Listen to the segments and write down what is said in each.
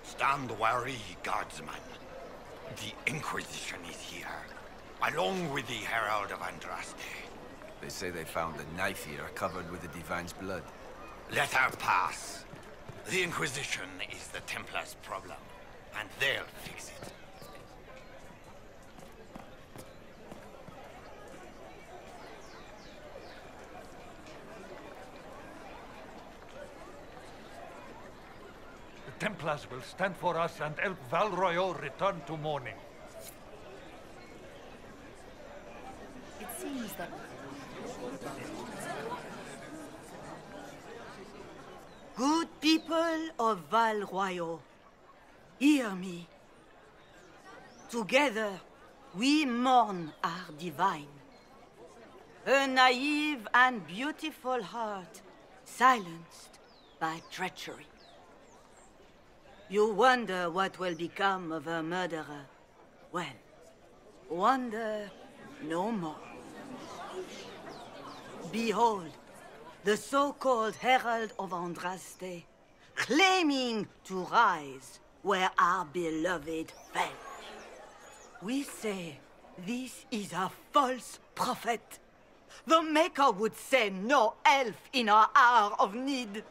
Stand wary, guardsman. The Inquisition is here, along with the Herald of Andraste. They say they found a knife here covered with the Divine's blood. Let her pass. The Inquisition is the Templars' problem, and they'll fix it. The Templars will stand for us and help Val Royeaux return to mourning. It seems that... Good people of Val Royeaux, hear me. Together, we mourn our divine. A naive and beautiful heart, silenced by treachery. You wonder what will become of a murderer. Well, wonder no more. Behold, the so-called Herald of Andraste, claiming to rise where our beloved fell. We say this is a false prophet. The Maker would send no elf in our hour of need.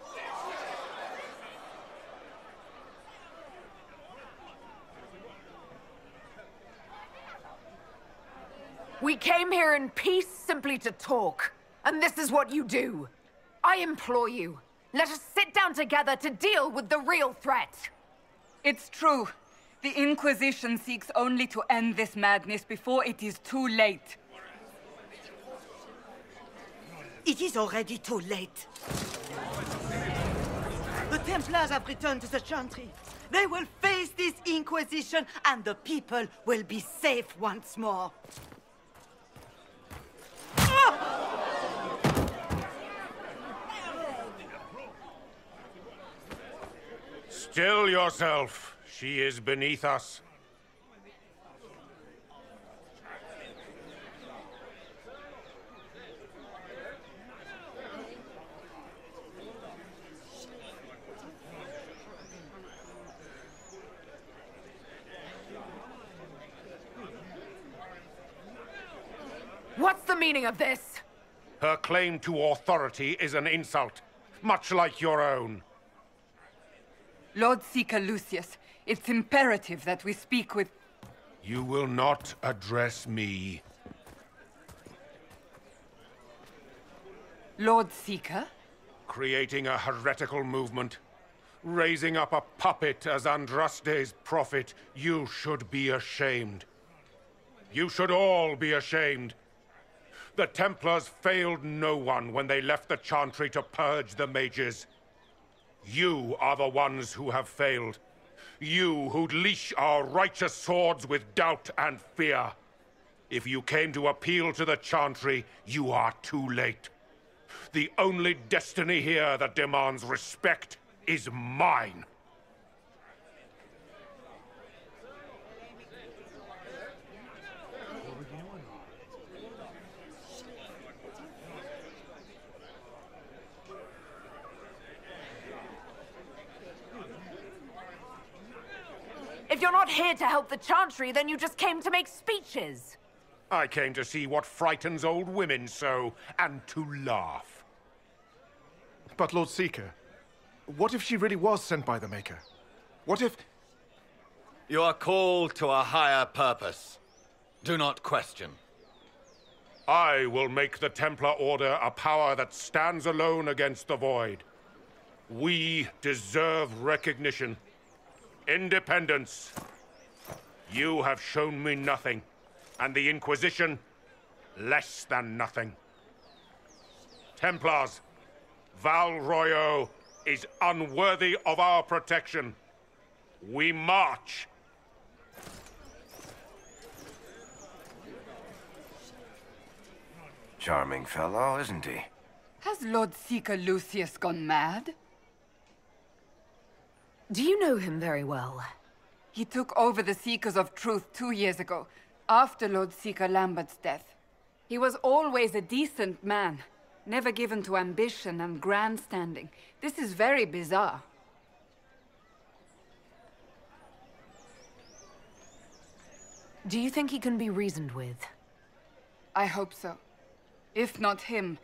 We came here in peace simply to talk, and this is what you do. I implore you, let us sit down together to deal with the real threat. It's true. The Inquisition seeks only to end this madness before it is too late. It is already too late. The Templars have returned to the Chantry. They will face this Inquisition, and the people will be safe once more. Still yourself. She is beneath us. What's the meaning of this? Her claim to authority is an insult, much like your own. Lord Seeker Lucius, it's imperative that we speak with... You will not address me. Lord Seeker? Creating a heretical movement. Raising up a puppet as Andraste's prophet. You should be ashamed. You should all be ashamed. The Templars failed no one when they left the Chantry to purge the mages. You are the ones who have failed. You who'd leash our righteous swords with doubt and fear. If you came to appeal to the Chantry, you are too late. The only destiny here that demands respect is mine. If you're not here to help the Chantry, then you just came to make speeches. I came to see what frightens old women so, and to laugh. But Lord Seeker, what if she really was sent by the Maker? What if... You are called to a higher purpose. Do not question. I will make the Templar Order a power that stands alone against the Void. We deserve recognition. Independence. You have shown me nothing, and the Inquisition, less than nothing. Templars, Val Royeaux is unworthy of our protection. We march. Charming fellow, isn't he? Has Lord Seeker Lucius gone mad? Do you know him very well? He took over the Seekers of Truth 2 years ago, after Lord Seeker Lambert's death. He was always a decent man, never given to ambition and grandstanding. This is very bizarre. Do you think he can be reasoned with? I hope so. If not him,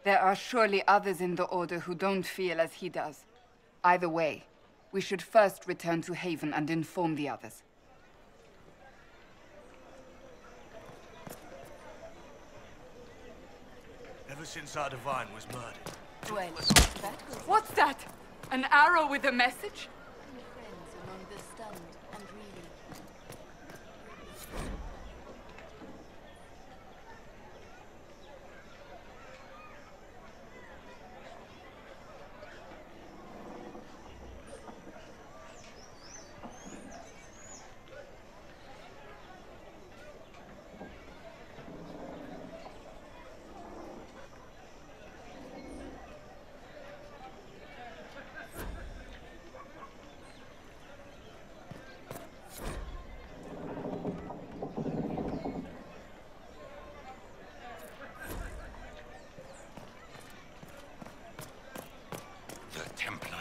there are surely others in the Order who don't feel as he does. Either way, we should first return to Haven and inform the others. Ever since our Divine was murdered. What's that? An arrow with a message? Friends among the stunned and reeling.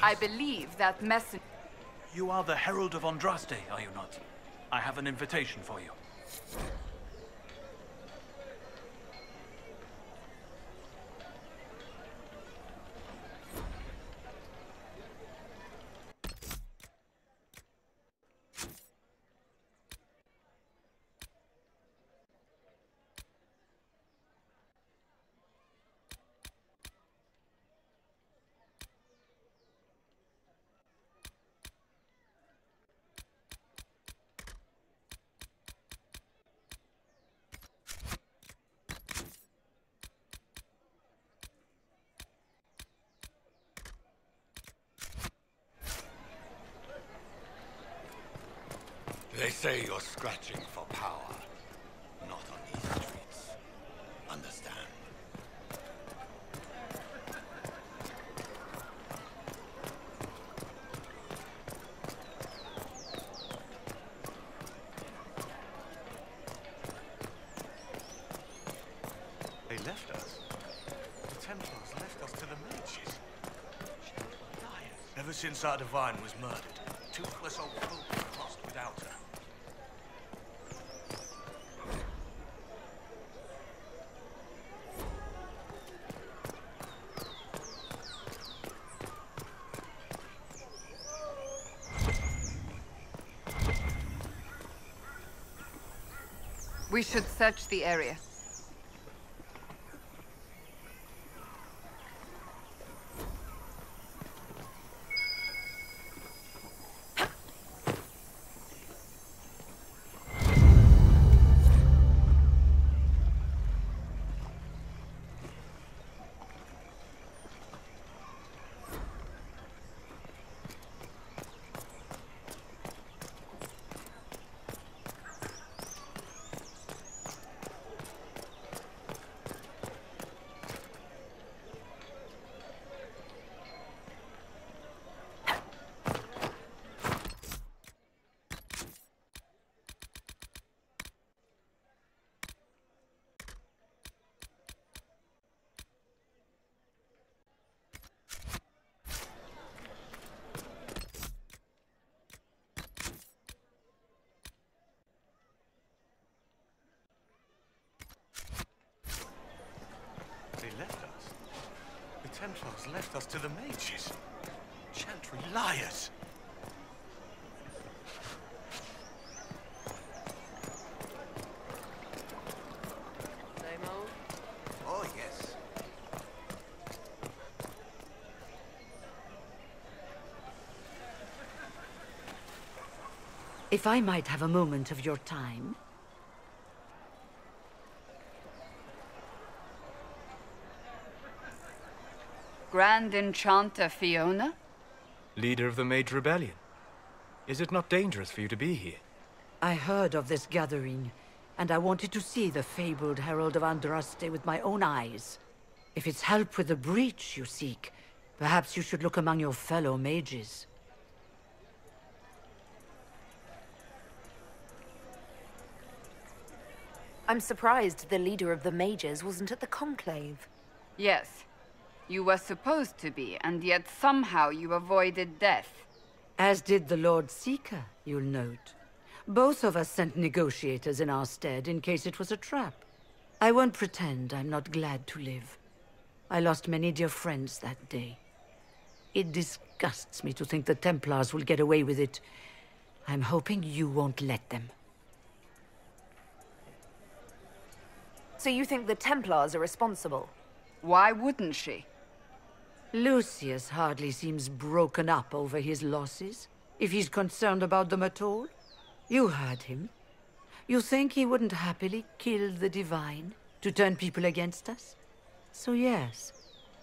I believe that message... You are the Herald of Andraste, are you not? I have an invitation for you. They say you're scratching for power. Not on these streets. Understand? They left us. The Templars left us to the mages. Ever since our Divine was murdered, toothless old folk were lost without her. We should search the area. Templars left us to the mages. Chantry liars. Same old? Oh, yes. If I might have a moment of your time. Grand Enchanter Fiona? Leader of the Mage Rebellion. Is it not dangerous for you to be here? I heard of this gathering, and I wanted to see the fabled Herald of Andraste with my own eyes. If it's help with the breach you seek, perhaps you should look among your fellow mages. I'm surprised the leader of the mages wasn't at the conclave. Yes. You were supposed to be, and yet somehow you avoided death. As did the Lord Seeker, you'll note. Both of us sent negotiators in our stead in case it was a trap. I won't pretend I'm not glad to live. I lost many dear friends that day. It disgusts me to think the Templars will get away with it. I'm hoping you won't let them. So you think the Templars are responsible? Why wouldn't she? Lucius hardly seems broken up over his losses, if he's concerned about them at all. You heard him. You think he wouldn't happily kill the Divine to turn people against us? So yes,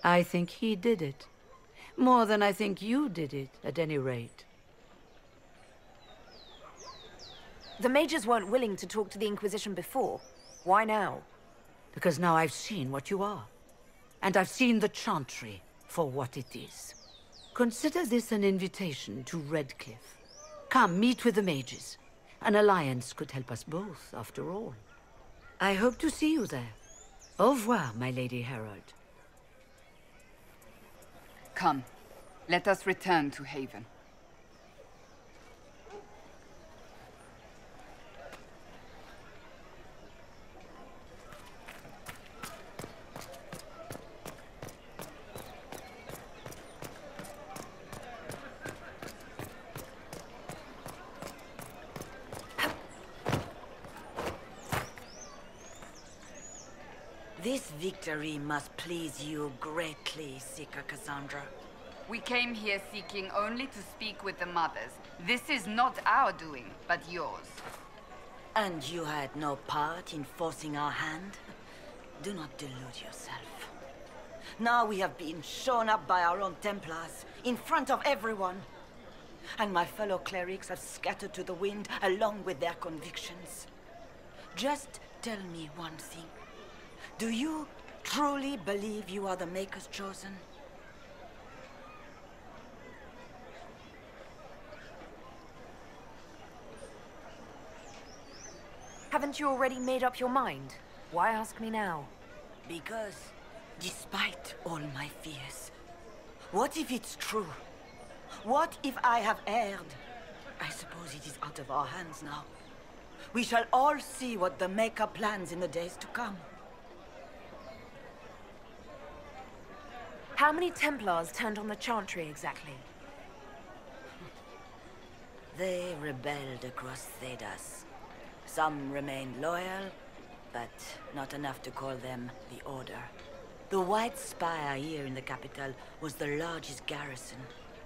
I think he did it. More than I think you did it, at any rate. The mages weren't willing to talk to the Inquisition before. Why now? Because now I've seen what you are. And I've seen the Chantry for what it is. Consider this an invitation to Redcliffe. Come, meet with the mages. An alliance could help us both, after all. I hope to see you there. Au revoir, my Lady Herald. Come, let us return to Haven. This victory must please you greatly, Seeker Cassandra. We came here seeking only to speak with the mothers. This is not our doing, but yours. And you had no part in forcing our hand? Do not delude yourself. Now we have been shown up by our own Templars, in front of everyone. And my fellow clerics have scattered to the wind along with their convictions. Just tell me one thing. Do you truly believe you are the Maker's chosen? Haven't you already made up your mind? Why ask me now? Because, despite all my fears, what if it's true? What if I have erred? I suppose it is out of our hands now. We shall all see what the Maker plans in the days to come. How many Templars turned on the Chantry exactly? They rebelled across Thedas. Some remained loyal, but not enough to call them the Order. The White Spire here in the capital was the largest garrison,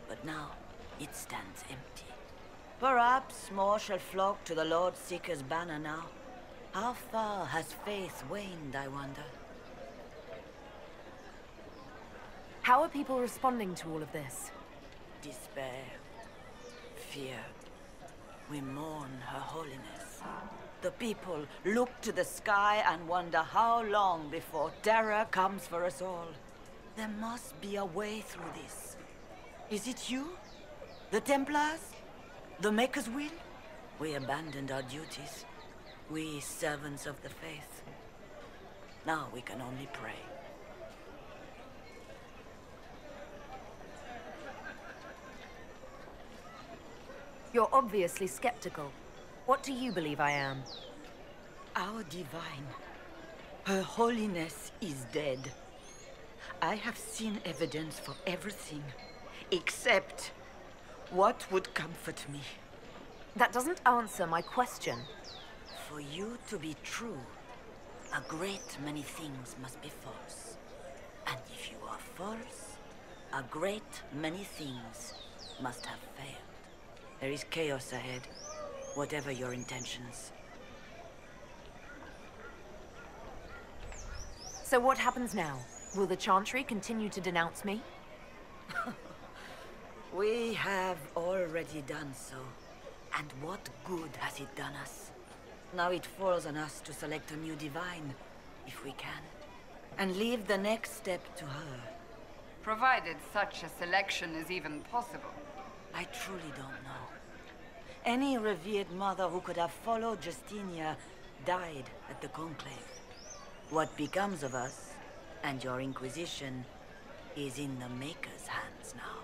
but now it stands empty. Perhaps more shall flock to the Lord Seeker's banner now. How far has faith waned, I wonder? How are people responding to all of this? Despair. Fear. We mourn Her Holiness. The people look to the sky and wonder how long before terror comes for us all. There must be a way through this. Is it you? The Templars? The Maker's will? We abandoned our duties. We servants of the faith. Now we can only pray. You're obviously skeptical. What do you believe I am? Our Divine. Her Holiness is dead. I have seen evidence for everything, except what would comfort me. That doesn't answer my question. For you to be true, a great many things must be false. And if you are false, a great many things must have failed. There is chaos ahead, whatever your intentions. So what happens now? Will the Chantry continue to denounce me? We have already done so. And what good has it done us? Now it falls on us to select a new divine, if we can, and leave the next step to her. Provided such a selection is even possible. I truly don't know. Any revered mother who could have followed Justinia died at the Conclave. What becomes of us, and your Inquisition, is in the Maker's hands now.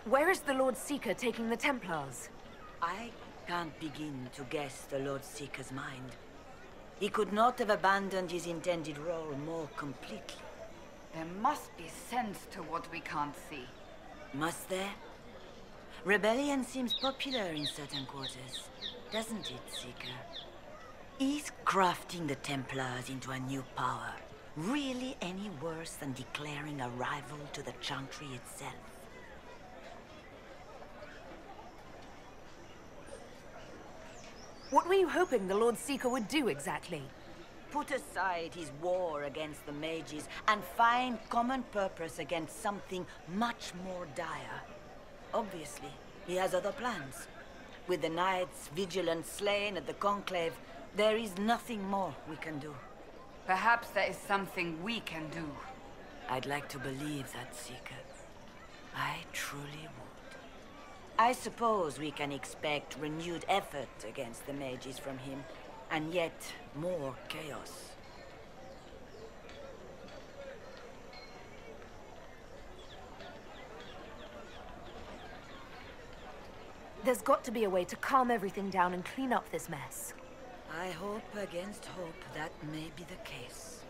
Where is the Lord Seeker taking the Templars? I can't begin to guess the Lord Seeker's mind. He could not have abandoned his intended role more completely. There must be sense to what we can't see. Must there? Rebellion seems popular in certain quarters, doesn't it, Seeker? Is crafting the Templars into a new power really any worse than declaring a rival to the Chantry itself? What were you hoping the Lord Seeker would do exactly? Put aside his war against the mages and find common purpose against something much more dire. Obviously, he has other plans. With the knights vigilant slain at the Conclave, there is nothing more we can do. Perhaps there is something we can do. I'd like to believe that, Seeker. I truly would. I suppose we can expect renewed effort against the mages from him, and yet more chaos. There's got to be a way to calm everything down and clean up this mess. I hope against hope that may be the case.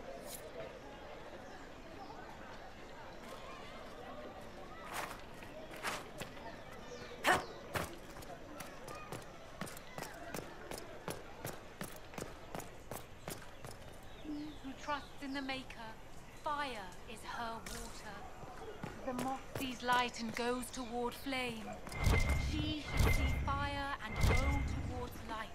Who trusts in the Maker, fire is her water. The moth sees light and goes toward flame. She should see fire and go towards light.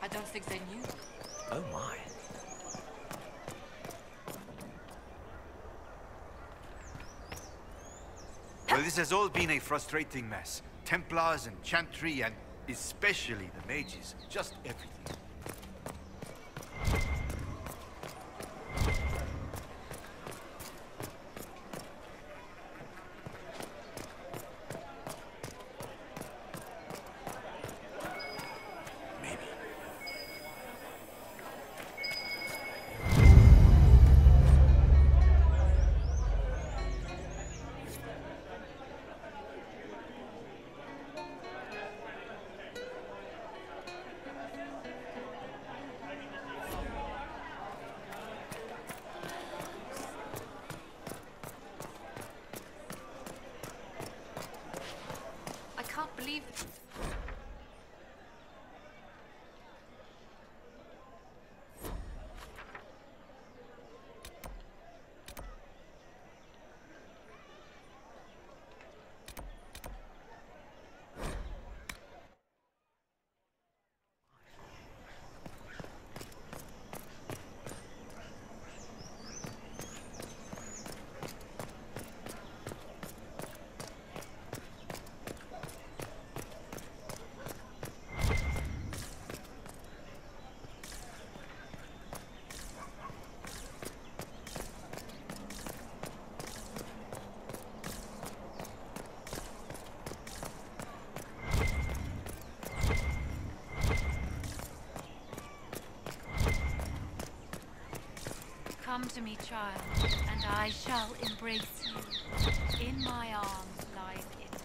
I don't think they knew. Oh my. Well, this has all been a frustrating mess. Templars and Chantry and especially the mages. Just everything. I can't believe it. Come to me, child, and I shall embrace you. In my arms lies it.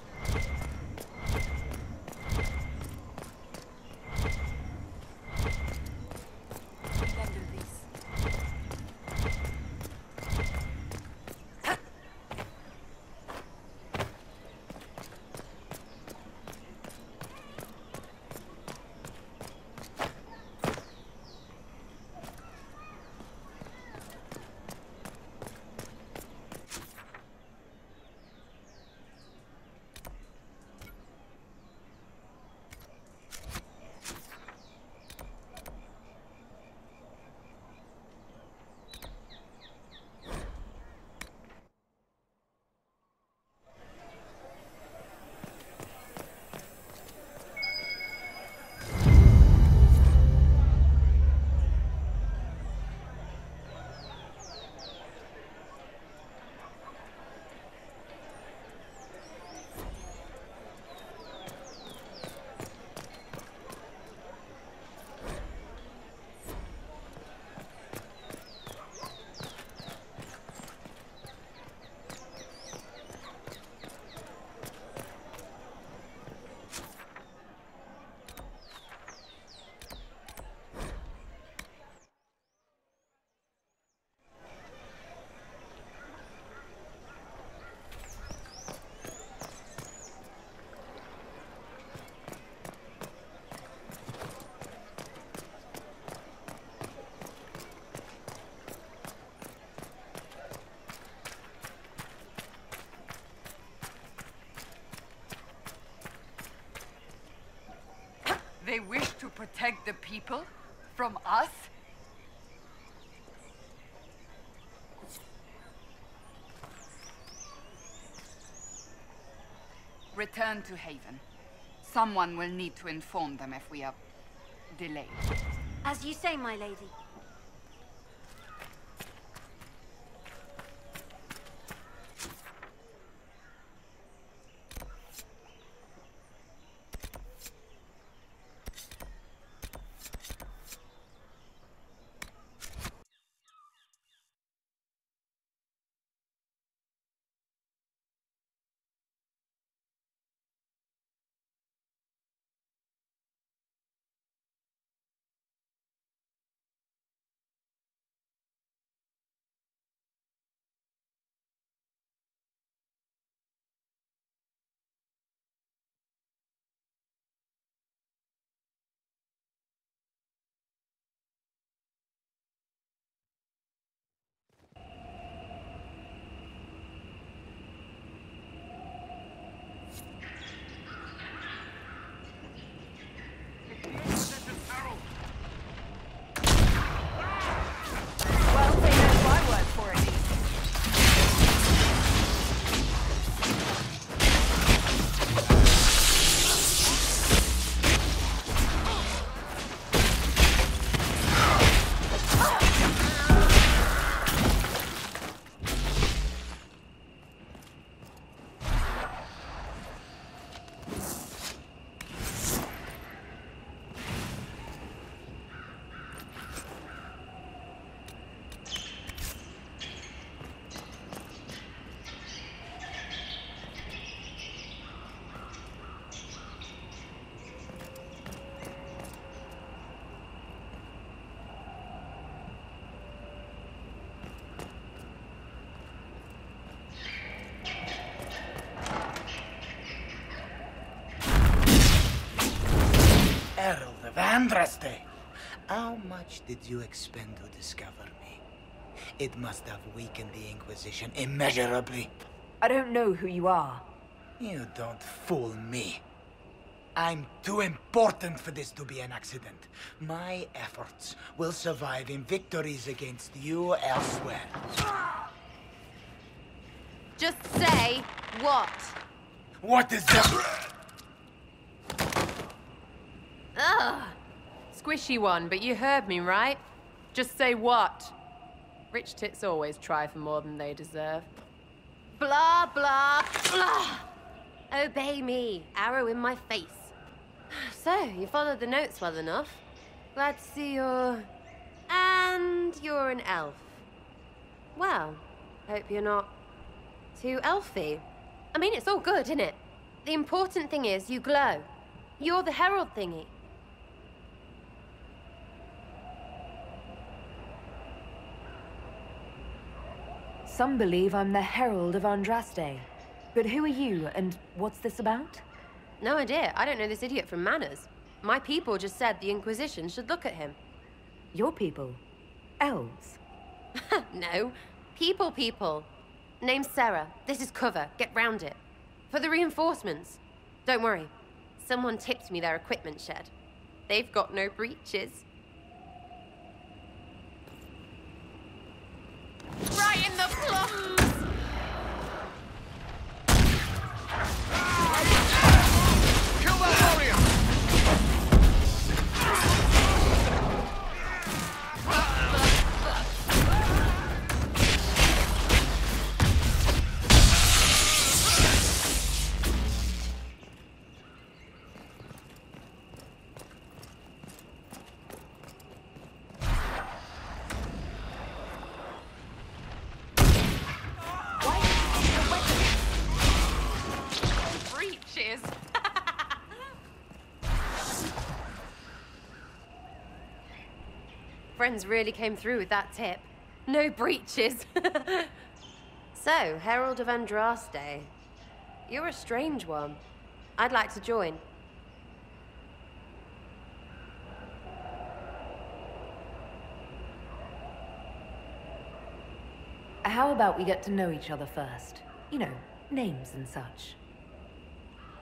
We can do this. protect the people from us? Return to Haven. Someone will need to inform them if we are delayed. As you say, my lady. Herald of Andraste! How much did you expend to discover me? It must have weakened the Inquisition immeasurably. I don't know who you are. You don't fool me. I'm too important for this to be an accident. My efforts will survive in victories against you elsewhere. Just say what? What is that? Ugh! Squishy one, but you heard me, right? Just say what? Rich tits always try for more than they deserve. Blah, blah, blah! Obey me. Arrow in my face. So, you followed the notes well enough. Glad to see you're... And you're an elf. Well, hope you're not too elfy. I mean, it's all good, isn't it? The important thing is you glow. You're the herald thingy. Some believe I'm the Herald of Andraste. But who are you, and what's this about? No idea. I don't know this idiot from Manners. My people just said the Inquisition should look at him. Your people? Elves? No. People. Name's Sarah. This is cover. Get round it. For the reinforcements. Don't worry. Someone tipped me their equipment shed. They've got no breaches. Right in the plums! Kill that warrior! Friends really came through with that tip. No breaches. So, Herald of Andraste. You're a strange one. I'd like to join. How about we get to know each other first? You know, names and such.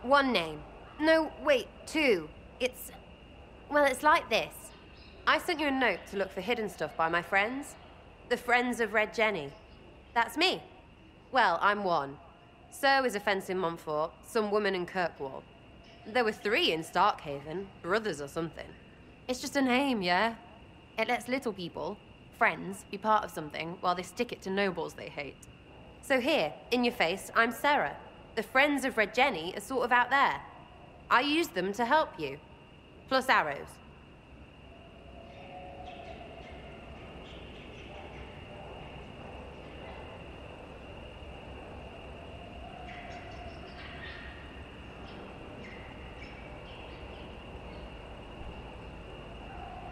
One name. No, wait, two. It's... Well, it's like this. I sent you a note to look for hidden stuff by my friends. The Friends of Red Jenny. That's me. Well, I'm one. So is a fence in Montfort, some woman in Kirkwall. There were 3 in Starkhaven, brothers or something. It's just a name, yeah? It lets little people, friends, be part of something while they stick it to nobles they hate. So here, in your face, I'm Sarah. The Friends of Red Jenny are sort of out there. I used them to help you. Plus arrows.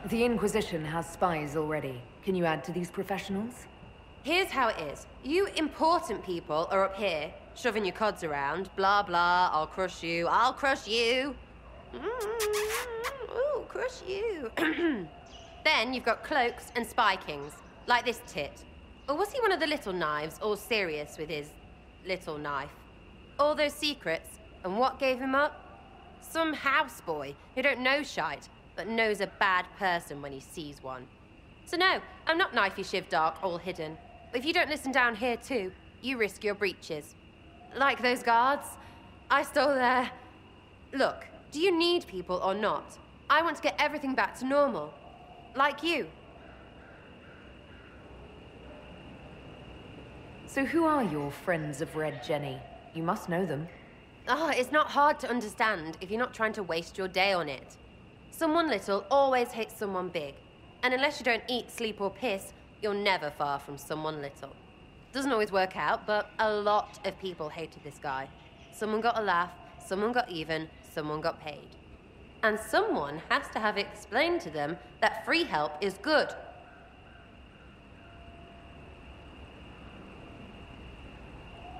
The Inquisition has spies already. Can you add to these professionals? Here's how it is. You important people are up here, shoving your cods around. Blah, blah, I'll crush you, I'll crush you. Ooh, crush you. Then you've got cloaks and spy kings, like this tit. Or was he one of the little knives, all serious with his little knife? All those secrets, and what gave him up? Some houseboy who don't know shite, but knows a bad person when he sees one. So no, I'm not knifey shiv dark, all hidden. But if you don't listen down here too, you risk your breeches. Like those guards, I stole their... Look, do you need people or not? I want to get everything back to normal. Like you. So who are your Friends of Red Jenny? You must know them. Oh, it's not hard to understand if you're not trying to waste your day on it. Someone little always hates someone big. And unless you don't eat, sleep, or piss, you're never far from someone little. Doesn't always work out, but a lot of people hated this guy. Someone got a laugh, someone got even, someone got paid. And someone has to have explained to them that free help is good.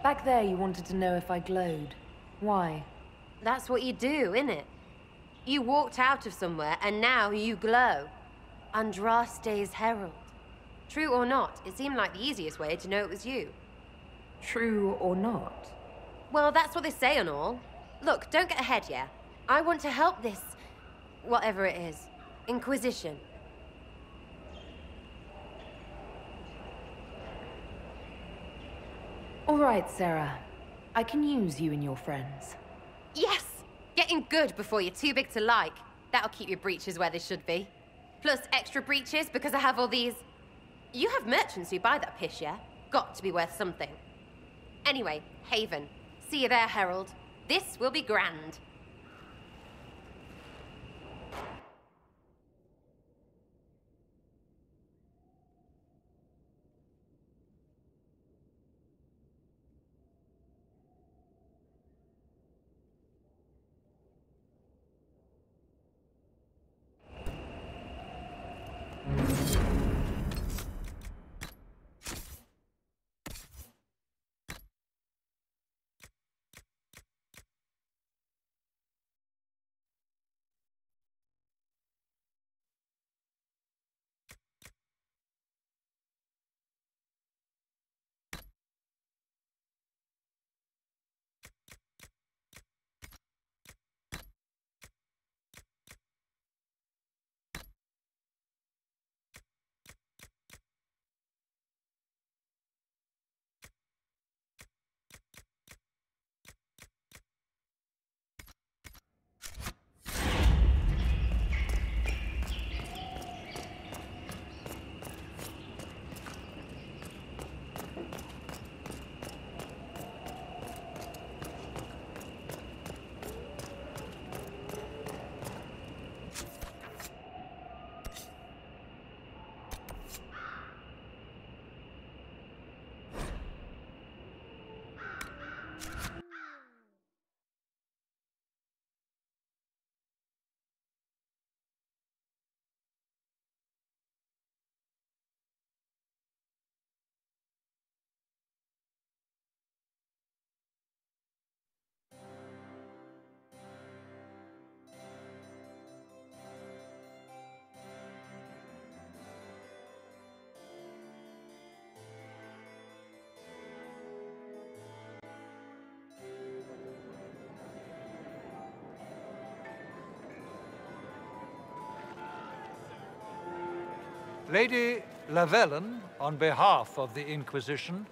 Back there you wanted to know if I glowed. Why? That's what you do, innit? You walked out of somewhere and now you glow. Andraste's herald. True or not, it seemed like the easiest way to know it was you. True or not? Well, that's what they say and all. Look, don't get ahead, yeah? I want to help this... whatever it is. Inquisition. All right, Sarah. I can use you and your friends. Yes! Getting good before you're too big to like. That'll keep your breeches where they should be. Plus extra breeches because I have all these... You have merchants who buy that piss, yeah? Got to be worth something. Anyway, Haven. See you there, Herald. This will be grand. Lady Lavellen, on behalf of the Inquisition.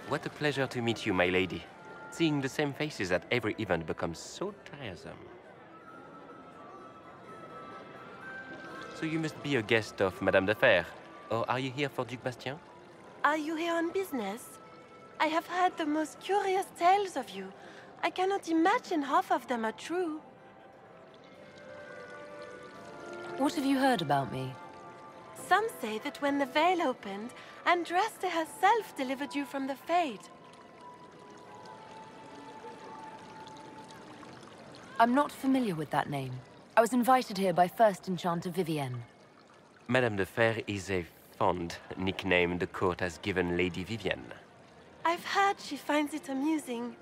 What a pleasure to meet you, my lady. Seeing the same faces at every event becomes so tiresome. So you must be a guest of Madame de Fer, or are you here for Duc Bastien? Are you here on business? I have heard the most curious tales of you. I cannot imagine half of them are true. What have you heard about me? Some say that when the veil opened, Andraste herself delivered you from the Fade. I'm not familiar with that name. I was invited here by First Enchanter Vivienne. Madame de Fer is a fond nickname the court has given Lady Vivienne. I've heard she finds it amusing.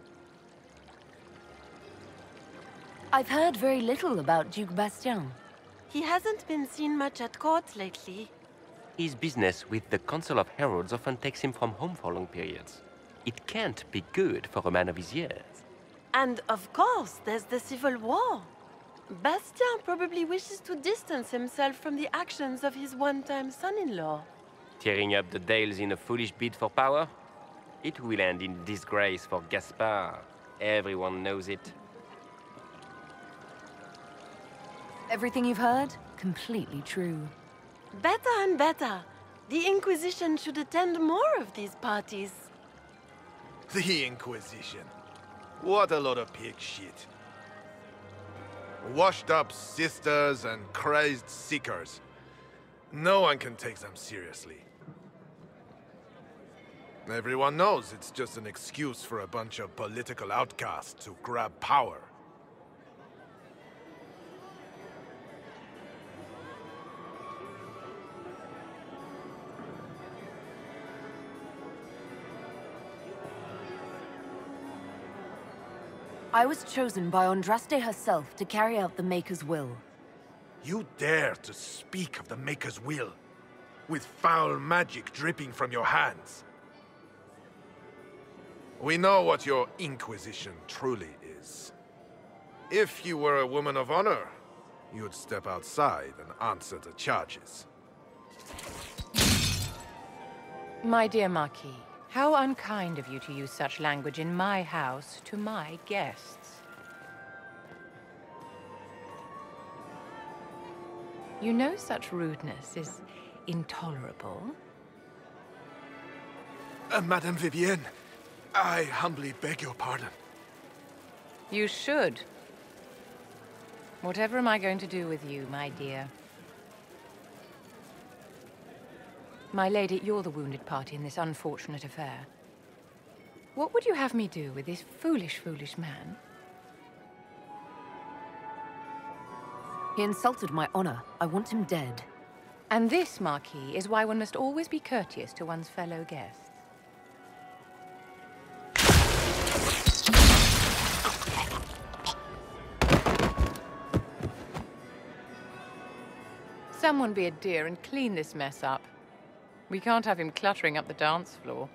I've heard very little about Duc Bastien. He hasn't been seen much at court lately. His business with the Council of Heralds often takes him from home for long periods. It can't be good for a man of his years. And of course, there's the Civil War. Bastien probably wishes to distance himself from the actions of his one-time son-in-law. Tearing up the Dales in a foolish bid for power? It will end in disgrace for Gaspard. Everyone knows it. Everything you've heard? Completely true. Better and better. The Inquisition should attend more of these parties. The Inquisition. What a lot of pig shit. Washed-up sisters and crazed seekers. No one can take them seriously. Everyone knows it's just an excuse for a bunch of political outcasts to grab power. I was chosen by Andraste herself to carry out the Maker's will. You dare to speak of the Maker's will, with foul magic dripping from your hands. We know what your Inquisition truly is. If you were a woman of honor, you'd step outside and answer the charges. My dear Marquis, how unkind of you to use such language in my house to my guests. You know such rudeness is intolerable. Madame Vivienne, I humbly beg your pardon. You should. Whatever am I going to do with you, my dear? My lady, you're the wounded party in this unfortunate affair. What would you have me do with this foolish, foolish man? He insulted my honor. I want him dead. And this, Marquis, is why one must always be courteous to one's fellow guests. Someone be a dear and clean this mess up. We can't have him cluttering up the dance floor.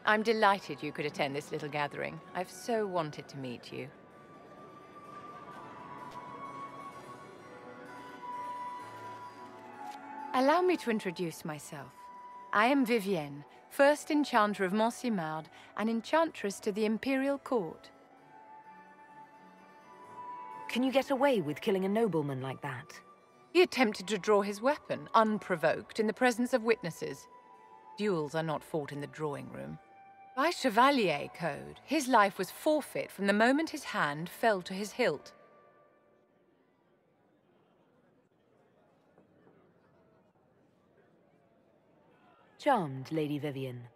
I'm delighted you could attend this little gathering. I've so wanted to meet you. Allow me to introduce myself. I am Vivienne, first enchanter of Montsimard and enchantress to the Imperial Court. Can you get away with killing a nobleman like that? He attempted to draw his weapon, unprovoked, in the presence of witnesses. Duels are not fought in the drawing room. By Chevalier code, his life was forfeit from the moment his hand fell to his hilt. Charmed, Lady Vivienne.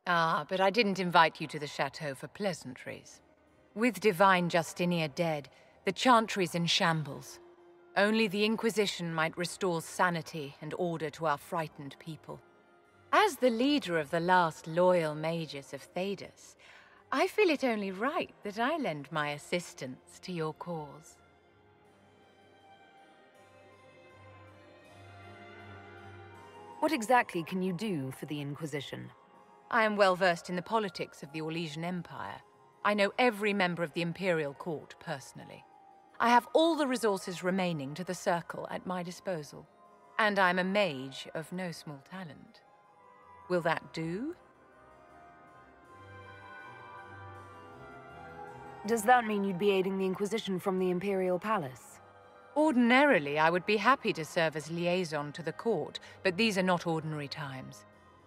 Ah, but I didn't invite you to the chateau for pleasantries. With divine Justinia dead, the chantry's in shambles. Only the Inquisition might restore sanity and order to our frightened people. As the leader of the last loyal mages of Thedas, I feel it only right that I lend my assistance to your cause. What exactly can you do for the Inquisition? I am well versed in the politics of the Orlesian Empire. I know every member of the Imperial Court personally. I have all the resources remaining to the Circle at my disposal. And I'm a mage of no small talent. Will that do? Does that mean you'd be aiding the Inquisition from the Imperial Palace? Ordinarily, I would be happy to serve as liaison to the court, but these are not ordinary times.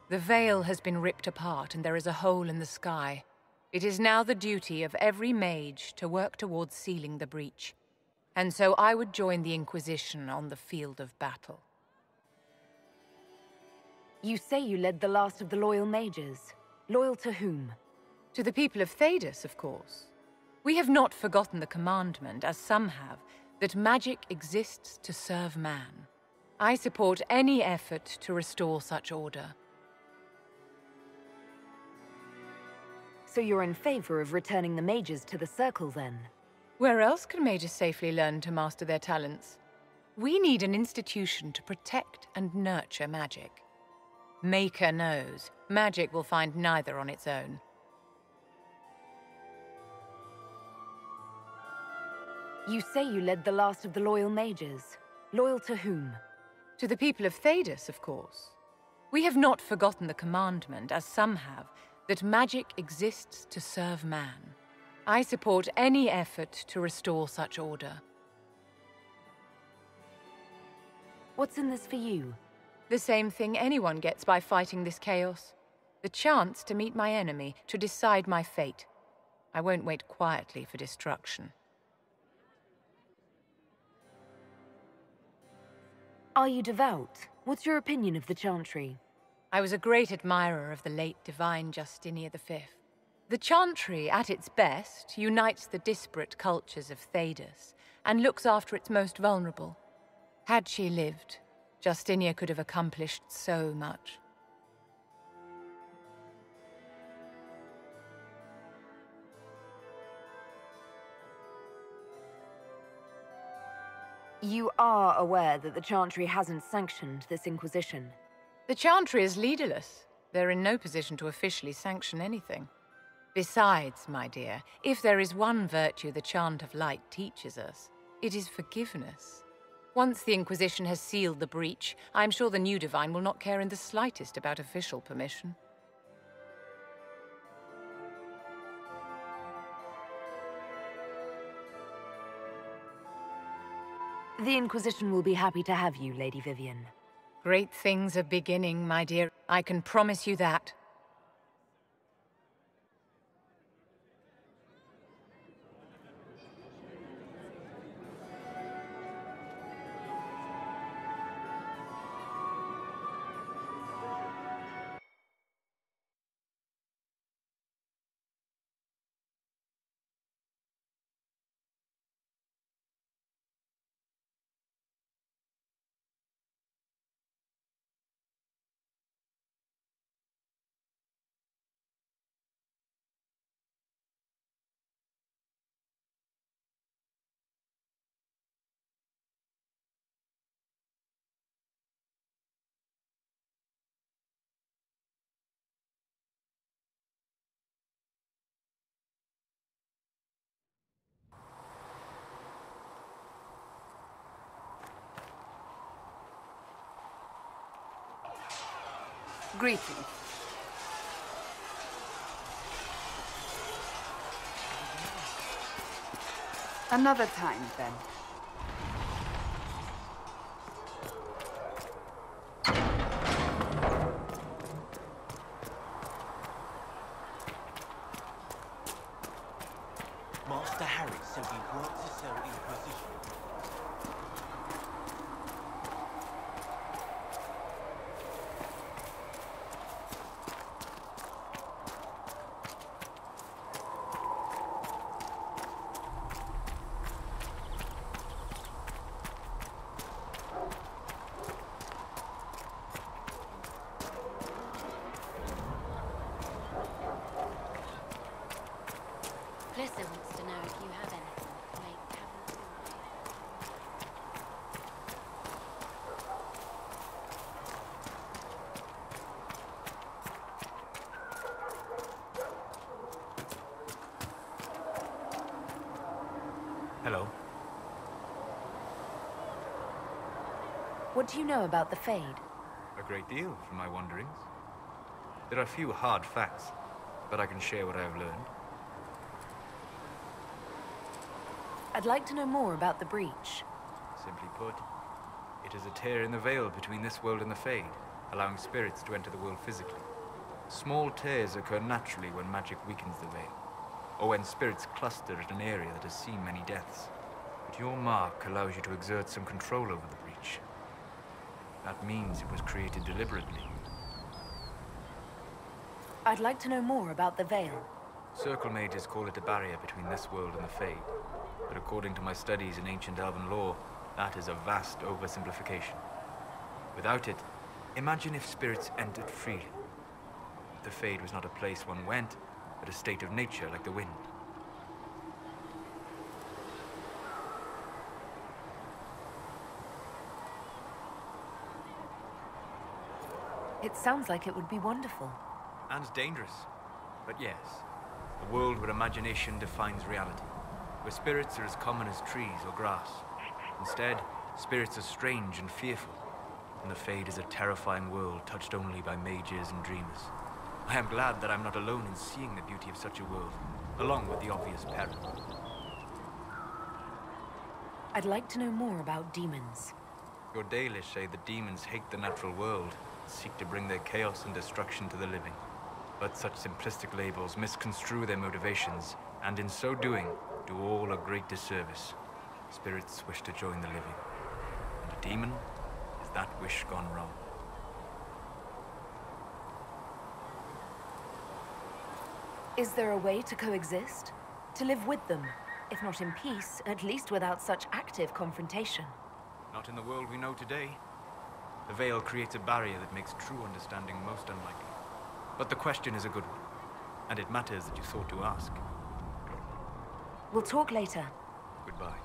The veil has been ripped apart and there is a hole in the sky. It is now the duty of every mage to work towards sealing the breach. And so I would join the Inquisition on the field of battle. You say you led the last of the loyal mages. Loyal to whom? To the people of Thedas, of course. We have not forgotten the commandment, as some have, that magic exists to serve man. I support any effort to restore such order. So you're in favor of returning the mages to the Circle, then? Where else can mages safely learn to master their talents? We need an institution to protect and nurture magic. Maker knows, magic will find neither on its own. You say you led the last of the loyal mages. Loyal to whom? To the people of Thedas, of course. We have not forgotten the commandment, as some have, that magic exists to serve man. I support any effort to restore such order. What's in this for you? The same thing anyone gets by fighting this chaos. The chance to meet my enemy, to decide my fate. I won't wait quietly for destruction. Are you devout? What's your opinion of the Chantry? I was a great admirer of the late divine Justinia V. The Chantry, at its best, unites the disparate cultures of Thedas and looks after its most vulnerable. Had she lived, Justinia could have accomplished so much. You are aware that the Chantry hasn't sanctioned this Inquisition. The Chantry is leaderless. They're in no position to officially sanction anything. Besides, my dear, if there is one virtue the Chant of Light teaches us, it is forgiveness. Once the Inquisition has sealed the breach, I'm sure the new Divine will not care in the slightest about official permission. The Inquisition will be happy to have you, Lady Vivian. Great things are beginning, my dear. I can promise you that. Greetings. Another time, then. Master Harry said we weren't to sell Inquisition. Listen wants to know if you have anything to make Cavalry. Hello. What do you know about the Fade? A great deal from my wanderings. There are few hard facts, but I can share what I have learned. I'd like to know more about the breach. Simply put, it is a tear in the veil between this world and the Fade, allowing spirits to enter the world physically. Small tears occur naturally when magic weakens the veil, or when spirits cluster at an area that has seen many deaths. But your mark allows you to exert some control over the breach. That means it was created deliberately. I'd like to know more about the Veil. Circle mages call it a barrier between this world and the Fade. But according to my studies in ancient elven lore, that is a vast oversimplification. Without it, imagine if spirits entered freely. The Fade was not a place one went, but a state of nature like the wind. It sounds like it would be wonderful. And dangerous. But yes, a world where imagination defines reality. Where spirits are as common as trees or grass. Instead, spirits are strange and fearful. And the Fade is a terrifying world touched only by mages and dreamers. I am glad that I'm not alone in seeing the beauty of such a world, along with the obvious peril. I'd like to know more about demons. Your Dalish say that demons hate the natural world, and seek to bring their chaos and destruction to the living. But such simplistic labels misconstrue their motivations, and in so doing, do all a great disservice. Spirits wish to join the living, and a demon is that wish gone wrong. Is there a way to coexist? To live with them? If not in peace, at least without such active confrontation. Not in the world we know today. The Veil creates a barrier that makes true understanding most unlikely. But the question is a good one, and it matters that you thought to ask. We'll talk later. Goodbye.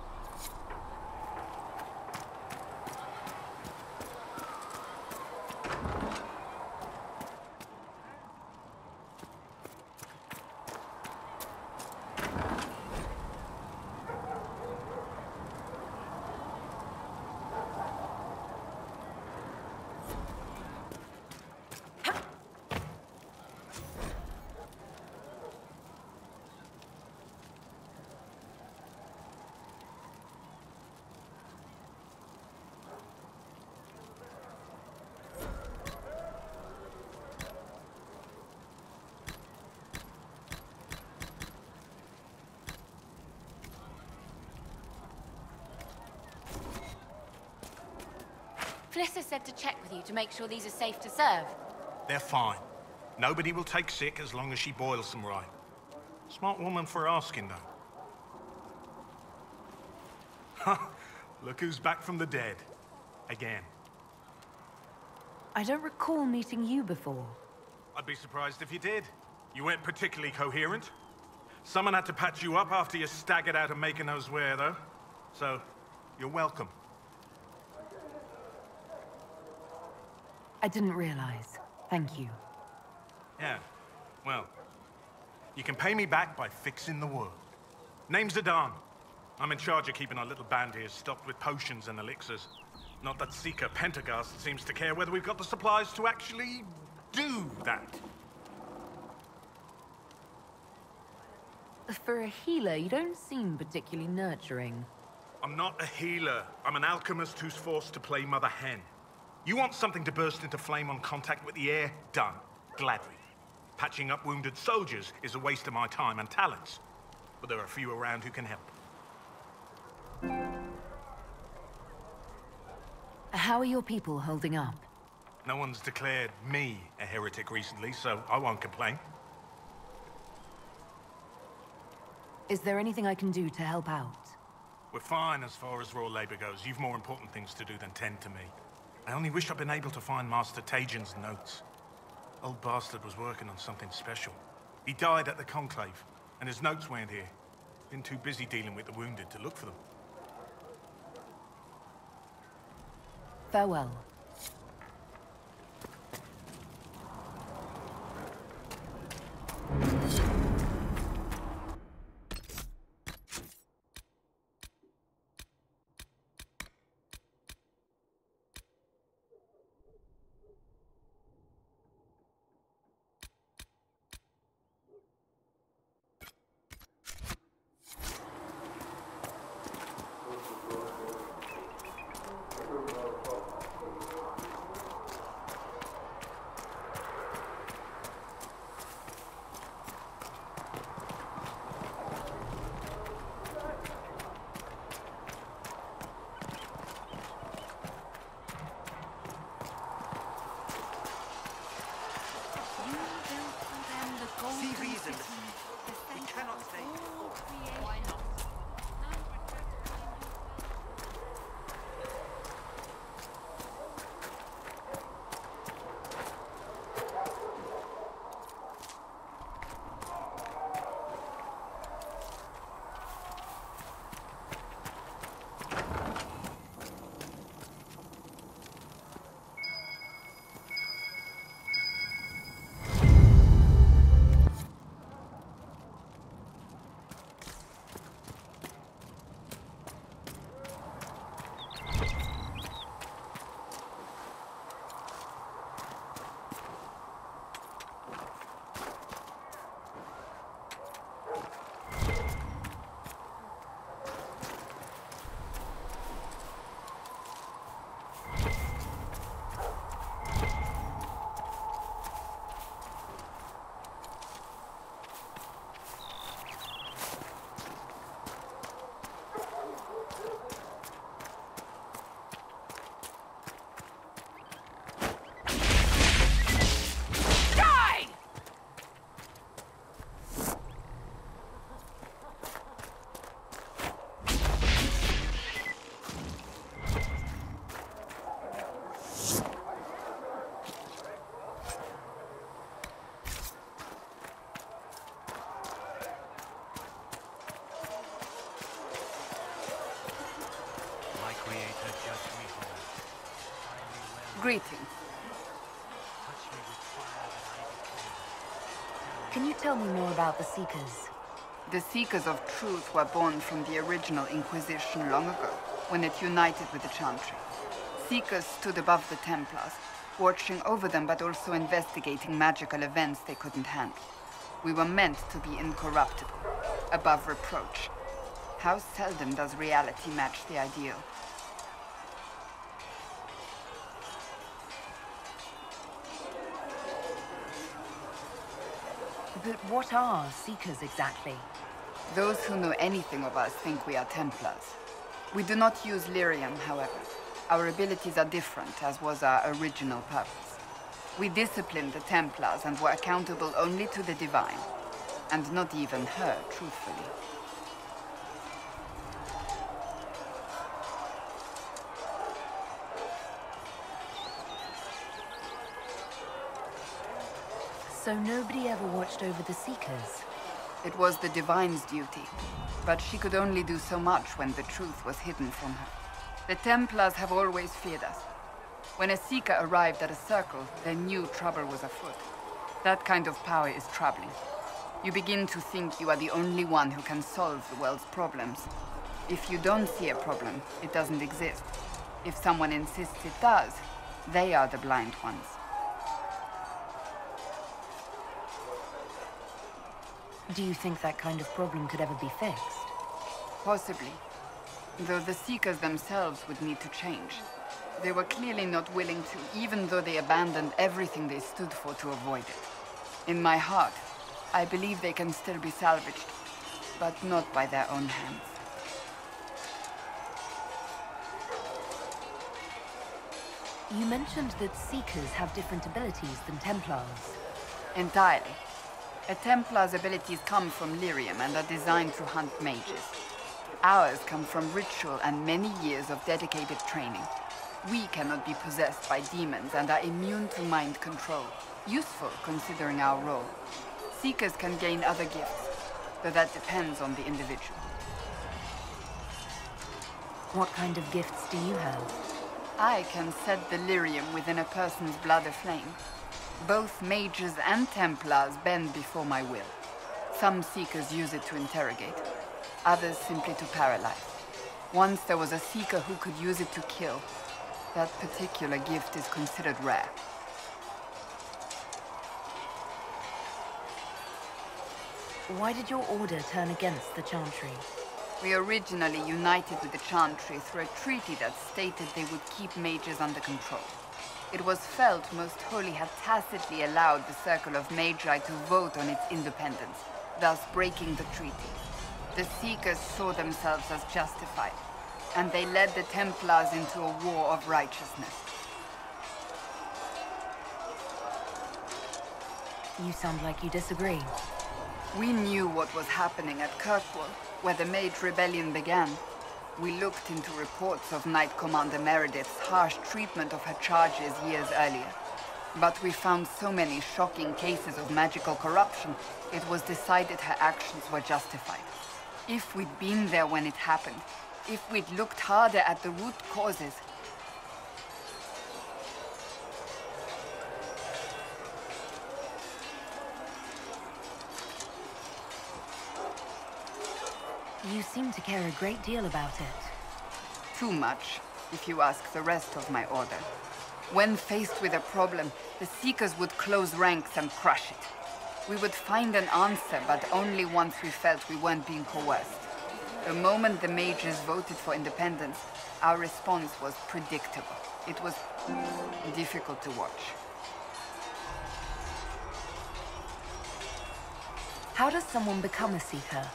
Fliss said to check with you to make sure these are safe to serve. They're fine. Nobody will take sick as long as she boils them right. Smart woman for asking, though. Look who's back from the dead. Again. I don't recall meeting you before. I'd be surprised if you did. You weren't particularly coherent. Someone had to patch you up after you staggered out of making those wear, though. So, you're welcome. I didn't realize. Thank you. Yeah, well, you can pay me back by fixing the world. Name's Adan. I'm in charge of keeping our little band here stocked with potions and elixirs. Not that Seeker Pentagast seems to care whether we've got the supplies to actually do that. For a healer, you don't seem particularly nurturing. I'm not a healer. I'm an alchemist who's forced to play Mother Hen. You want something to burst into flame on contact with the air? Done. Gladly. Patching up wounded soldiers is a waste of my time and talents. But there are a few around who can help. How are your people holding up? No one's declared me a heretic recently, so I won't complain. Is there anything I can do to help out? We're fine as far as raw labor goes. You've more important things to do than tend to me. I only wish I'd been able to find Master Tajin's notes. Old bastard was working on something special. He died at the Conclave, and his notes weren't here. Been too busy dealing with the wounded to look for them. Farewell. Greetings. Can you tell me more about the Seekers? The Seekers of Truth were born from the original Inquisition long ago, when it united with the Chantry. Seekers stood above the Templars, watching over them but also investigating magical events they couldn't handle. We were meant to be incorruptible, above reproach. How seldom does reality match the ideal? But what are Seekers exactly? Those who know anything of us think we are Templars. We do not use lyrium, however. Our abilities are different, as was our original purpose. We disciplined the Templars and were accountable only to the Divine. And not even her, truthfully. So nobody ever watched over the Seekers? It was the Divine's duty, but she could only do so much when the truth was hidden from her. The Templars have always feared us. When a Seeker arrived at a circle, they knew trouble was afoot. That kind of power is troubling. You begin to think you are the only one who can solve the world's problems. If you don't see a problem, it doesn't exist. If someone insists it does, they are the blind ones. Do you think that kind of problem could ever be fixed? Possibly. Though the Seekers themselves would need to change. They were clearly not willing to, even though they abandoned everything they stood for to avoid it. In my heart, I believe they can still be salvaged, but not by their own hands. You mentioned that Seekers have different abilities than Templars. Entirely. A Templar's abilities come from lyrium and are designed to hunt mages. Ours come from ritual and many years of dedicated training. We cannot be possessed by demons and are immune to mind control. Useful, considering our role. Seekers can gain other gifts, though that depends on the individual. What kind of gifts do you have? I can set the lyrium within a person's blood aflame. Both mages and Templars bend before my will. Some Seekers use it to interrogate, others simply to paralyze. Once there was a Seeker who could use it to kill. That particular gift is considered rare. Why did your order turn against the Chantry? We originally united with the Chantry through a treaty that stated they would keep mages under control. It was felt Most Holy had tacitly allowed the Circle of Magi to vote on its independence, thus breaking the treaty. The Seekers saw themselves as justified, and they led the Templars into a war of righteousness. You sound like you disagree. We knew what was happening at Kirkwall, where the Mage Rebellion began. We looked into reports of Knight Commander Meredith's harsh treatment of her charges years earlier. But we found so many shocking cases of magical corruption, it was decided her actions were justified. If we'd been there when it happened, if we'd looked harder at the root causes, You seem to care a great deal about it. Too much, if you ask the rest of my order. When faced with a problem, the Seekers would close ranks and crush it. We would find an answer, but only once we felt we weren't being coerced. The moment the mages voted for independence, our response was predictable. It was difficult to watch. How does someone become a Seeker?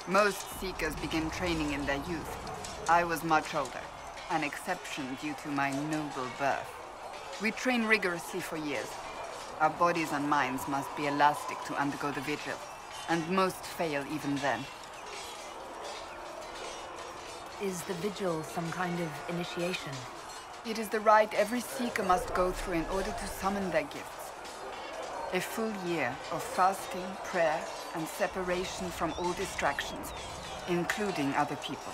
Most Seekers begin training in their youth. I was much older, an exception due to my noble birth. We train rigorously for years. Our bodies and minds must be elastic to undergo the vigil, and most fail even then. Is the vigil some kind of initiation? It is the rite every Seeker must go through in order to summon their gifts. A full year of fasting, prayer, and separation from all distractions, including other people.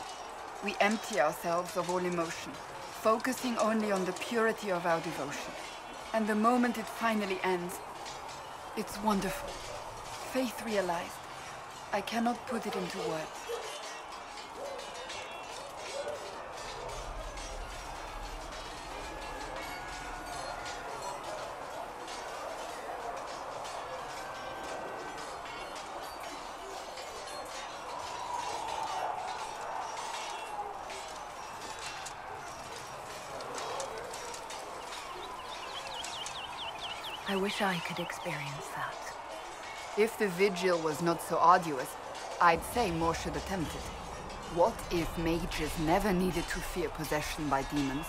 We empty ourselves of all emotion, focusing only on the purity of our devotion. And the moment it finally ends, it's wonderful. Faith realized. I cannot put it into words. I wish I could experience that. If the vigil was not so arduous, I'd say more should attempt it. What if mages never needed to fear possession by demons?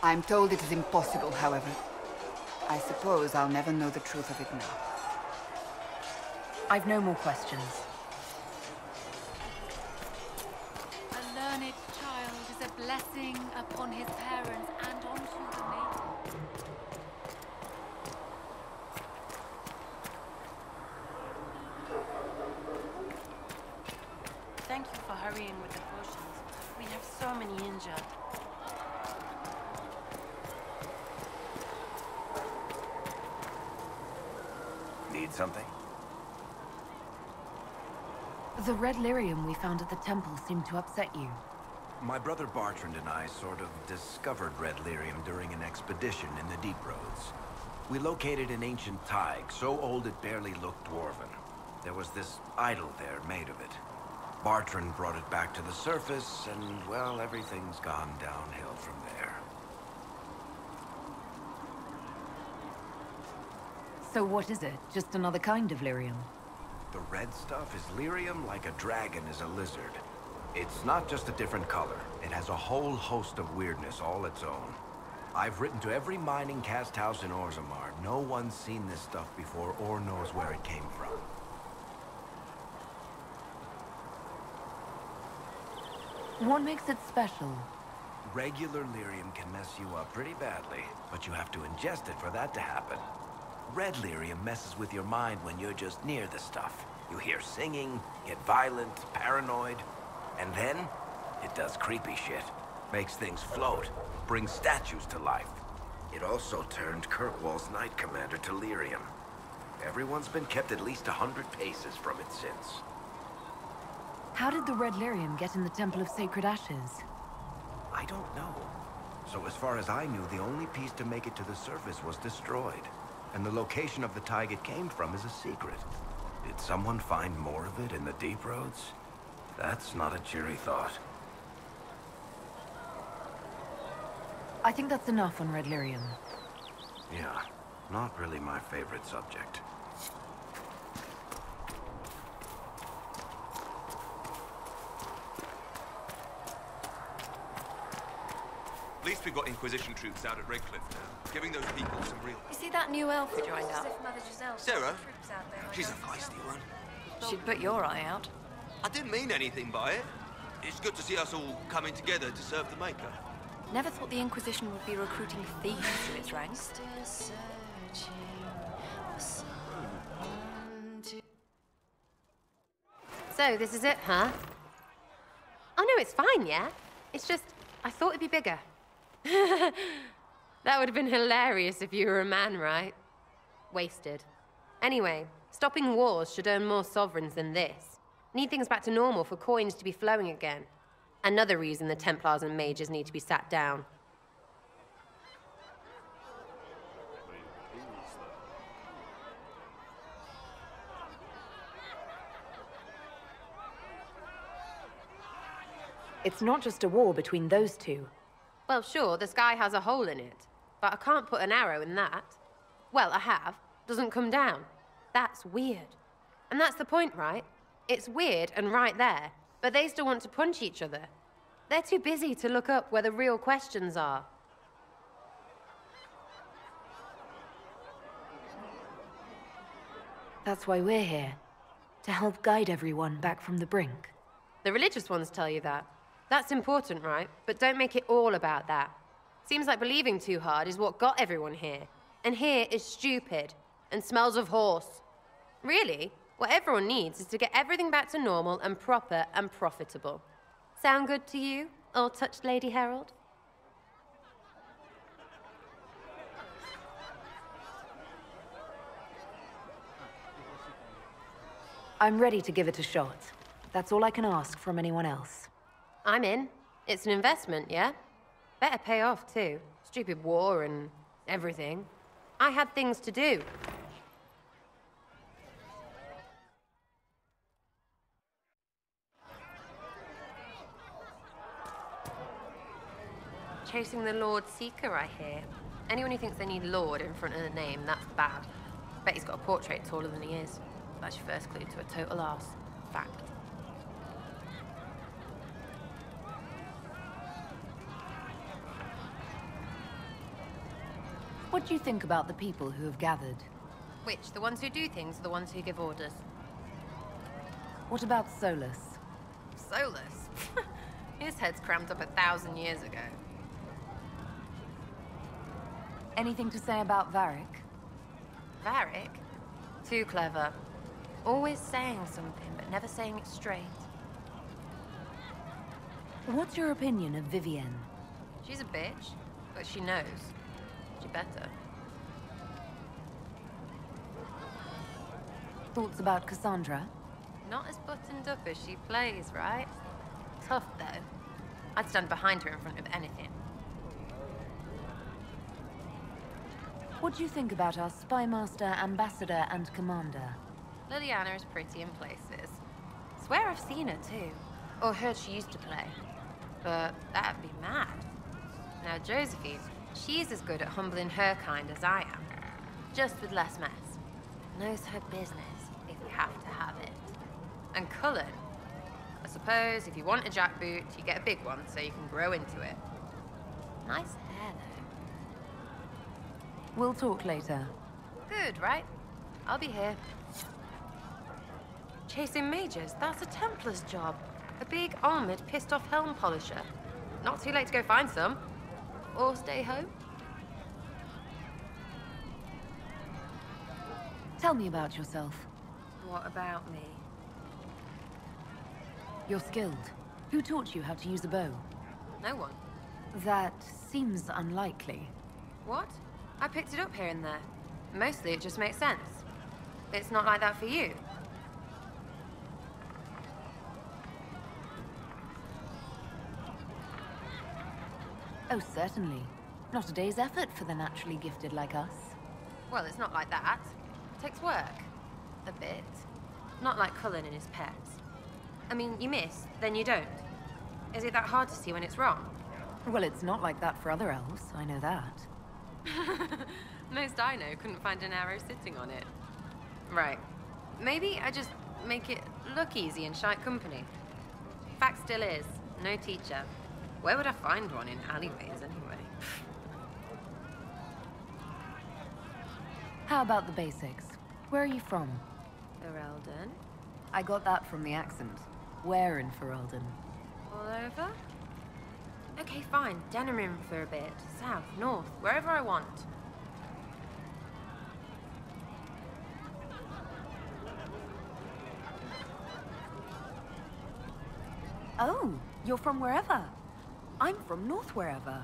I'm told it is impossible, however. I suppose I'll never know the truth of it now. I've no more questions. A learned child is a blessing upon his parents and onto the maiden. Thank you for hurrying with the potions. We have so many injured. Need something? The red lyrium we found at the temple seemed to upset you. My brother Bartrand and I sort of discovered red lyrium during an expedition in the Deep Roads. We located an ancient thaig, so old it barely looked dwarven. There was this idol there made of it. Bartrand brought it back to the surface, and, well, everything's gone downhill from there. So what is it? Just another kind of lyrium? The red stuff is lyrium like a dragon is a lizard. It's not just a different color. It has a whole host of weirdness all its own. I've written to every mining cast house in Orzammar. No one's seen this stuff before or knows where it came from. What makes it special? Regular lyrium can mess you up pretty badly, but you have to ingest it for that to happen. Red lyrium messes with your mind when you're just near the stuff. You hear singing, get violent, paranoid, and then it does creepy shit. Makes things float, brings statues to life. It also turned Kirkwall's Knight Commander to lyrium. Everyone's been kept at least 100 paces from it since. How did the red lyrium get in the Temple of Sacred Ashes? I don't know. So as far as I knew, the only piece to make it to the surface was destroyed. And the location of the thaig it came from is a secret. Did someone find more of it in the Deep Roads? That's not a cheery thought. I think that's enough on red lyrium. Yeah, not really my favorite subject. At least we've got Inquisition troops out at Redcliffe now, giving those people some real... You see that new elf who joined up? Sarah? She's a feisty one. She'd put your eye out. I didn't mean anything by it. It's good to see us all coming together to serve the Maker. Never thought the Inquisition would be recruiting thieves to its ranks. So, this is it, huh? Oh no, it's fine, yeah? It's just, I thought it'd be bigger. That would have been hilarious if you were a man, right? Wasted. Anyway, stopping wars should earn more sovereigns than this. Need things back to normal for coins to be flowing again. Another reason the Templars and mages need to be sat down. It's not just a war between those two. Well, sure, the sky has a hole in it. But I can't put an arrow in that. Well, I have. Doesn't come down. That's weird. And that's the point, right? It's weird and right there, but they still want to punch each other. They're too busy to look up where the real questions are. That's why we're here. To help guide everyone back from the brink. The religious ones tell you that. That's important, right? But don't make it all about that. Seems like believing too hard is what got everyone here. And here is stupid and smells of horse. Really, what everyone needs is to get everything back to normal and proper and profitable. Sound good to you, old touched Lady Herald? I'm ready to give it a shot. That's all I can ask from anyone else. I'm in. It's an investment, yeah? Better pay off, too. Stupid war and everything. I had things to do. Chasing the Lord Seeker, I hear. Anyone who thinks they need Lord in front of the name, that's bad. Bet he's got a portrait taller than he is. That's your first clue to a total arse. Fact. What do you think about the people who have gathered? Which? The ones who do things or the ones who give orders? What about Solus? Solus? His head's crammed up 1,000 years ago. Anything to say about Varric? Varric? Too clever. Always saying something, but never saying it straight. What's your opinion of Vivienne? She's a bitch, but she knows. She better. Thoughts about Cassandra? Not as buttoned up as she plays, right? Tough, though. I'd stand behind her in front of anything. What do you think about our Spymaster, Ambassador, and Commander? Liliana is pretty in places. Swear I've seen her, too. Or heard she used to play. But that'd be mad. Now, Josephine, she's as good at humbling her kind as I am. Just with less mess. Knows her business, if you have to have it. And Cullen, I suppose if you want a jackboot, you get a big one so you can grow into it. Nice hair, though. We'll talk later. Good, right? I'll be here. Chasing mages, that's a Templar's job. A big, armored, pissed-off helm polisher. Not too late to go find some. Or stay home. Tell me about yourself. What about me? You're skilled. Who taught you how to use a bow? No one. That seems unlikely. What? I picked it up here and there. Mostly it just makes sense. It's not like that for you. Oh, certainly. Not a day's effort for the naturally gifted like us. Well, it's not like that. It takes work. A bit. Not like Cullen and his pets. I mean, you miss, then you don't. Is it that hard to see when it's wrong? Well, it's not like that for other elves, I know that. Most I know couldn't find an arrow sitting on it. Right. Maybe I just make it look easy in shite company. Fact still is, no teacher. Where would I find one in alleyways, anyway? How about the basics? Where are you from? Ferelden. I got that from the accent. Where in Ferelden? All over? Okay, fine. Denerim for a bit. South, north, wherever I want. Oh, you're from wherever. I'm from north wherever.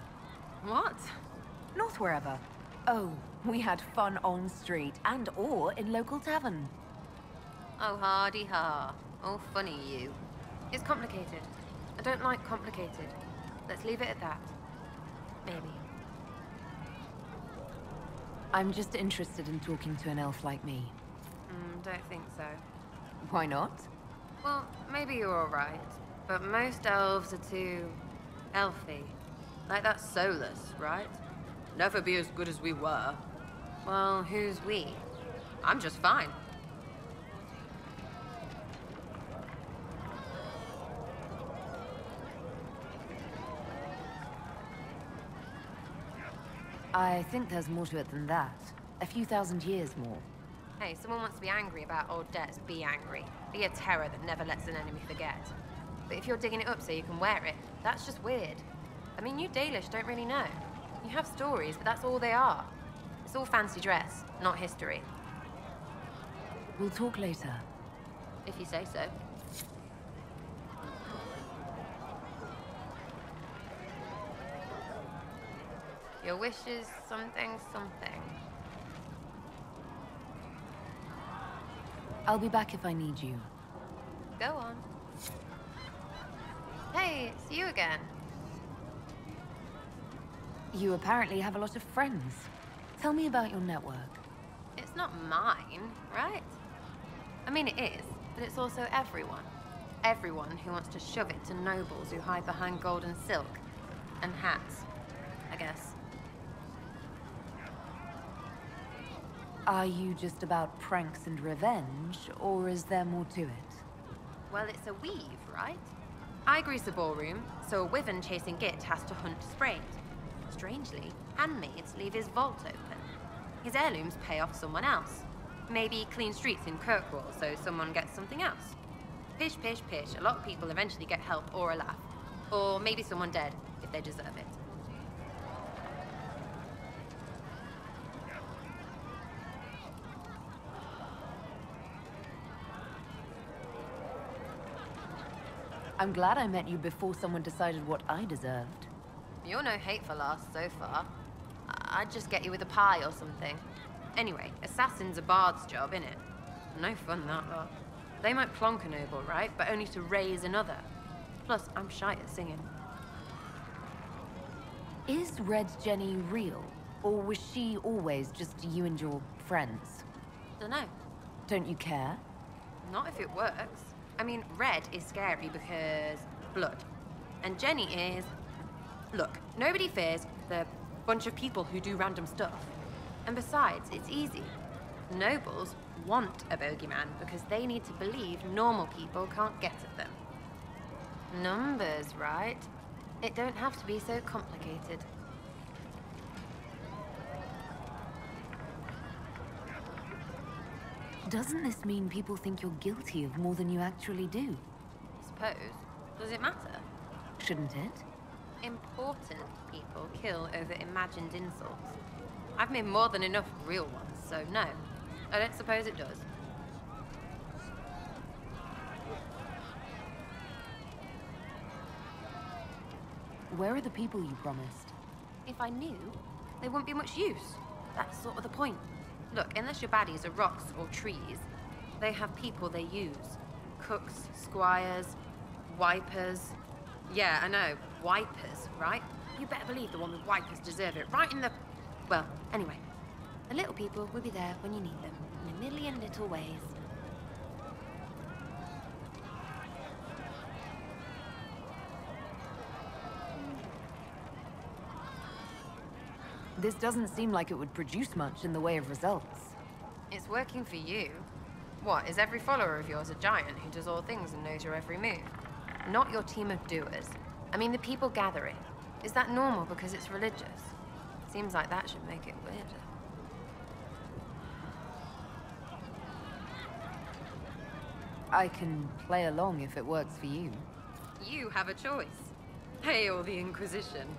What? North wherever. Oh, we had fun on street and or in local tavern. Oh, hardy ha. Oh, funny you. It's complicated. I don't like complicated. Let's leave it at that. Maybe. I'm just interested in talking to an elf like me. Don't think so. Why not? Well, maybe you're alright. But most elves are too... elfy. Like that Solus, right? Never be as good as we were. Well, who's we? I'm just fine. I think there's more to it than that. A few thousand years more. Hey, someone wants to be angry about old debts, be angry. Be a terror that never lets an enemy forget. But if you're digging it up so you can wear it, that's just weird. I mean, you Dalish don't really know. You have stories, but that's all they are. It's all fancy dress, not history. We'll talk later. If you say so. Your wish is something, something. I'll be back if I need you. Go on. Hey, it's you again. You apparently have a lot of friends. Tell me about your network. It's not mine, right? I mean, it is, but it's also everyone. Everyone who wants to shove it to nobles who hide behind gold and silk. And hats, I guess. Are you just about pranks and revenge, or is there more to it? Well, it's a weave, right? I grease a ballroom, so a wyvern chasing Git has to hunt Sprained. Strangely, handmaids leave his vault open. His heirlooms pay off someone else. Maybe clean streets in Kirkwall, so someone gets something else. Pish, pish, pish. A lot of people eventually get help or a laugh. Or maybe someone dead, if they deserve it. I'm glad I met you before someone decided what I deserved. You're no hateful ass so far. I'd just get you with a pie or something. Anyway, assassin's a bard's job, innit? No fun, that lot. They might plonk a noble, right? But only to raise another. Plus, I'm shy at singing. Is Red Jenny real? Or was she always just you and your friends? Dunno. Don't you care? Not if it works. I mean, Red is scary because blood. And Jenny is... Look, nobody fears the bunch of people who do random stuff. And besides, it's easy. Nobles want a bogeyman because they need to believe normal people can't get at them. Numbers, right? It don't have to be so complicated. Doesn't this mean people think you're guilty of more than you actually do? Suppose. Does it matter? Shouldn't it? Important people kill over imagined insults. I've made more than enough real ones, so no. I don't suppose it does. Where are the people you promised? If I knew, they wouldn't be much use. That's sort of the point. Look, unless your baddies are rocks or trees, they have people they use. Cooks, squires, wipers. Yeah, I know, wipers, right? You better believe the one with wipers deserve it, right in the... Well, anyway. The little people will be there when you need them, in a million little ways. This doesn't seem like it would produce much in the way of results. It's working for you. What, is every follower of yours a giant who does all things and knows your every move? Not your team of doers. I mean the people gathering. Is that normal because it's religious? Seems like that should make it weirder. I can play along if it works for you. You have a choice. Hail the Inquisition.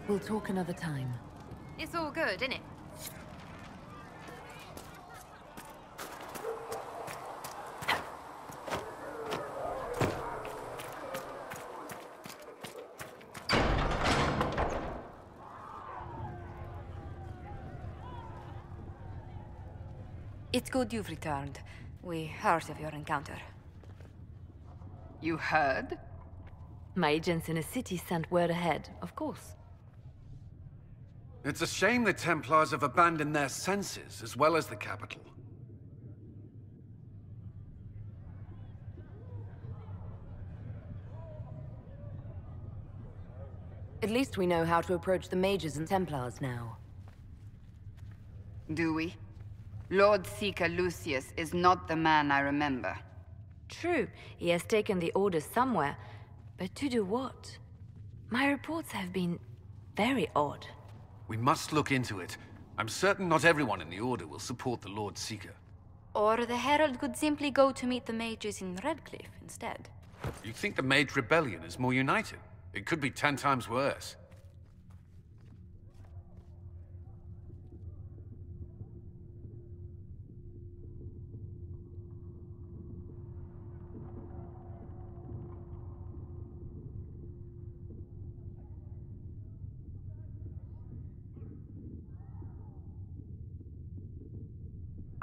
We'll talk another time. It's all good, innit? It's good you've returned. We heard of your encounter. You heard? My agents in the city sent word ahead, of course. It's a shame the Templars have abandoned their senses, as well as the capital. At least we know how to approach the mages and Templars now. Do we? Lord Seeker Lucius is not the man I remember. True, he has taken the orders somewhere, but to do what? My reports have been very odd. We must look into it. I'm certain not everyone in the Order will support the Lord Seeker. Or the Herald could simply go to meet the mages in Redcliffe instead. You think the Mage Rebellion is more united? It could be 10 times worse.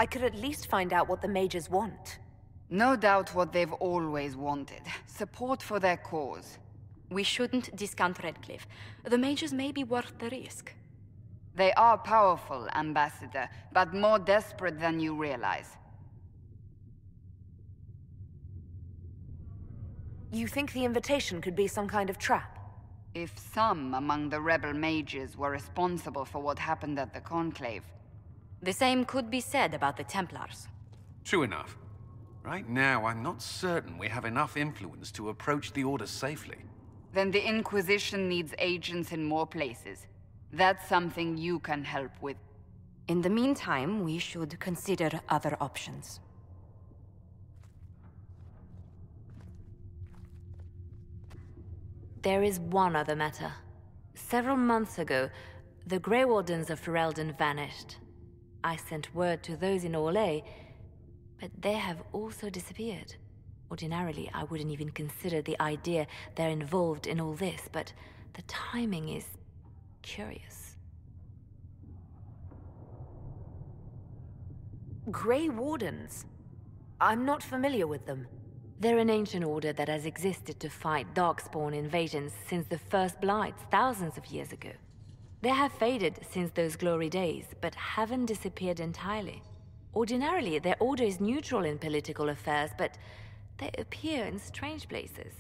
I could at least find out what the mages want. No doubt what they've always wanted. Support for their cause. We shouldn't discount Redcliffe. The mages may be worth the risk. They are powerful, Ambassador, but more desperate than you realize. You think the invitation could be some kind of trap? If some among the rebel mages were responsible for what happened at the Conclave. The same could be said about the Templars. True enough. Right now, I'm not certain we have enough influence to approach the Order safely. Then the Inquisition needs agents in more places. That's something you can help with. In the meantime, we should consider other options. There is one other matter. Several months ago, the Grey Wardens of Ferelden vanished. I sent word to those in Orlais, but they have also disappeared. Ordinarily, I wouldn't even consider the idea they're involved in all this, but the timing is curious. Grey Wardens? I'm not familiar with them. They're an ancient order that has existed to fight Darkspawn invasions since the first Blights thousands of years ago. They have faded since those glory days, but haven't disappeared entirely. Ordinarily, their order is neutral in political affairs, but they appear in strange places.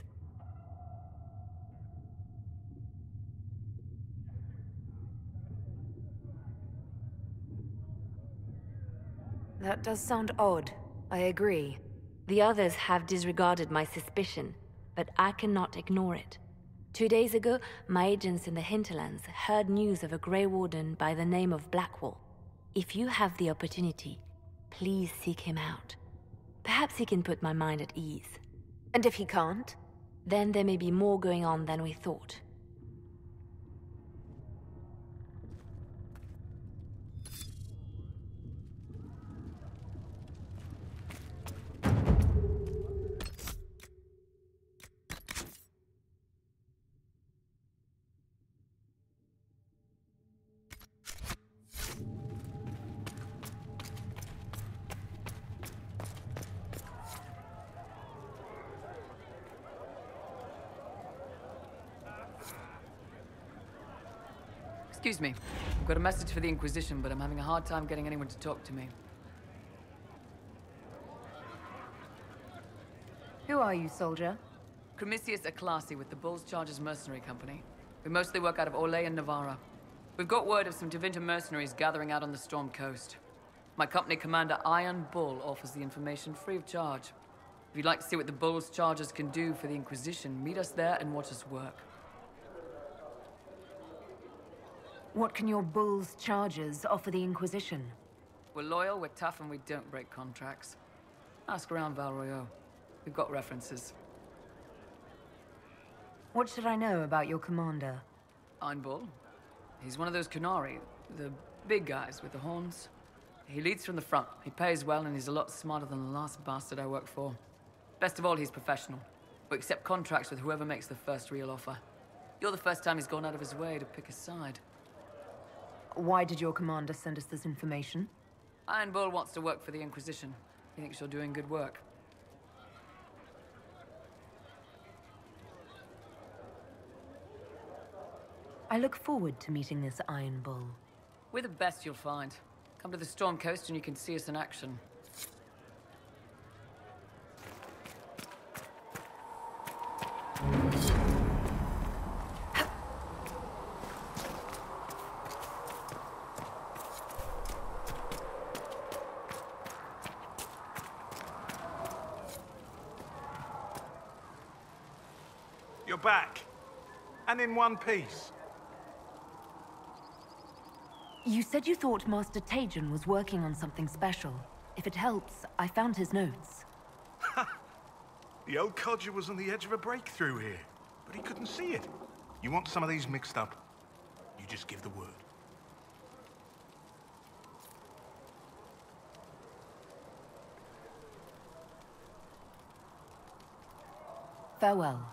That does sound odd. I agree. The others have disregarded my suspicion, but I cannot ignore it. 2 days ago, my agents in the hinterlands heard news of a Grey Warden by the name of Blackwall. If you have the opportunity, please seek him out. Perhaps he can put my mind at ease. And if he can't? Then there may be more going on than we thought. Excuse me. I've got a message for the Inquisition, but I'm having a hard time getting anyone to talk to me. Who are you, soldier? Cremisius Aclassi with the Bulls Chargers Mercenary Company. We mostly work out of Orlais and Navarra. We've got word of some Tevinter mercenaries gathering out on the Storm Coast. My company commander, Iron Bull, offers the information free of charge. If you'd like to see what the Bulls Chargers can do for the Inquisition, meet us there and watch us work. What can your Bulls Chargers offer the Inquisition? We're loyal, we're tough, and we don't break contracts. Ask around Val Royeaux. We've got references. What should I know about your commander? Iron Bull. He's one of those Kunari, the big guys with the horns. He leads from the front. He pays well, and he's a lot smarter than the last bastard I worked for. Best of all, he's professional. We accept contracts with whoever makes the first real offer. You're the first time he's gone out of his way to pick a side. Why did your commander send us this information? Iron Bull wants to work for the Inquisition. He thinks you're doing good work. I look forward to meeting this Iron Bull. We're the best you'll find. Come to the Storm Coast and you can see us in action. You're back. And in one piece. You said you thought Master Tajan was working on something special. If it helps, I found his notes. The old codger was on the edge of a breakthrough here, but he couldn't see it. You want some of these mixed up? You just give the word. Farewell.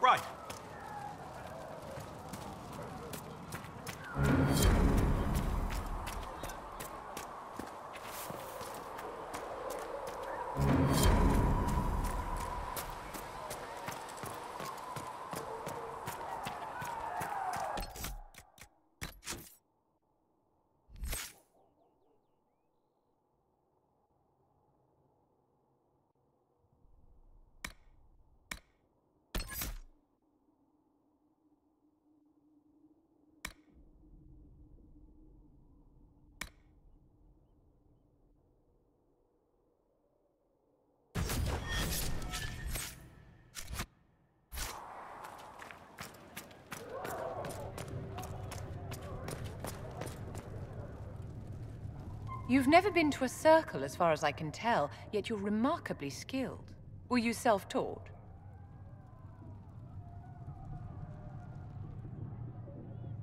Right. You've never been to a circle, as far as I can tell, yet you're remarkably skilled. Were you self-taught?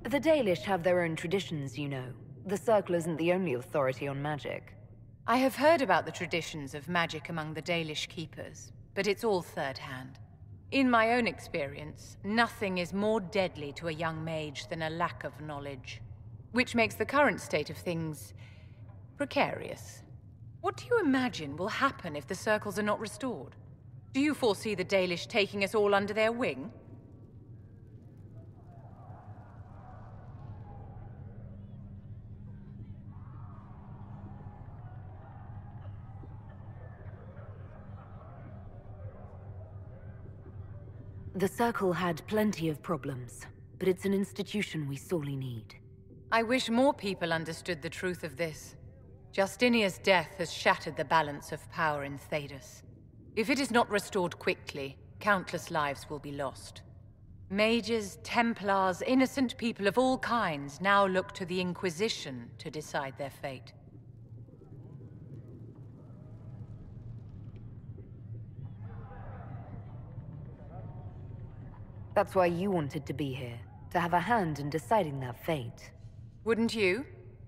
The Dalish have their own traditions, you know. The Circle isn't the only authority on magic. I have heard about the traditions of magic among the Dalish keepers, but it's all third-hand. In my own experience, nothing is more deadly to a young mage than a lack of knowledge, which makes the current state of things precarious. What do you imagine will happen if the circles are not restored? Do you foresee the Dalish taking us all under their wing? The Circle had plenty of problems, but it's an institution we sorely need. I wish more people understood the truth of this. Justinia's death has shattered the balance of power in Thedas. If it is not restored quickly, countless lives will be lost. Mages, Templars, innocent people of all kinds now look to the Inquisition to decide their fate. That's why you wanted to be here, to have a hand in deciding that fate. Wouldn't you?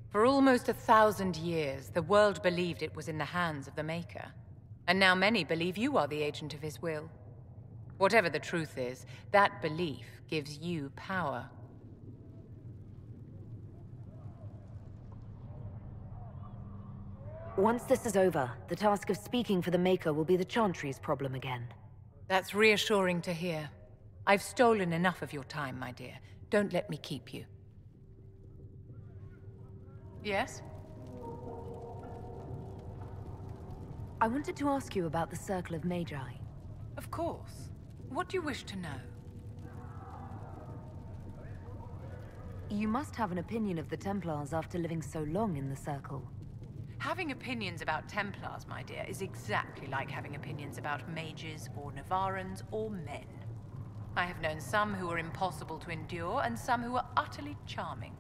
For almost 1,000 years, the world believed it was in the hands of the Maker. And now many believe you are the agent of his will. Whatever the truth is, that belief gives you power. Once this is over, the task of speaking for the Maker will be the Chantry's problem again. That's reassuring to hear. I've stolen enough of your time, my dear. Don't let me keep you. Yes? I wanted to ask you about the Circle of Magi. Of course. What do you wish to know? You must have an opinion of the Templars after living so long in the Circle. Having opinions about Templars, my dear, is exactly like having opinions about mages or Navarans or men. I have known some who were impossible to endure and some who were utterly charming.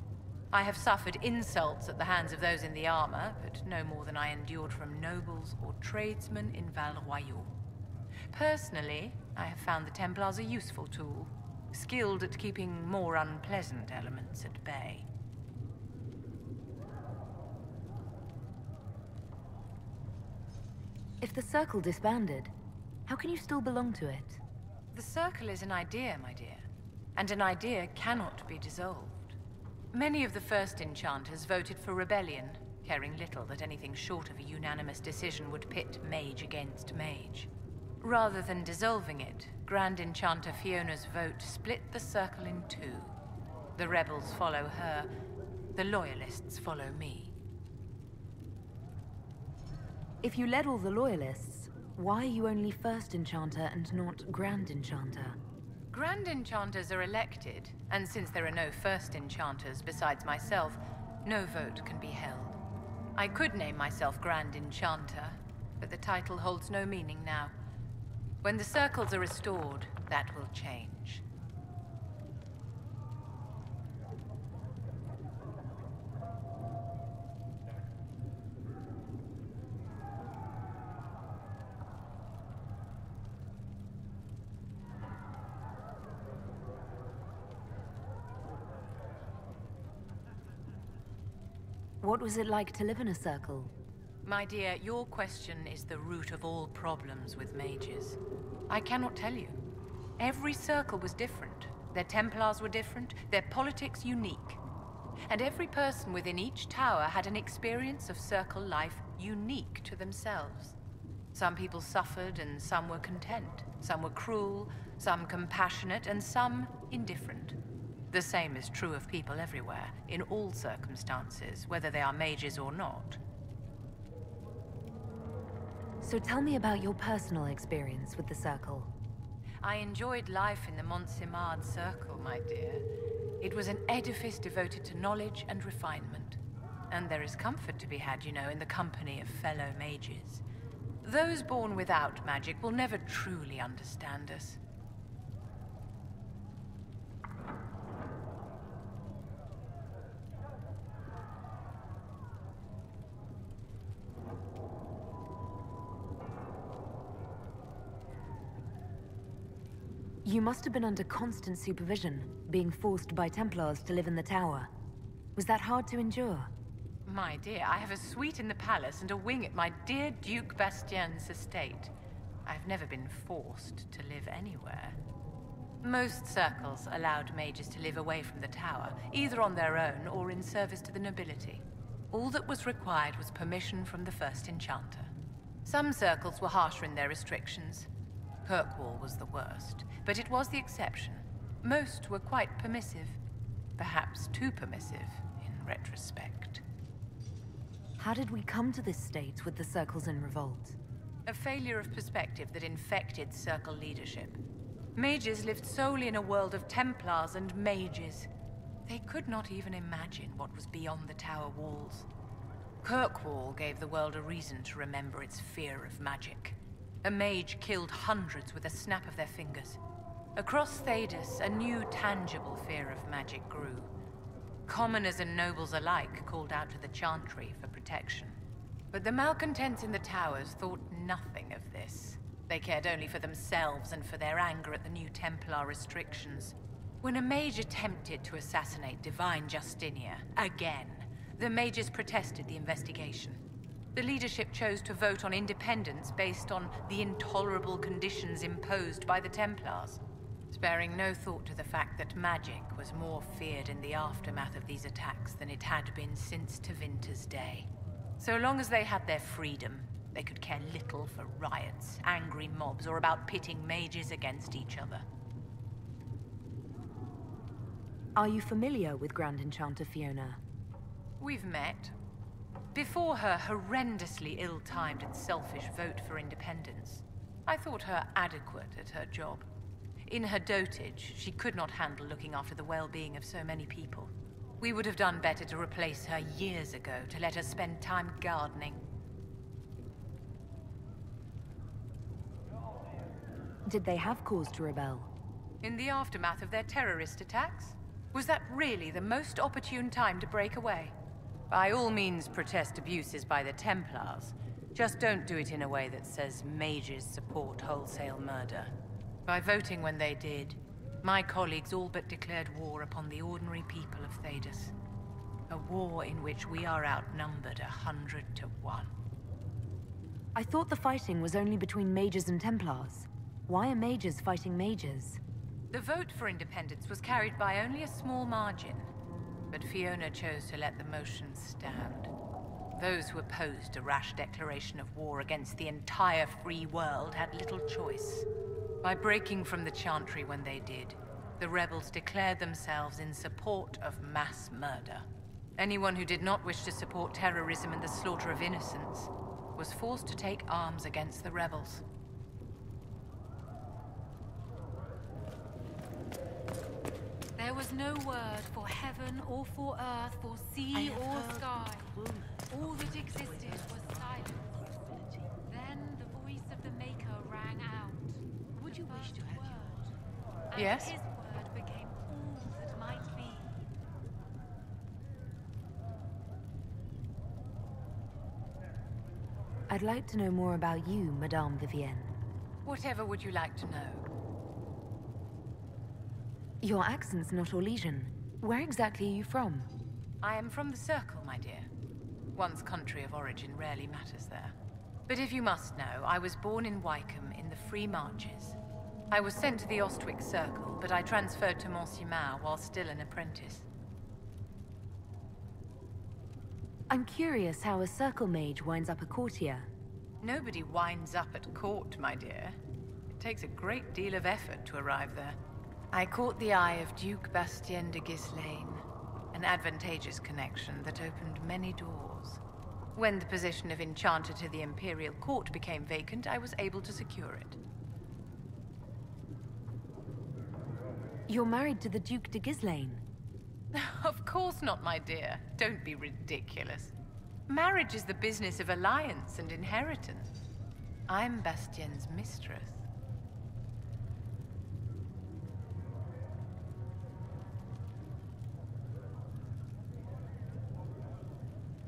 I have suffered insults at the hands of those in the armor, but no more than I endured from nobles or tradesmen in Val Royaux. Personally, I have found the Templars a useful tool, skilled at keeping more unpleasant elements at bay. If the Circle disbanded, how can you still belong to it? The Circle is an idea, my dear, and an idea cannot be dissolved. Many of the first enchanters voted for rebellion, caring little that anything short of a unanimous decision would pit mage against mage. Rather than dissolving it, Grand Enchanter Fiona's vote split the Circle in two. The rebels follow her, the loyalists follow me. If you led all the loyalists, why are you only First Enchanter and not Grand Enchanter? Grand Enchanters are elected, and since there are no First Enchanters besides myself, no vote can be held. I could name myself Grand Enchanter, but the title holds no meaning now. When the circles are restored, that will change. What was it like to live in a circle? My dear, your question is the root of all problems with mages. I cannot tell you. Every circle was different. Their Templars were different, their politics unique. And every person within each tower had an experience of circle life unique to themselves. Some people suffered and some were content. Some were cruel, some compassionate, and some indifferent. The same is true of people everywhere, in all circumstances, whether they are mages or not. So tell me about your personal experience with the Circle. I enjoyed life in the Montsimard Circle, my dear. It was an edifice devoted to knowledge and refinement. And there is comfort to be had, you know, in the company of fellow mages. Those born without magic will never truly understand us. You must have been under constant supervision, being forced by Templars to live in the tower. Was that hard to endure? My dear, I have a suite in the palace and a wing at my dear Duke Bastien's estate. I've never been forced to live anywhere. Most circles allowed mages to live away from the tower, either on their own or in service to the nobility. All that was required was permission from the first enchanter. Some circles were harsher in their restrictions. Kirkwall was the worst, but it was the exception. Most were quite permissive. Perhaps too permissive, in retrospect. How did we come to this state with the Circles in revolt? A failure of perspective that infected Circle leadership. Mages lived solely in a world of Templars and mages. They could not even imagine what was beyond the tower walls. Kirkwall gave the world a reason to remember its fear of magic. A mage killed hundreds with a snap of their fingers. Across Thedas, a new tangible fear of magic grew. Commoners and nobles alike called out to the Chantry for protection. But the malcontents in the towers thought nothing of this. They cared only for themselves and for their anger at the new Templar restrictions. When a mage attempted to assassinate Divine Justinia, again, the mages protested the investigation. The leadership chose to vote on independence based on the intolerable conditions imposed by the Templars, sparing no thought to the fact that magic was more feared in the aftermath of these attacks than it had been since Tevinter's day. So long as they had their freedom, they could care little for riots, angry mobs, or about pitting mages against each other. Are you familiar with Grand Enchanter Fiona? We've met. Before her horrendously ill-timed and selfish vote for independence, I thought her adequate at her job. In her dotage, she could not handle looking after the well-being of so many people. We would have done better to replace her years ago, to let her spend time gardening. Did they have cause to rebel? In the aftermath of their terrorist attacks? Was that really the most opportune time to break away? By all means, protest abuses by the Templars. Just don't do it in a way that says mages support wholesale murder. By voting when they did, my colleagues all but declared war upon the ordinary people of Thedas. A war in which we are outnumbered 100 to 1. I thought the fighting was only between mages and Templars. Why are mages fighting mages? The vote for independence was carried by only a small margin, but Fiona chose to let the motion stand. Those who opposed a rash declaration of war against the entire free world had little choice. By breaking from the Chantry when they did, the rebels declared themselves in support of mass murder. Anyone who did not wish to support terrorism and the slaughter of innocents was forced to take arms against the rebels. There was no word for heaven or for earth, for sea or sky. All that existed was silence. Then the voice of the Maker rang out. Would you wish to have your word? Yes? And his word became all that might be. I'd like to know more about you, Madame Vivienne. Whatever would you like to know? Your accent's not Orlesian. Where exactly are you from? I am from the Circle, my dear. One's country of origin rarely matters there. But if you must know, I was born in Wycombe in the Free Marches. I was sent to the Ostwick Circle, but I transferred to Monsignor while still an apprentice. I'm curious how a circle mage winds up a courtier. Nobody winds up at court, my dear. It takes a great deal of effort to arrive there. I caught the eye of Duke Bastien de Ghislaine, an advantageous connection that opened many doors. When the position of Enchanter to the Imperial Court became vacant, I was able to secure it. You're married to the Duke de Ghislaine? Of course not, my dear. Don't be ridiculous. Marriage is the business of alliance and inheritance. I'm Bastien's mistress.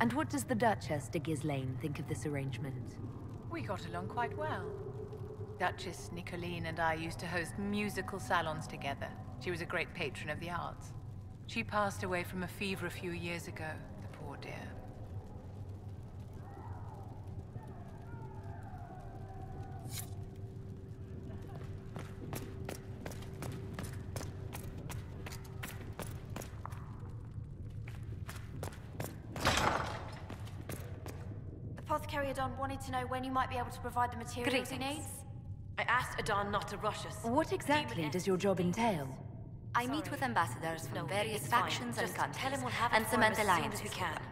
And what does the Duchess de Ghislaine think of this arrangement? We got along quite well. Duchess Nicoline and I used to host musical salons together. She was a great patron of the arts. She passed away from a fever a few years ago, the poor dear. Apothecary Adon wanted to know when you might be able to provide the materials he needs. I asked Adon not to rush us. What exactly does your job entail? I meet with ambassadors from various factions and countries tell him we'll have it and for cement him as soon alliances as we with can. them.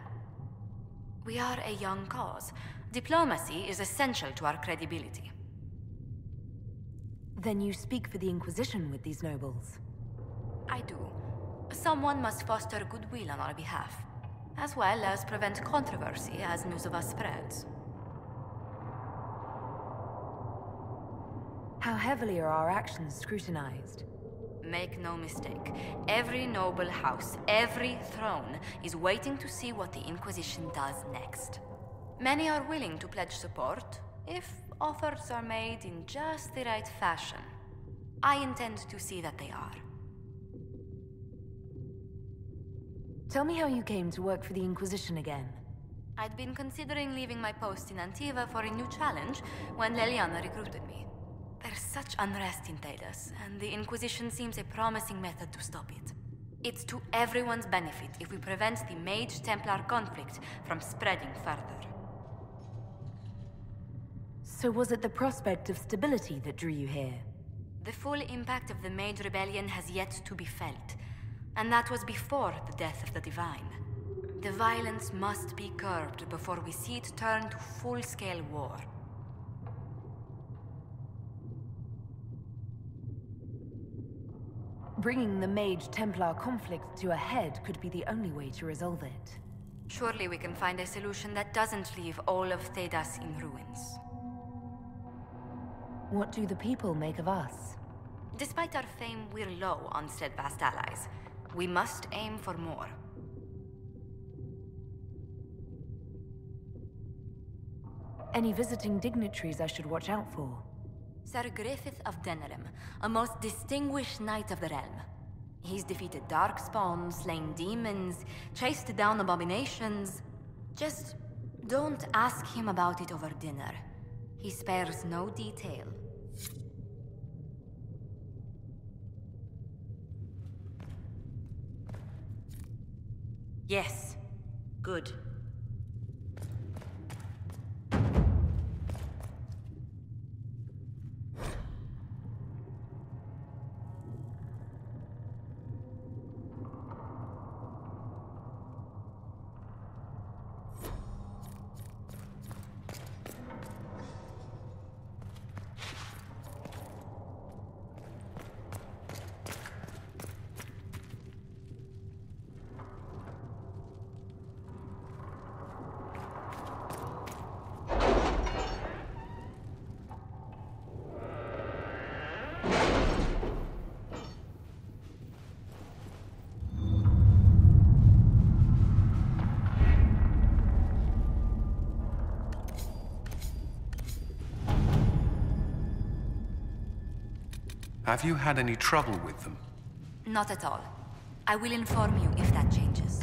We are a young cause. Diplomacy is essential to our credibility. Then you speak for the Inquisition with these nobles? I do. Someone must foster goodwill on our behalf, as well as prevent controversy as news of us spreads. How heavily are our actions scrutinized? Make no mistake, every noble house, every throne is waiting to see what the Inquisition does next. Many are willing to pledge support, if offers are made in just the right fashion. I intend to see that they are. Tell me how you came to work for the Inquisition again. I'd been considering leaving my post in Antiva for a new challenge when Leliana recruited me. There's such unrest in Thedas, and the Inquisition seems a promising method to stop it. It's to everyone's benefit if we prevent the Mage-Templar conflict from spreading further. So was it the prospect of stability that drew you here? The full impact of the Mage Rebellion has yet to be felt, and that was before the death of the Divine. The violence must be curbed before we see it turn to full-scale war. Bringing the Mage-Templar conflict to a head could be the only way to resolve it. Surely we can find a solution that doesn't leave all of Thedas in ruins. What do the people make of us? Despite our fame, we're low on steadfast allies. We must aim for more. Any visiting dignitaries I should watch out for? Sir Griffith of Denerim, a most distinguished knight of the realm. He's defeated darkspawn, slain demons, chased down abominations. Just don't ask him about it over dinner. He spares no detail. Yes. Good. Have you had any trouble with them? Not at all. I will inform you if that changes.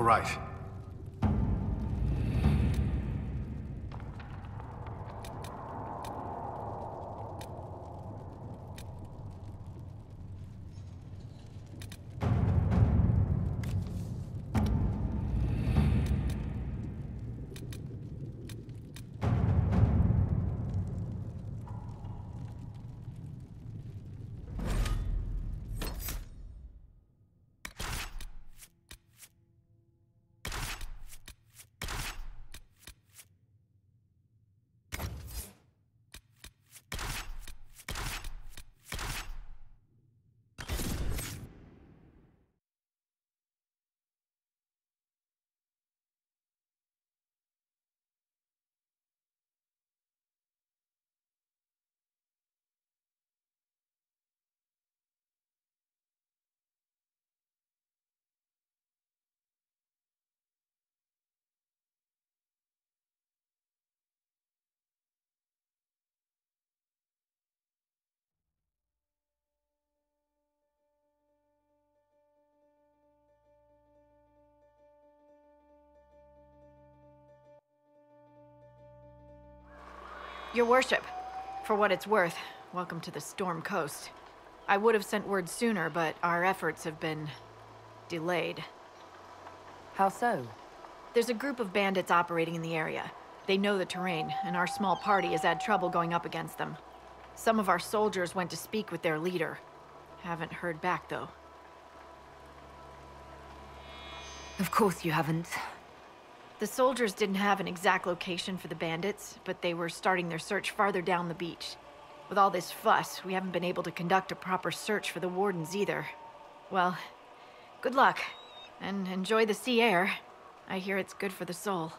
right. Your worship, for what it's worth, welcome to the Storm Coast. I would have sent word sooner, but our efforts have been delayed. How so? There's a group of bandits operating in the area. They know the terrain, and our small party has had trouble going up against them. Some of our soldiers went to speak with their leader. Haven't heard back, though. Of course you haven't. The soldiers didn't have an exact location for the bandits, but they were starting their search farther down the beach. With all this fuss, we haven't been able to conduct a proper search for the wardens either. Well, good luck, and enjoy the sea air. I hear it's good for the soul.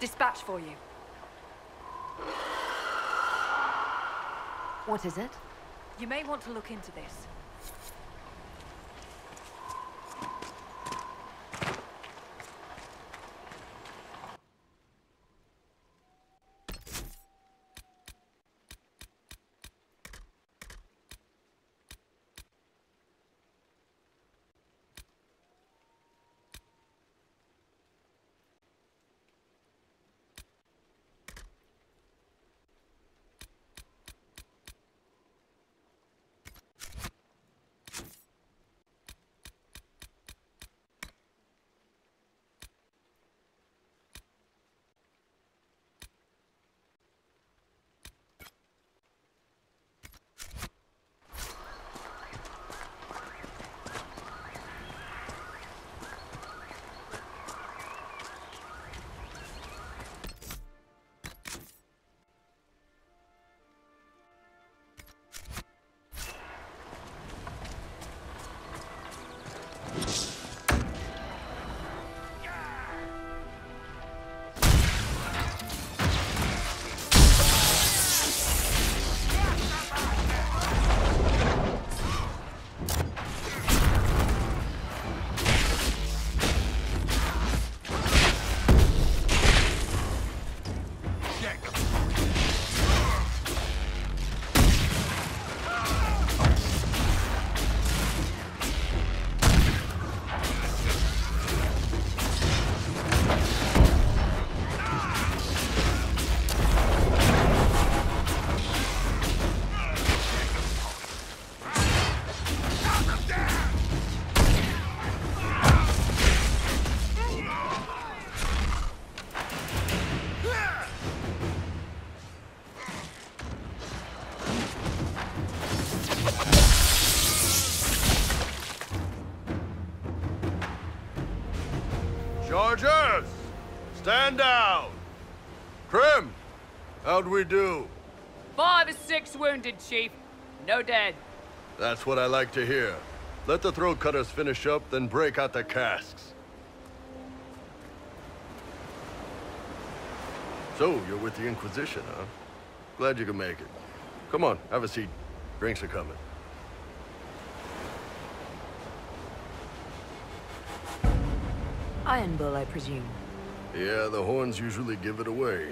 Dispatch for you. What is it? You may want to look into this. Chargers! Stand down! Krim! How'd we do? 5 or 6 wounded, Chief. No dead. That's what I like to hear. Let the throat cutters finish up, then break out the casks. So, you're with the Inquisition, huh? Glad you could make it. Come on, have a seat. Drinks are coming. Iron Bull, I presume. Yeah, the horns usually give it away.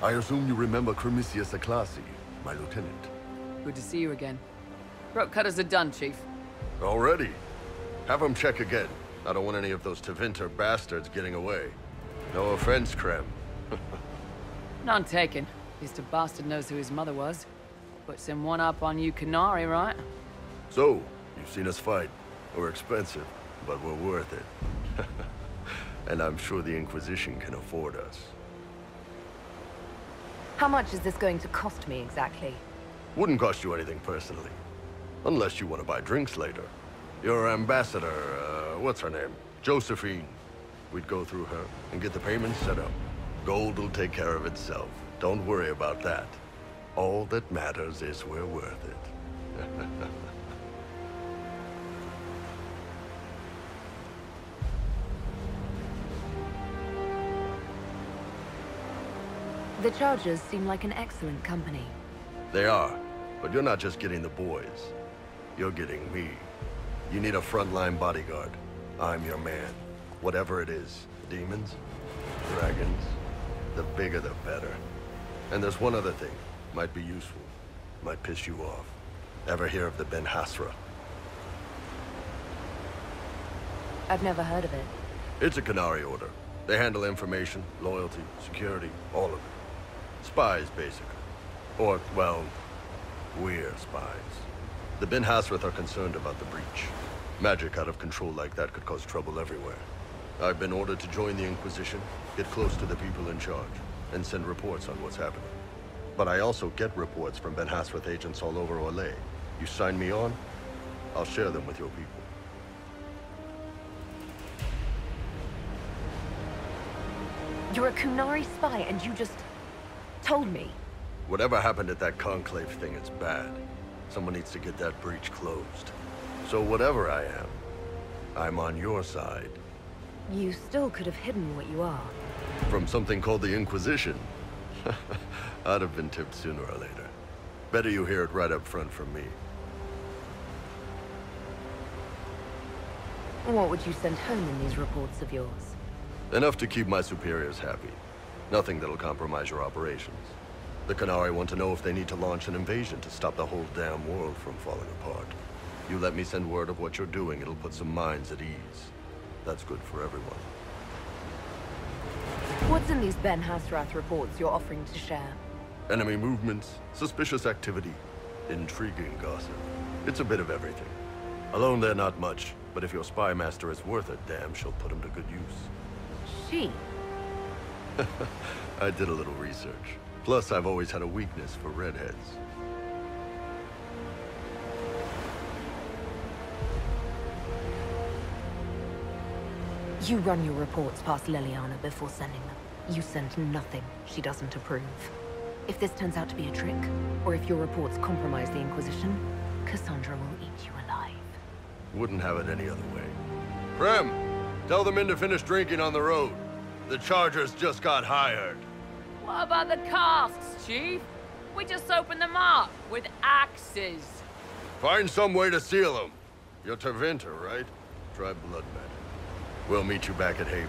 I assume you remember Cremisius Aclassi, my lieutenant. Good to see you again. Throat cutters are done, Chief. Already? Have them check again. I don't want any of those Tevinter bastards getting away. No offense, Krem. None taken. At least a bastard knows who his mother was. Puts him one up on you Canary, right? So, you've seen us fight. We're expensive, but we're worth it. And I'm sure the Inquisition can afford us. How much is this going to cost me exactly? Wouldn't cost you anything personally. Unless you want to buy drinks later. Your ambassador, what's her name? Josephine. We'd go through her and get the payments set up. Gold will take care of itself. Don't worry about that. All that matters is we're worth it. The Chargers seem like an excellent company. They are, but you're not just getting the boys. You're getting me. You need a frontline bodyguard. I'm your man. Whatever it is. Demons? Dragons? The bigger the better. And there's one other thing. Might be useful. Might piss you off. Ever hear of the Ben Hasra? I've never heard of it. It's a Canary order. They handle information, loyalty, security, all of it. Spies, basically. Or, well, we're spies. The Ben Hasrath are concerned about the breach. Magic out of control like that could cause trouble everywhere. I've been ordered to join the Inquisition, get close to the people in charge, and send reports on what's happening. But I also get reports from Ben Hasrath agents all over Orlais. You sign me on, I'll share them with your people. You're a Kunari spy and you just told me. Whatever happened at that conclave thing is bad. Someone needs to get that breach closed. So whatever I am, I'm on your side. You still could have hidden what you are. From something called the Inquisition. I'd have been tipped sooner or later. Better you hear it right up front from me. What would you send home in these reports of yours? Enough to keep my superiors happy. Nothing that'll compromise your operations. The Canary want to know if they need to launch an invasion to stop the whole damn world from falling apart. You let me send word of what you're doing, it'll put some minds at ease. That's good for everyone. What's in these Ben Hasrath reports you're offering to share? Enemy movements, suspicious activity, intriguing gossip. It's a bit of everything. Alone they're not much, but if your spy master is worth a damn, she'll put him to good use. She? I did a little research. Plus, I've always had a weakness for redheads. You run your reports past Leliana before sending them. You send nothing she doesn't approve. If this turns out to be a trick, or if your reports compromise the Inquisition, Cassandra will eat you alive. Wouldn't have it any other way. Krem, tell the men to finish drinking on the road. The Chargers just got hired. What about the casks, Chief? We just opened them up with axes. Find some way to seal them. You're Tevinter, right? Try blood magic. We'll meet you back at Haven.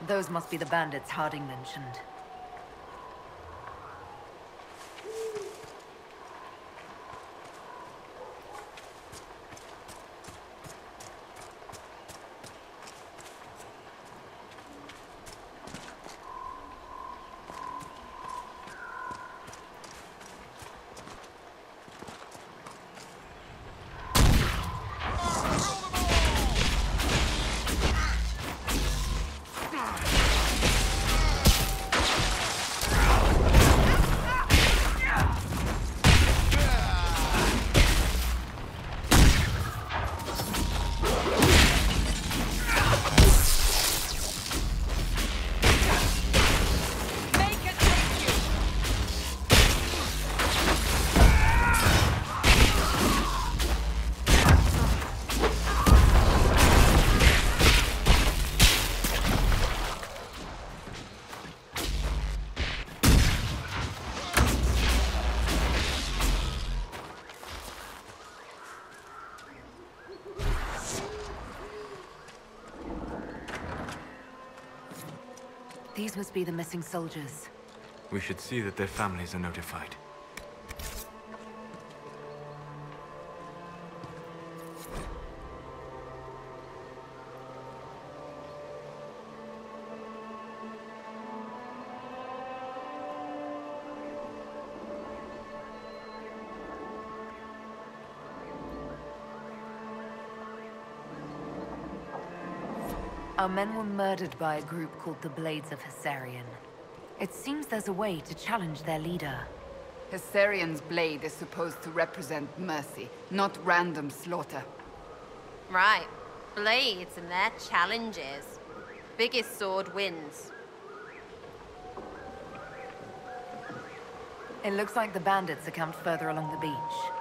Those must be the bandits Harding mentioned. These must be the missing soldiers. We should see that their families are notified. Our men were murdered by a group called the Blades of Hessarian. It seems there's a way to challenge their leader. Hessarian's blade is supposed to represent mercy, not random slaughter. Right. Blades and their challenges. Biggest sword wins. It looks like the bandits are camped further along the beach.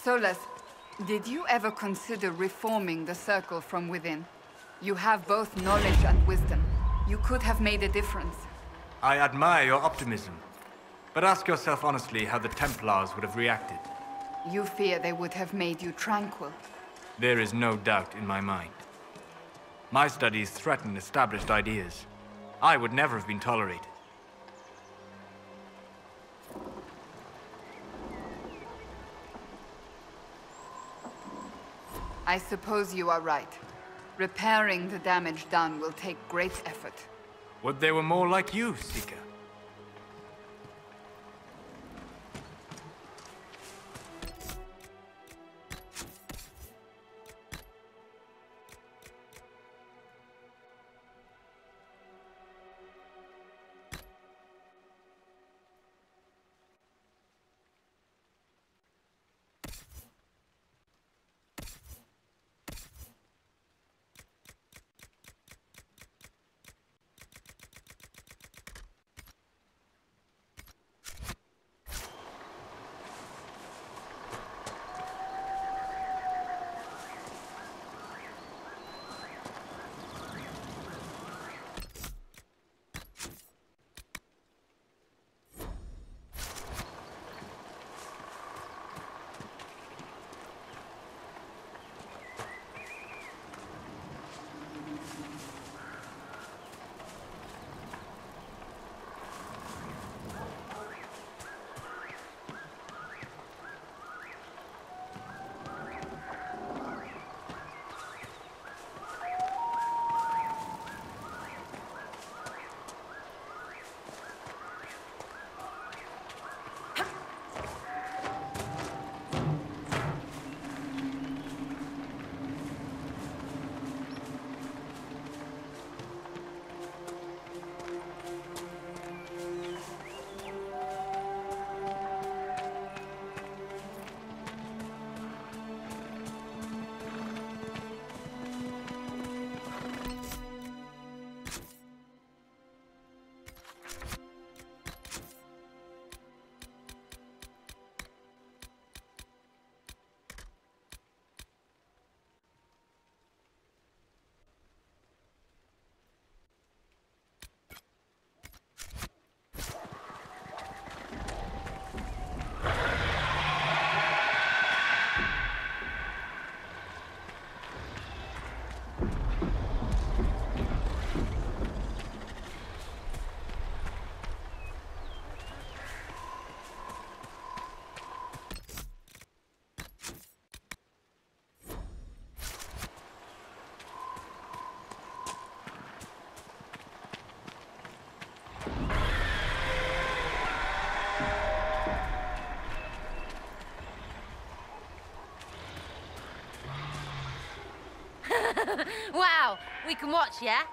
Solas, did you ever consider reforming the Circle from within? You have both knowledge and wisdom. You could have made a difference. I admire your optimism. But ask yourself honestly how the Templars would have reacted. You fear they would have made you tranquil. There is no doubt in my mind. My studies threaten established ideas. I would never have been tolerated. I suppose you are right. Repairing the damage done will take great effort. Would they were more like you, Seeker? Wow, we can watch, yeah?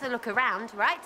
us a look around, right?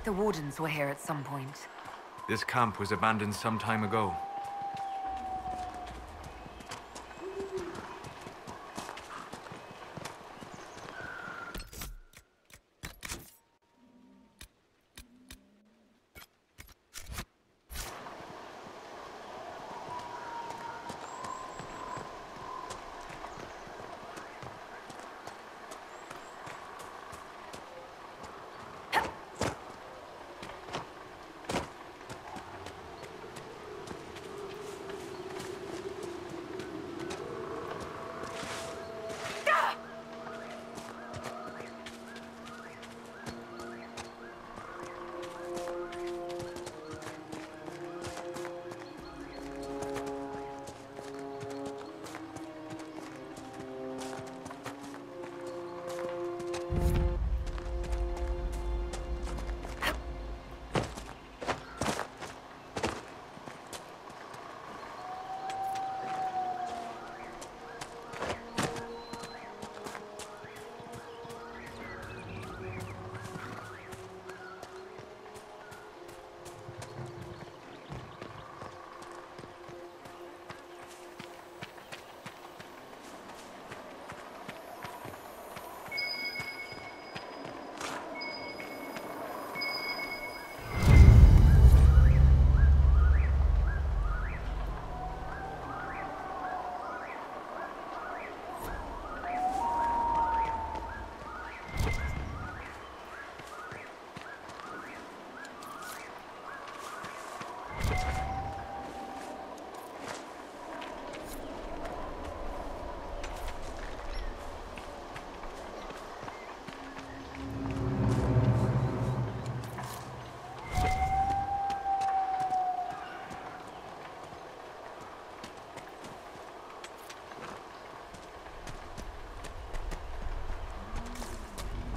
The Wardens were here at some point. This camp was abandoned some time ago.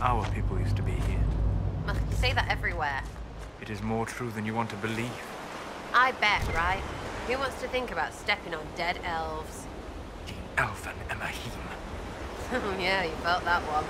Our people used to be here. Ugh, you say that everywhere. It is more true than you want to believe. I bet, right? Who wants to think about stepping on dead elves? Elfen Emahim. Yeah, you felt that one.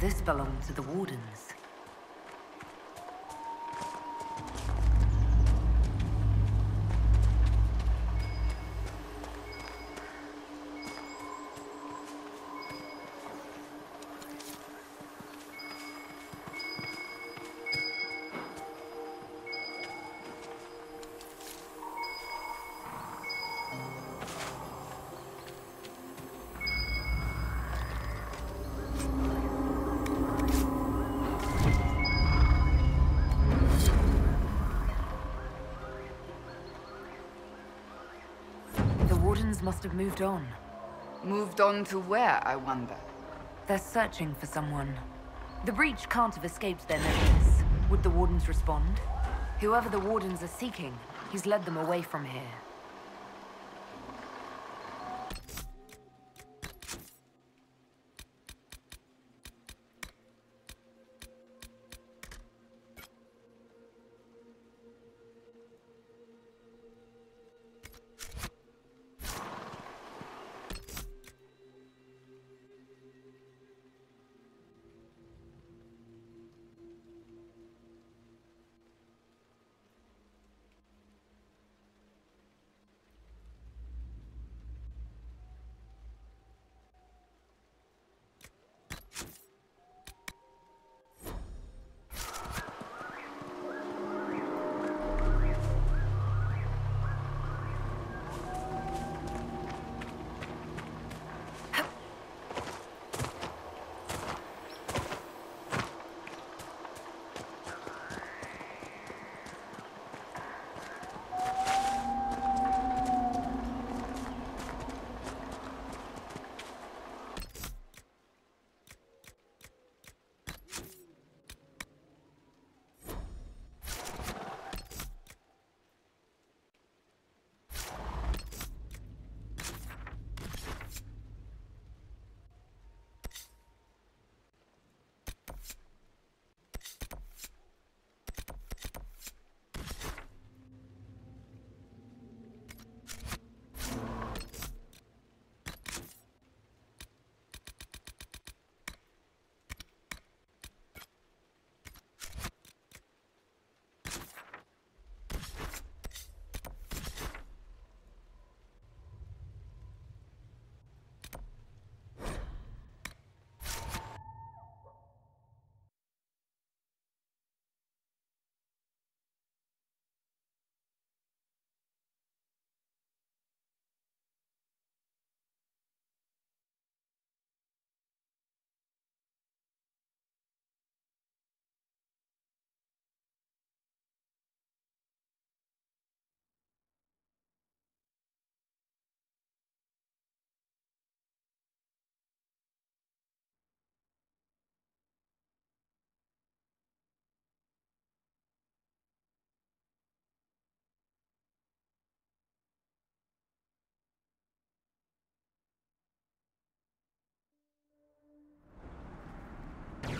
this belonged to the Wardens. Must have moved on. Moved on to where, I wonder? They're searching for someone. The breach can't have escaped their notice. Would the Wardens respond? Whoever the Wardens are seeking, he's led them away from here.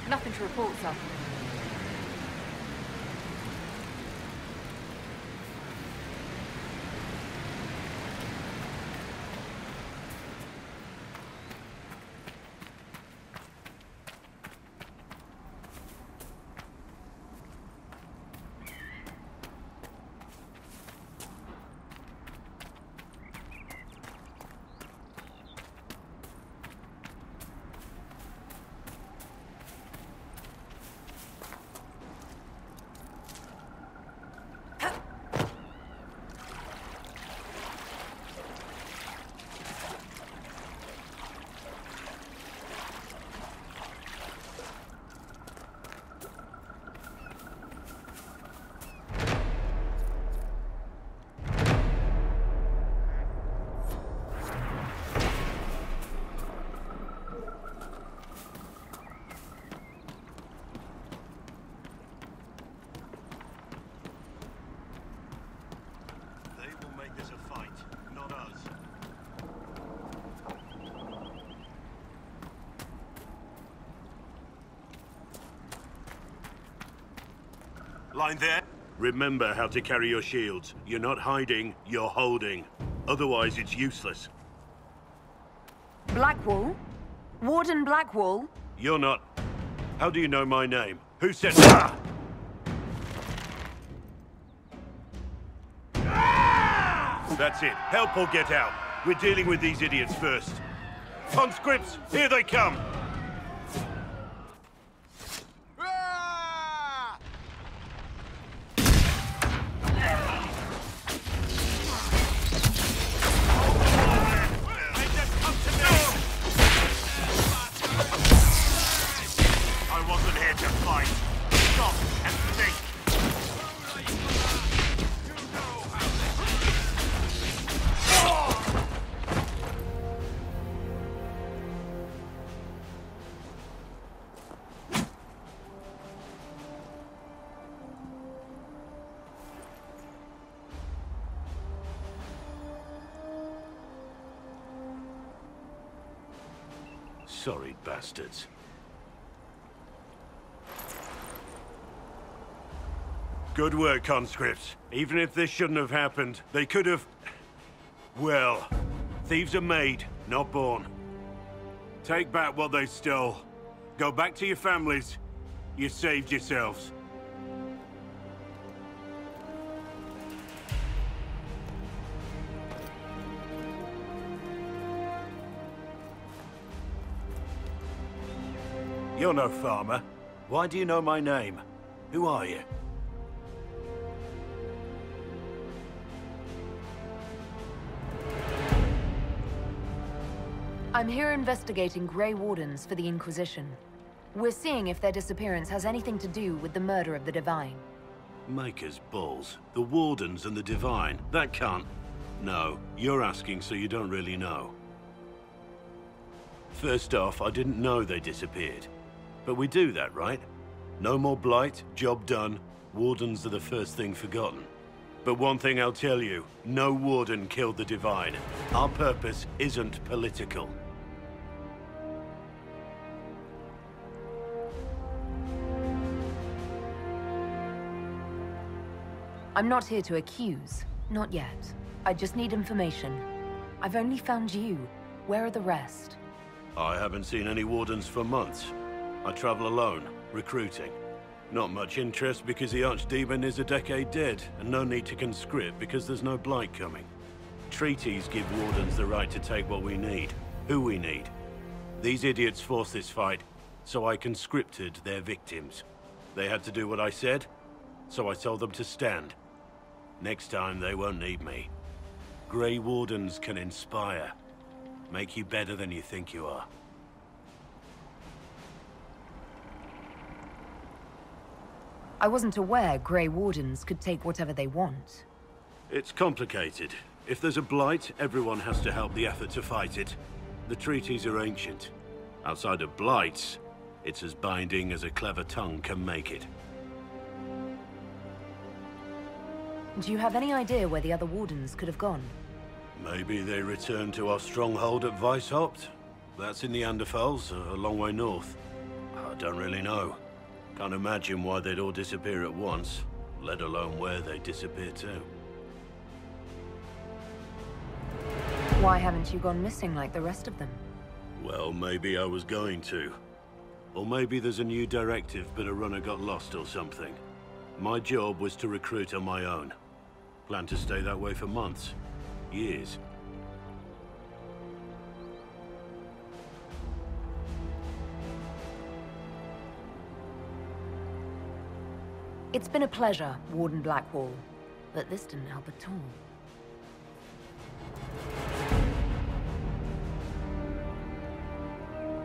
Nothing to report, sir. Line there. Remember how to carry your shields. You're not hiding, you're holding. Otherwise, it's useless. Blackwall? Warden Blackwall? You're not... How do you know my name? Who said that? That's it. Help or get out. We're dealing with these idiots first. Conscripts, here they come! I wasn't here to fight. Stop and think. Sorry, bastards. Good work, conscripts. Even if this shouldn't have happened, they could have... Well, thieves are made, not born. Take back what they stole. Go back to your families. You saved yourselves. You're no farmer. Why do you know my name? Who are you? I'm here investigating Grey Wardens for the Inquisition. We're seeing if their disappearance has anything to do with the murder of the Divine. Maker's balls. The Wardens and the Divine. That can't... No, you're asking so you don't really know. First off, I didn't know they disappeared. But we do that, right? No more blight, job done. Wardens are the first thing forgotten. But one thing I'll tell you, no Warden killed the Divine. Our purpose isn't political. I'm not here to accuse. Not yet. I just need information. I've only found you. Where are the rest? I haven't seen any Wardens for months. I travel alone, recruiting. Not much interest because the Archdemon is a decade dead, and no need to conscript because there's no blight coming. Treaties give Wardens the right to take what we need, who we need. These idiots forced this fight, so I conscripted their victims. They had to do what I said, so I told them to stand. Next time they won't need me. Grey Wardens can inspire. Make you better than you think you are. I wasn't aware Grey Wardens could take whatever they want. It's complicated. If there's a blight, everyone has to help the effort to fight it. The treaties are ancient. Outside of blights, it's as binding as a clever tongue can make it. Do you have any idea where the other Wardens could have gone? Maybe they returned to our stronghold at Weishaupt. That's in the Anderfels, a long way north. I don't really know. Can't imagine why they'd all disappear at once, let alone where they disappear to. Why haven't you gone missing like the rest of them? Well, maybe I was going to. Or maybe there's a new directive, but a runner got lost or something. My job was to recruit on my own. Plan to stay that way for months. Years. It's been a pleasure, Warden Blackwall, but this didn't help at all.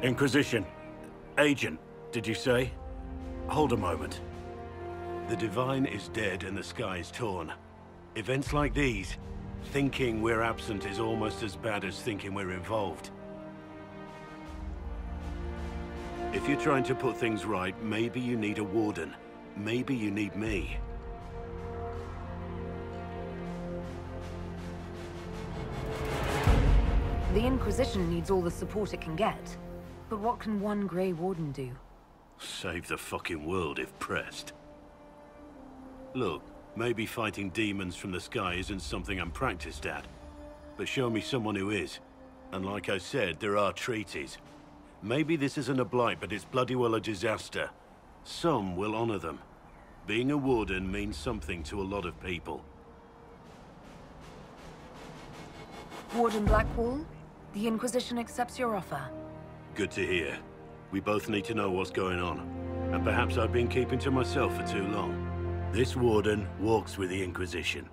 Inquisition. Agent, did you say? Hold a moment. The Divine is dead and the sky is torn. Events like these, thinking we're absent is almost as bad as thinking we're involved. If you're trying to put things right, maybe you need a Warden. Maybe you need me. The Inquisition needs all the support it can get. But what can one Grey Warden do? Save the fucking world if pressed. Look, maybe fighting demons from the sky isn't something I'm practiced at. But show me someone who is. And like I said, there are treaties. Maybe this isn't a blight, but it's bloody well a disaster. Some will honor them. Being a warden means something to a lot of people. Warden Blackwall, the Inquisition accepts your offer. Good to hear. We both need to know what's going on. And perhaps I've been keeping to myself for too long. This warden walks with the Inquisition.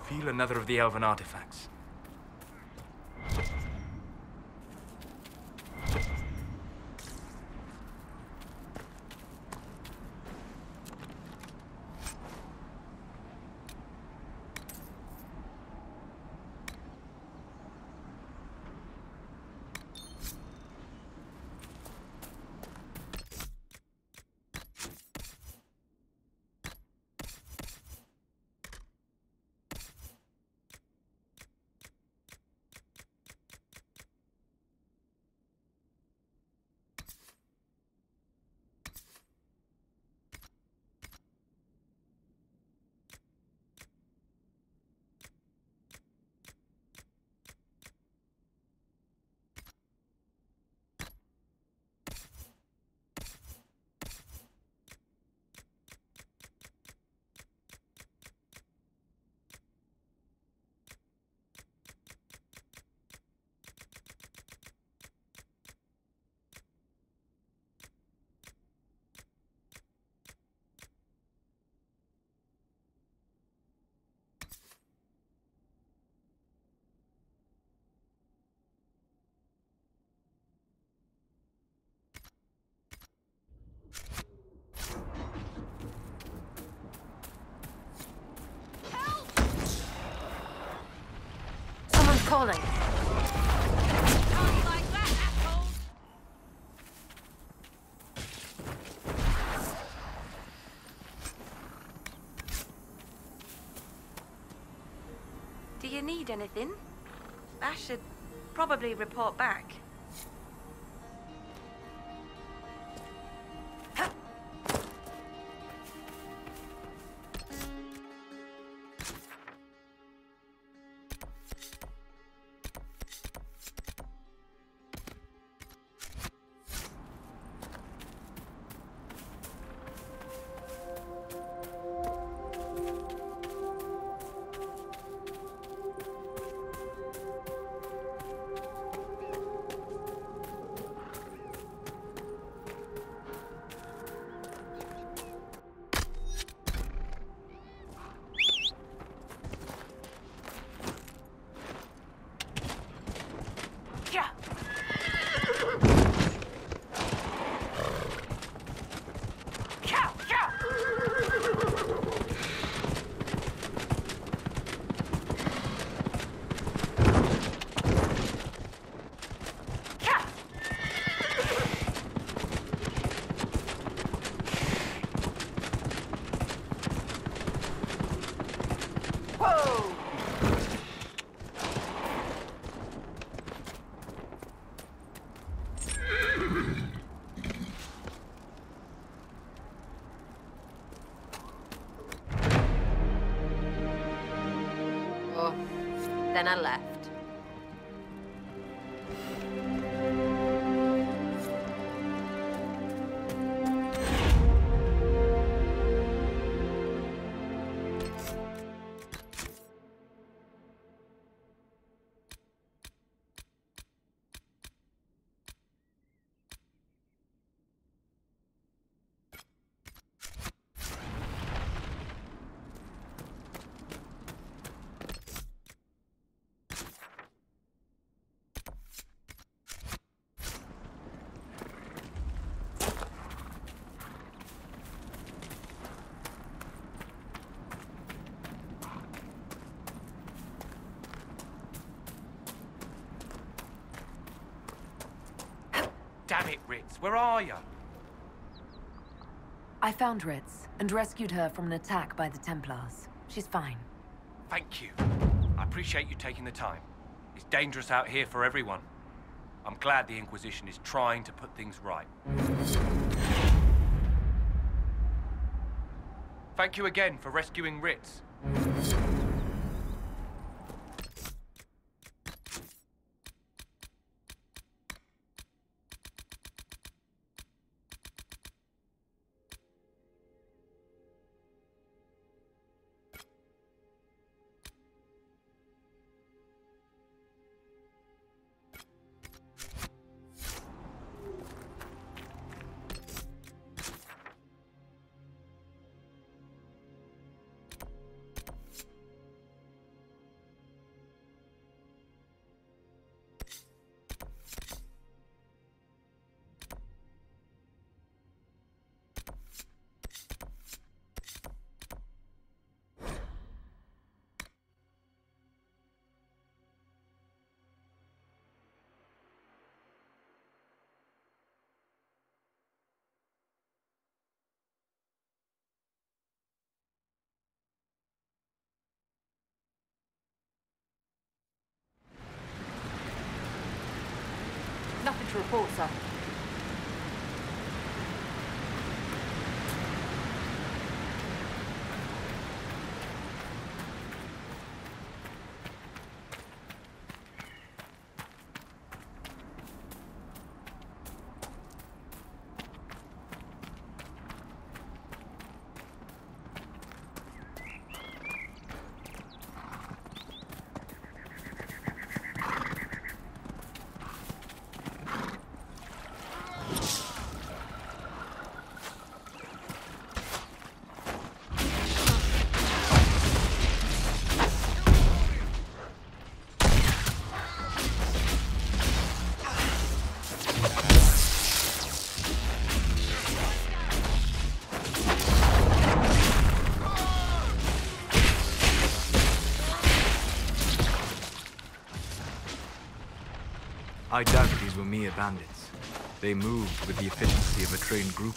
Feel another of the elven artifacts. Calling. Do you need anything? I should probably report back. Then I left. Damn it, Ritz, where are you? I found Ritz and rescued her from an attack by the Templars. She's fine. Thank you. I appreciate you taking the time. It's dangerous out here for everyone. I'm glad the Inquisition is trying to put things right. Thank you again for rescuing Ritz. to report, sir. I doubt these were mere bandits. They moved with the efficiency of a trained group.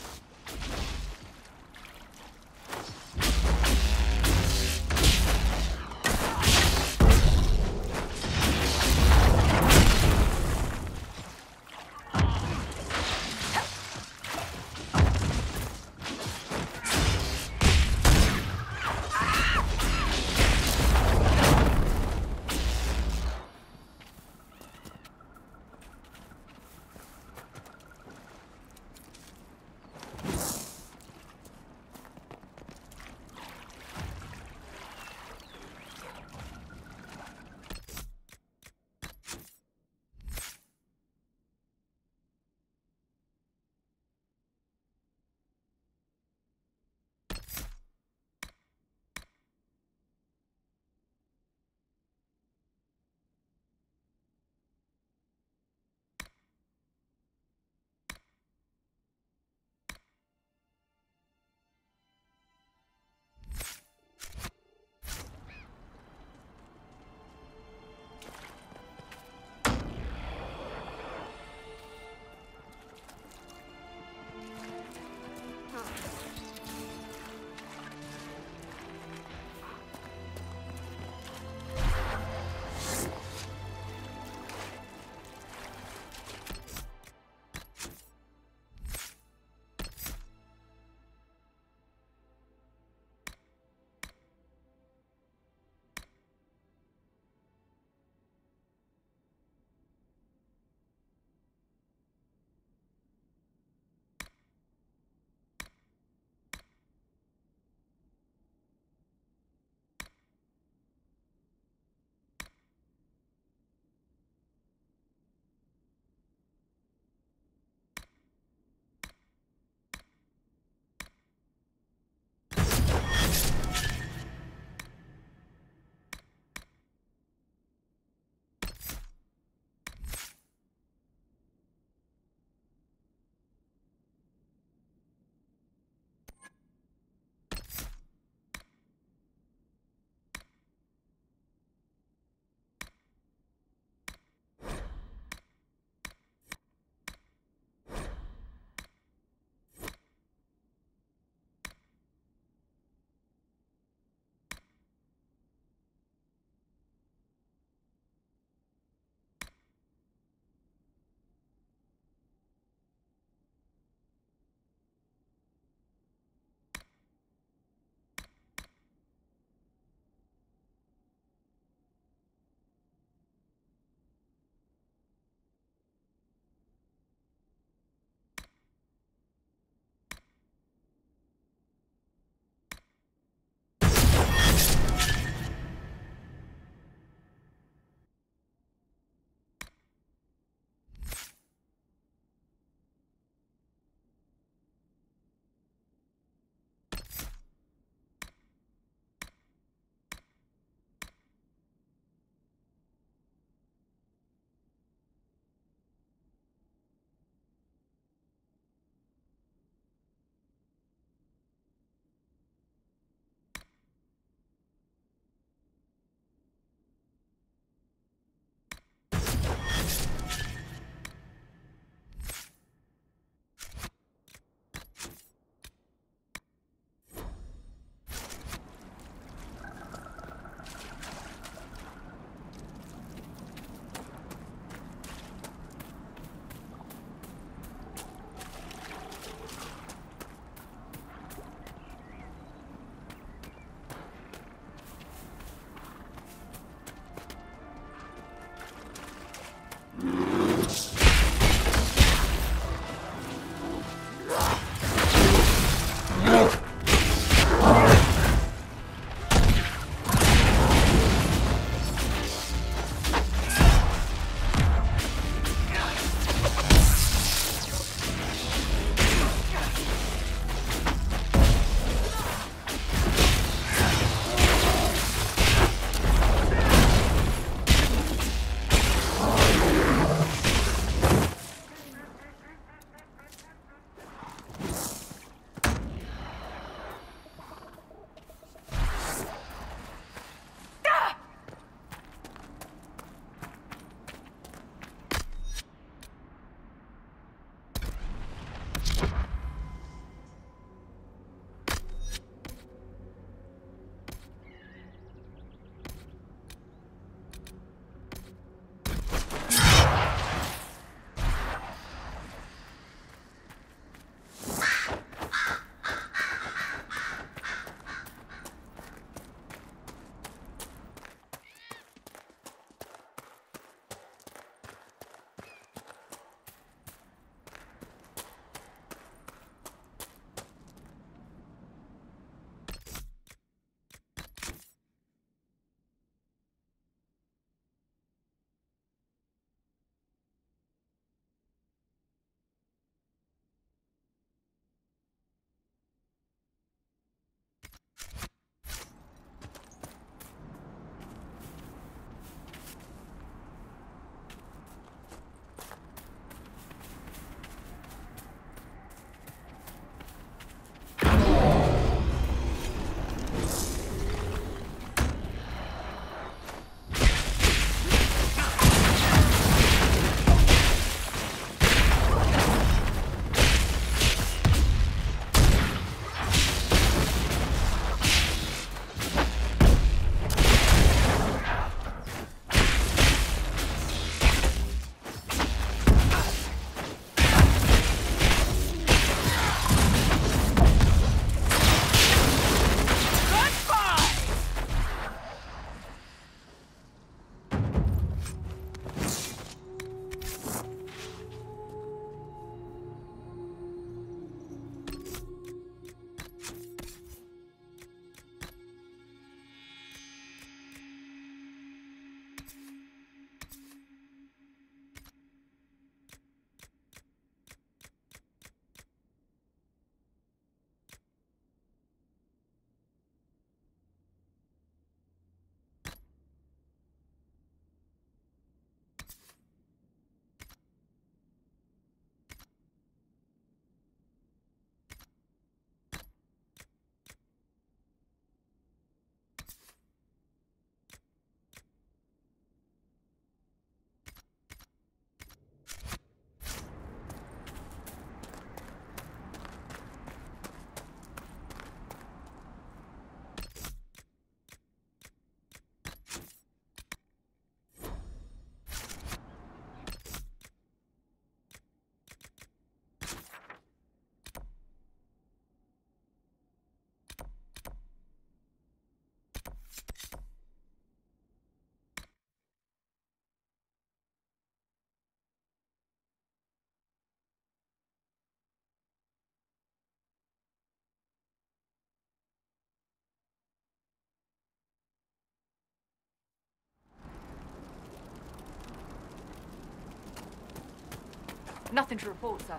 Nothing to report, sir.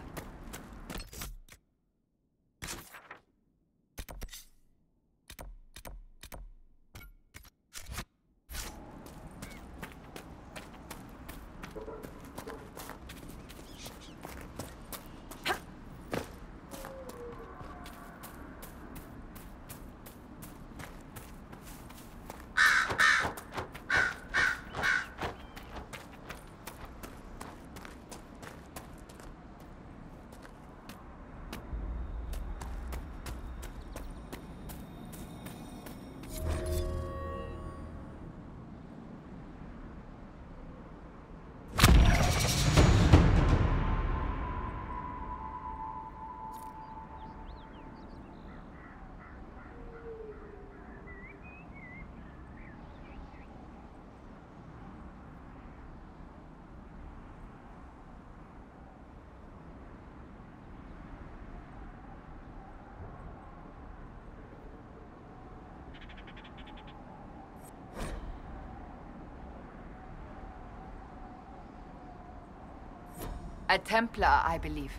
A Templar, I believe.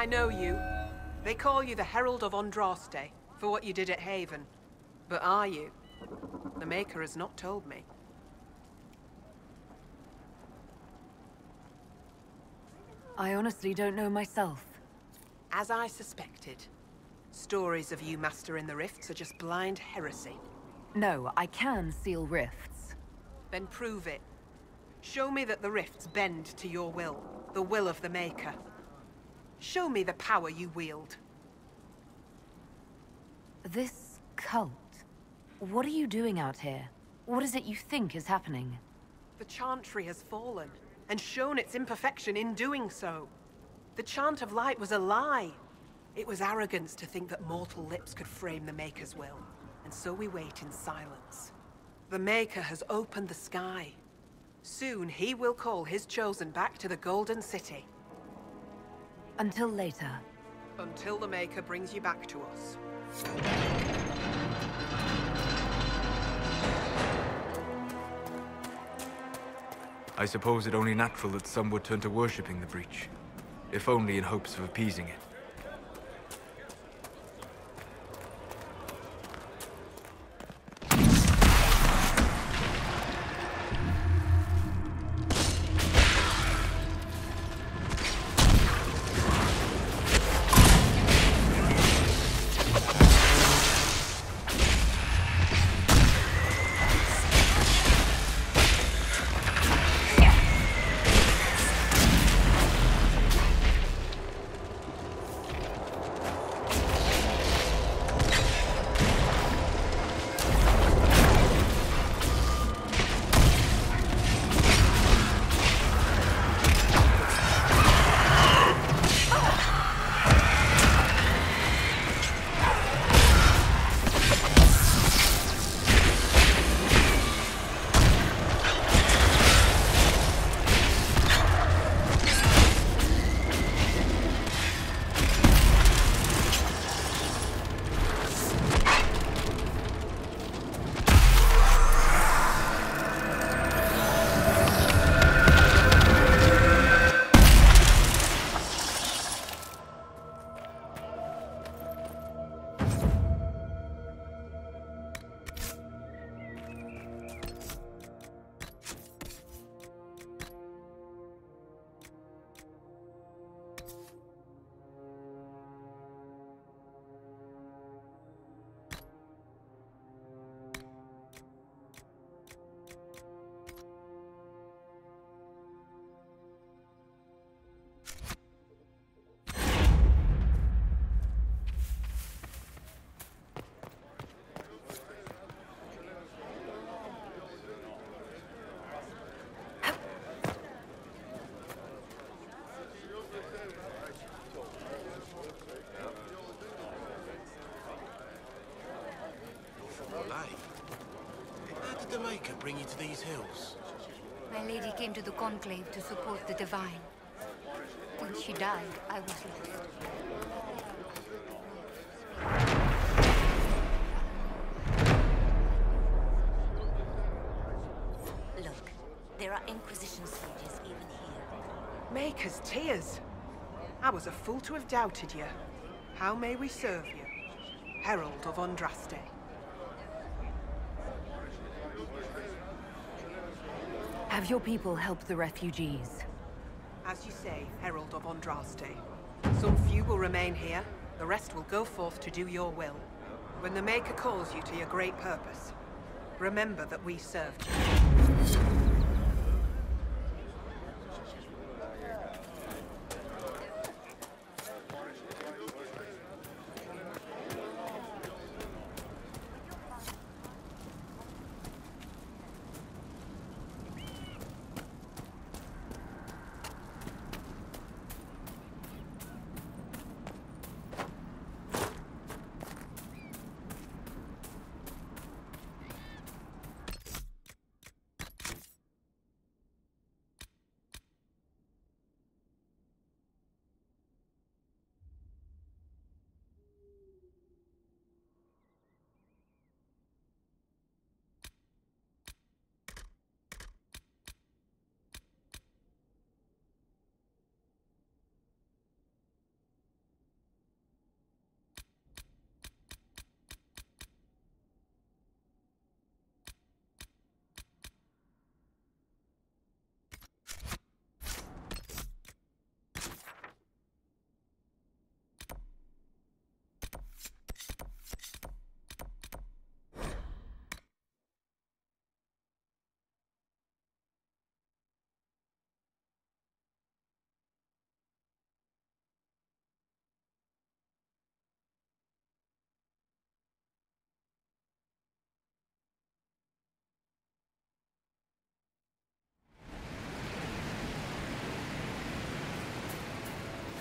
I know you. They call you the Herald of Andraste for what you did at Haven. But are you? The Maker has not told me. I honestly don't know myself. As I suspected. Stories of you mastering the rifts are just blind heresy. No, I can seal rifts. Then prove it. Show me that the rifts bend to your will, the will of the Maker. Show me the power you wield. This cult... What are you doing out here? What is it you think is happening? The Chantry has fallen, and shown its imperfection in doing so. The Chant of Light was a lie. It was arrogance to think that mortal lips could frame the Maker's will, and so we wait in silence. The Maker has opened the sky. Soon he will call his chosen back to the Golden City. Until later. Until the Maker brings you back to us. I suppose it only natural that some would turn to worshipping the breach, if only in hopes of appeasing it. Hey, how did the Maker bring you to these hills? My lady came to the Conclave to support the Divine. When she died, I was lost. Look, there are Inquisition soldiers even here. Maker's tears. I was a fool to have doubted you. How may we serve you? Herald of Andraste. Have your people helped the refugees? As you say, Herald of Andraste. Some few will remain here, the rest will go forth to do your will. When the Maker calls you to your great purpose, remember that we served you.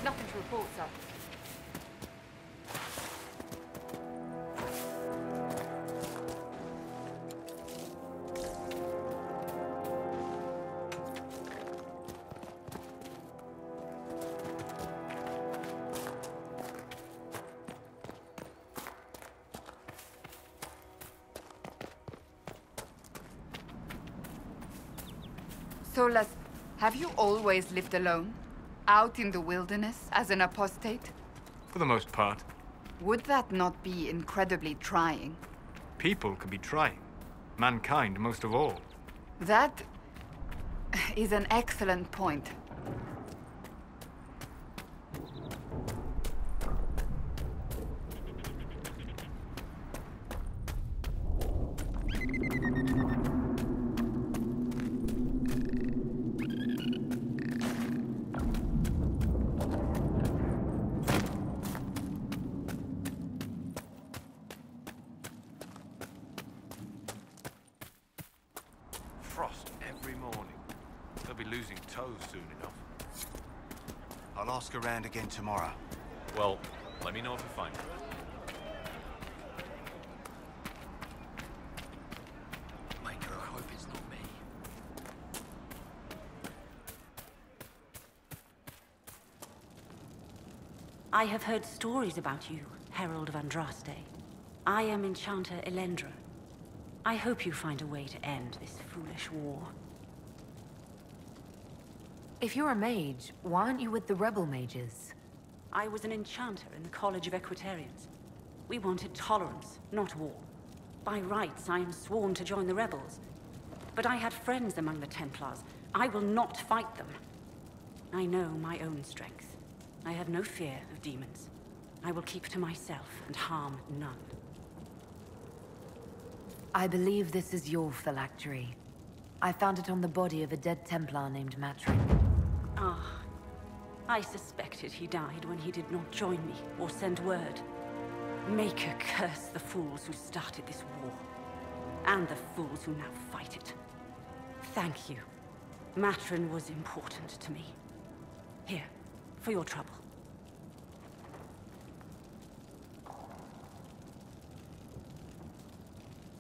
Nothing to report, sir. Solas, have you always lived alone? Out in the wilderness as an apostate? For the most part. Would that not be incredibly trying? People can be trying. Mankind most of all. That is an excellent point. Frost every morning. They'll be losing toes soon enough. I'll ask around again tomorrow. Well, let me know if you find her. Maker, I hope it's not me. I have heard stories about you, Herald of Andraste. I am Enchanter Elendra. I hope you find a way to end this foolish war. If you're a mage, why aren't you with the rebel mages? I was an enchanter in the College of Equitarians. We wanted tolerance, not war. By rights, I am sworn to join the rebels. But I had friends among the Templars. I will not fight them. I know my own strength. I have no fear of demons. I will keep to myself and harm none. I believe this is your phylactery. I found it on the body of a dead Templar named Matrin. Ah, I suspected he died when he did not join me or send word. Maker curse the fools who started this war, and the fools who now fight it. Thank you. Matrin was important to me. Here, for your trouble.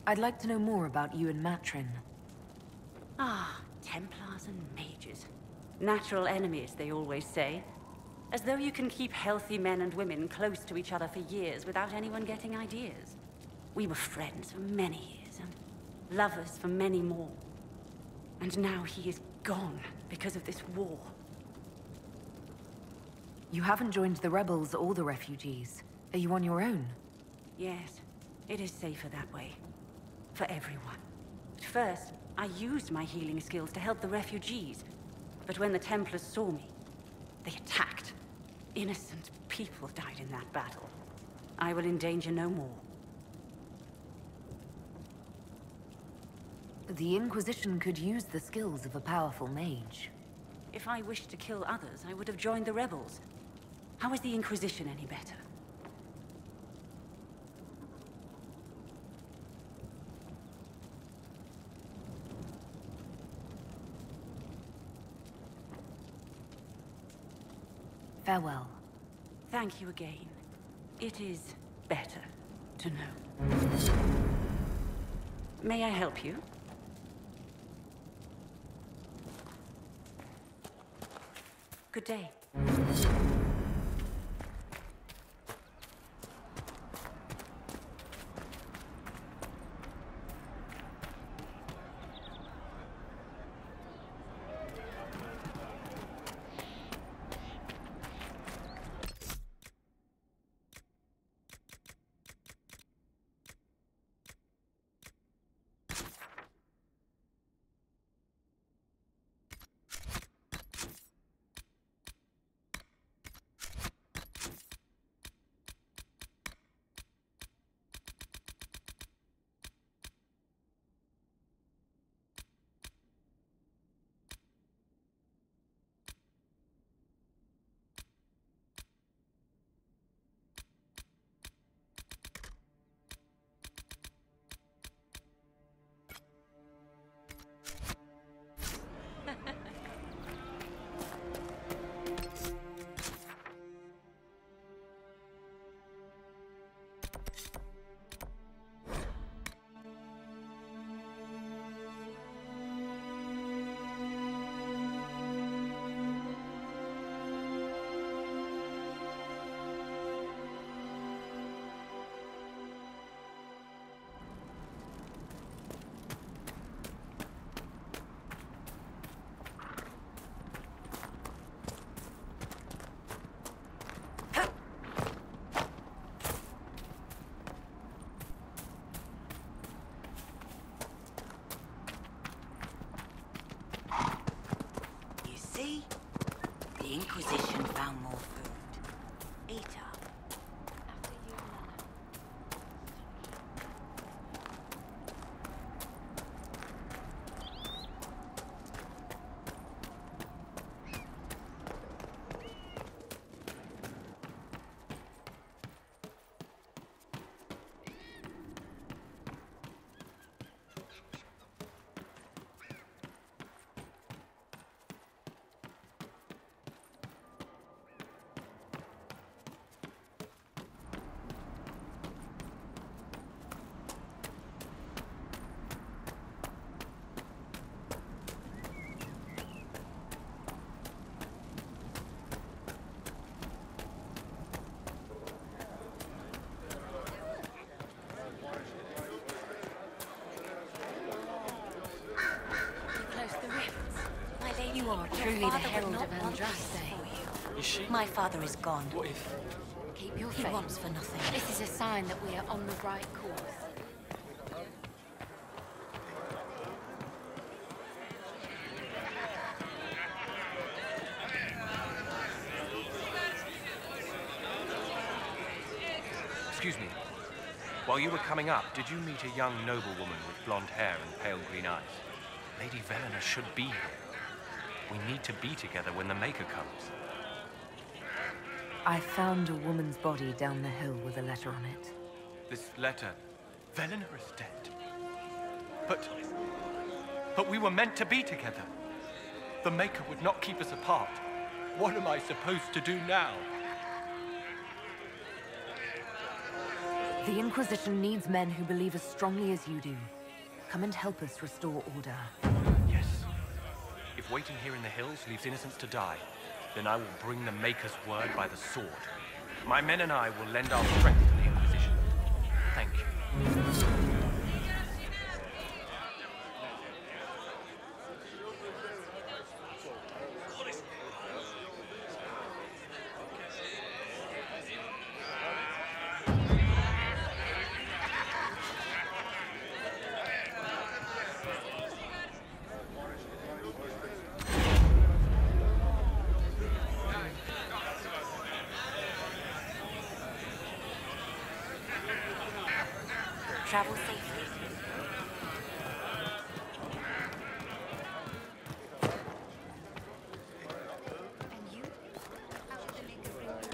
I'd like to know more about you and Matrin. Ah, Templars and mages. Natural enemies, they always say. As though you can keep healthy men and women close to each other for years without anyone getting ideas. We were friends for many years, and lovers for many more. And now he is gone because of this war. You haven't joined the rebels or the refugees. Are you on your own? Yes, it is safer that way. For everyone. At first, I used my healing skills to help the refugees. But when the Templars saw me, they attacked. Innocent people died in that battle. I will endanger no more. The Inquisition could use the skills of a powerful mage. If I wished to kill others, I would have joined the rebels. How is the Inquisition any better? Farewell. Thank you again. It is better to know. May I help you? Good day. The Inquisition found more food. Eat up. You are truly the herald of Eldrazi. Is she? My father is gone. What if? Keep your faith. He wants for nothing. This is a sign that we are on the right course. Excuse me. While you were coming up, did you meet a young noblewoman with blonde hair and pale green eyes? Lady Velena should be here. We need to be together when the Maker comes. I found a woman's body down the hill with a letter on it. This letter... Velena is dead. But we were meant to be together. The Maker would not keep us apart. What am I supposed to do now? The Inquisition needs men who believe as strongly as you do. Come and help us restore order. Yes. If waiting here in the hills leaves innocents to die, then I will bring the Maker's word by the sword. My men and I will lend our strength to the Inquisition. Thank you. Travel safely. And you? How did the Maker bring you?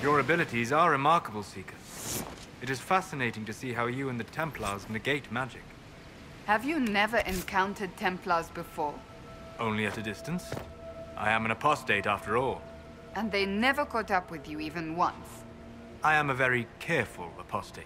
Your abilities are remarkable, Seeker. It is fascinating to see how you and the Templars negate magic. Have you never encountered Templars before? Only at a distance. I am an apostate after all. And they never caught up with you even once? I am a very careful apostate.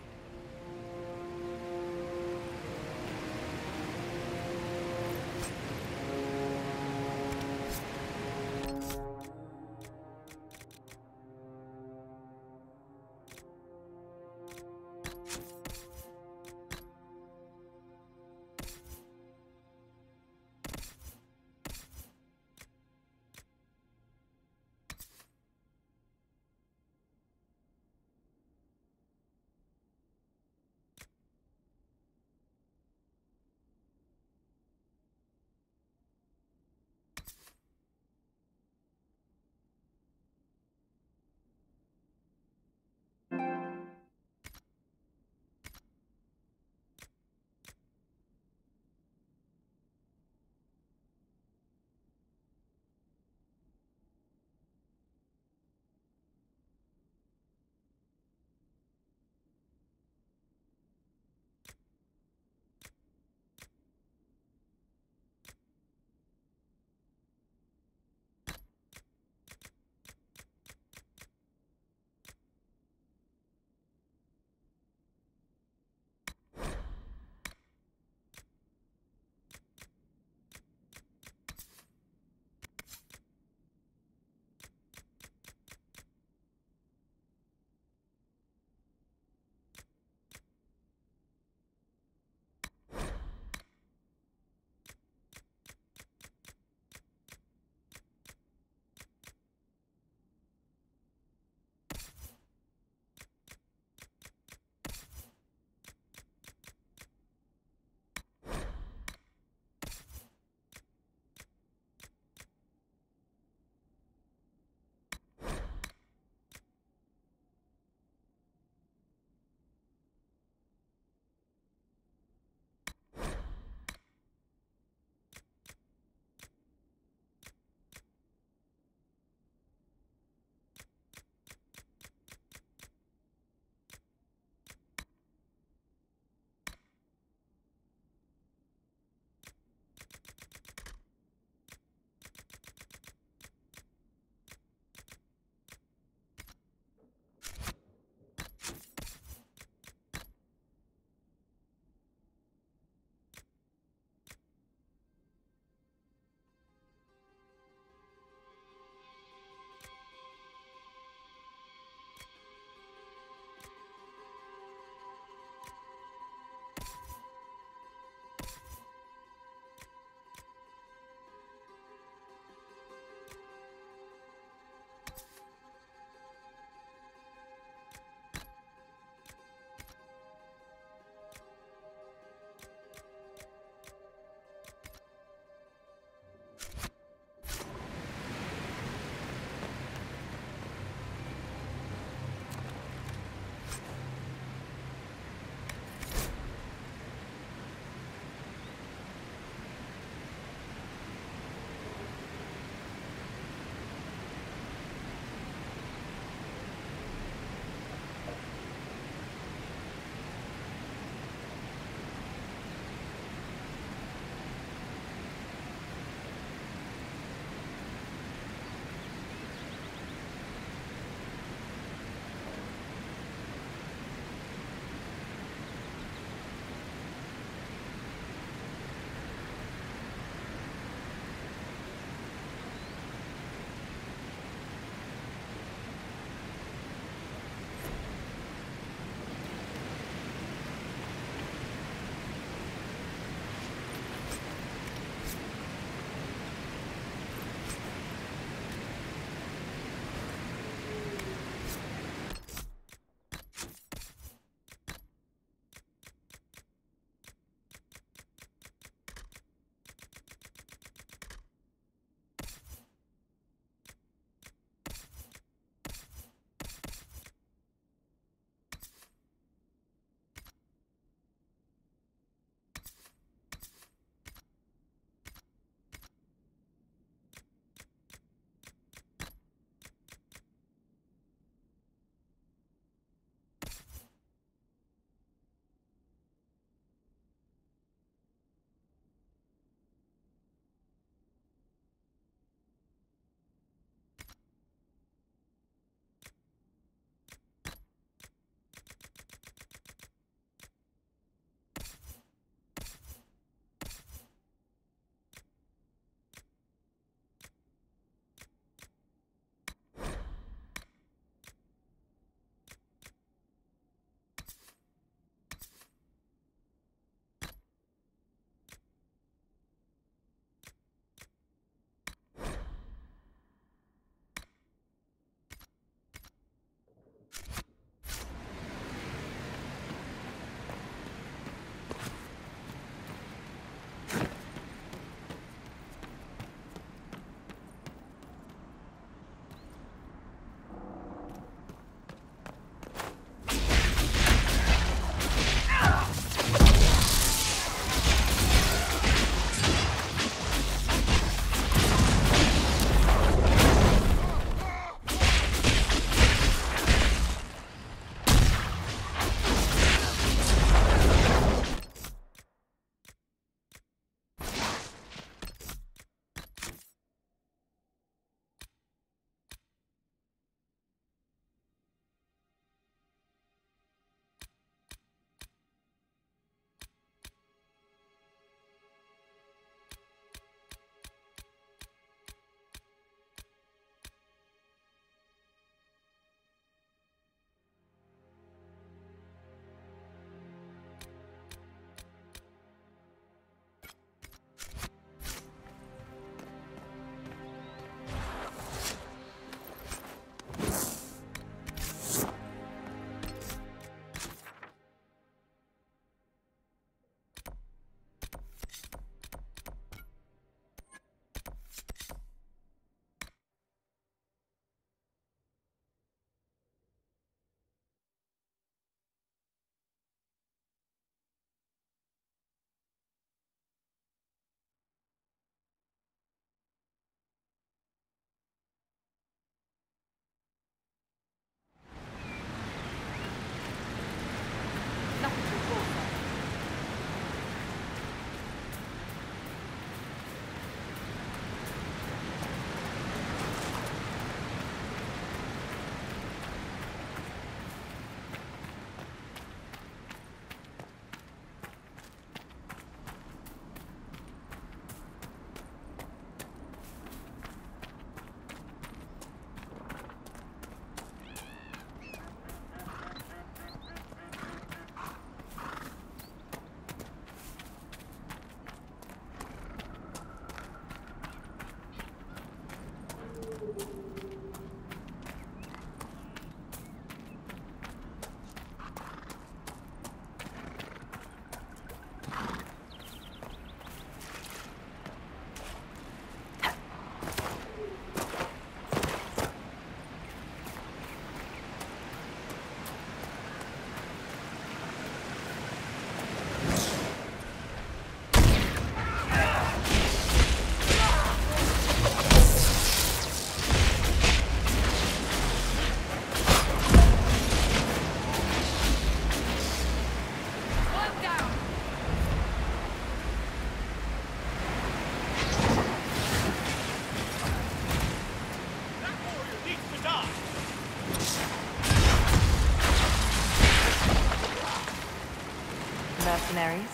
Mercenaries?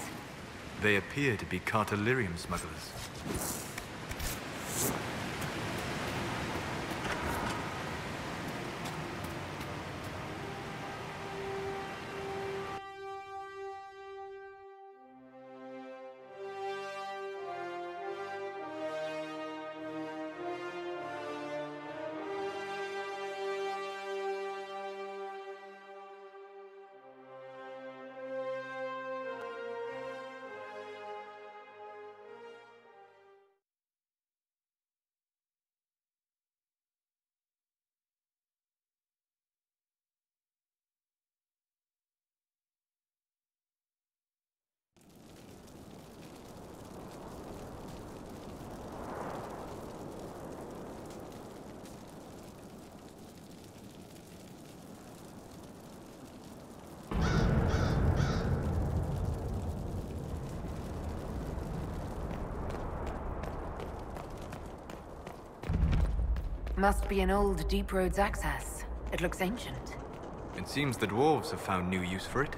They appear to be Cartelirium smugglers. Must be an old Deep Roads access. It looks ancient. It seems the dwarves have found new use for it.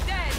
Dead!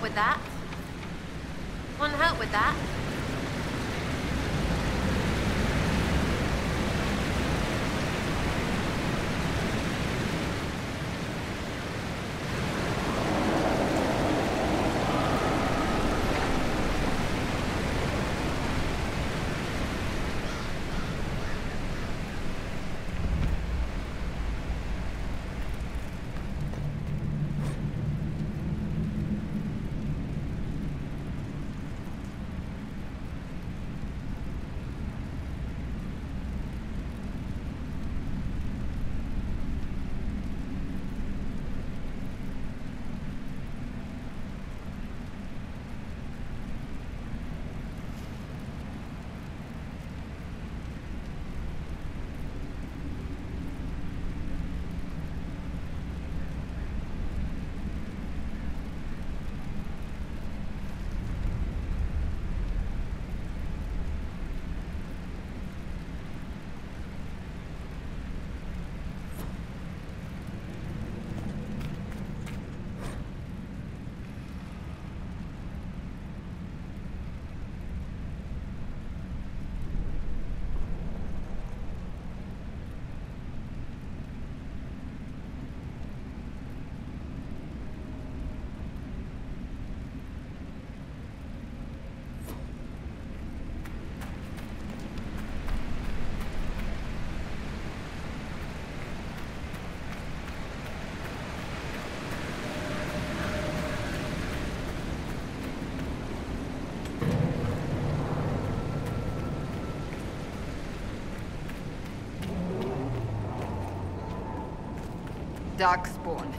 help with that? Want help with that? Darkspawn.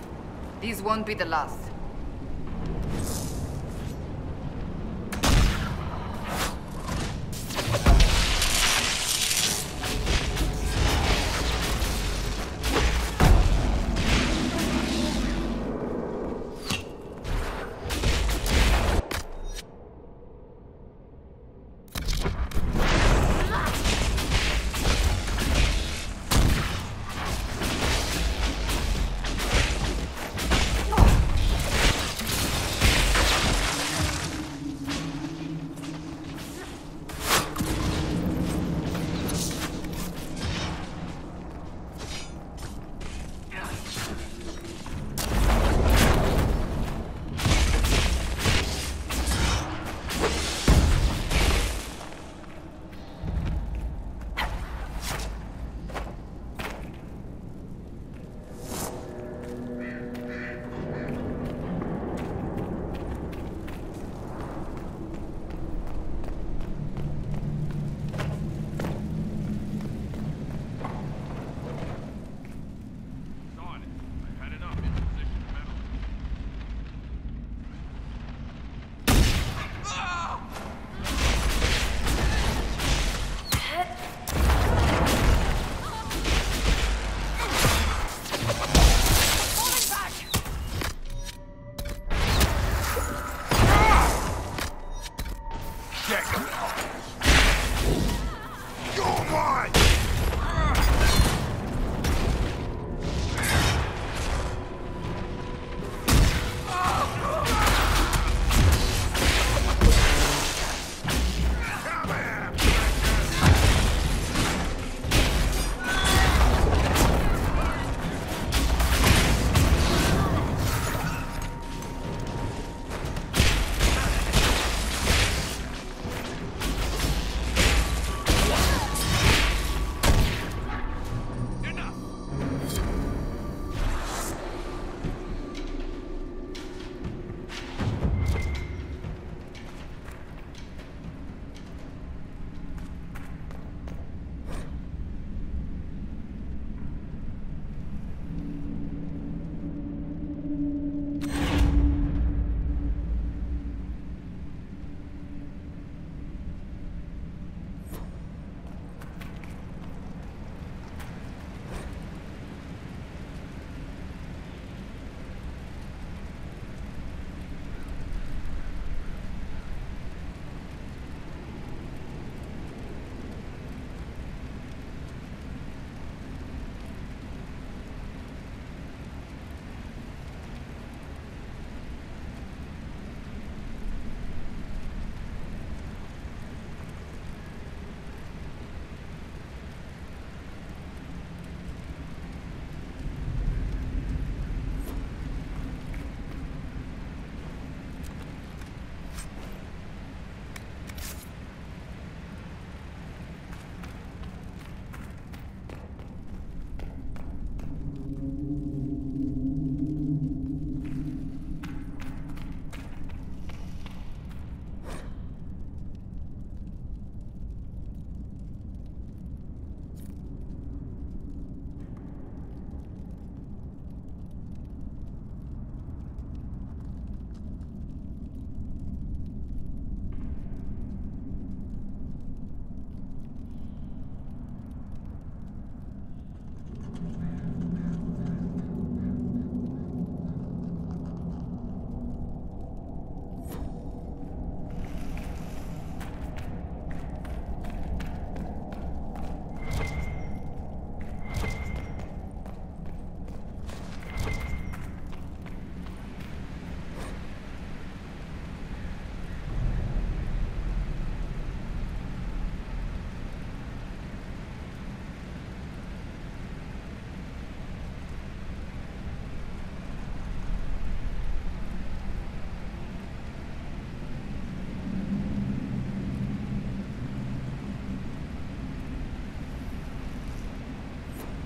These won't be the last.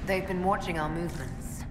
They've been watching our movements.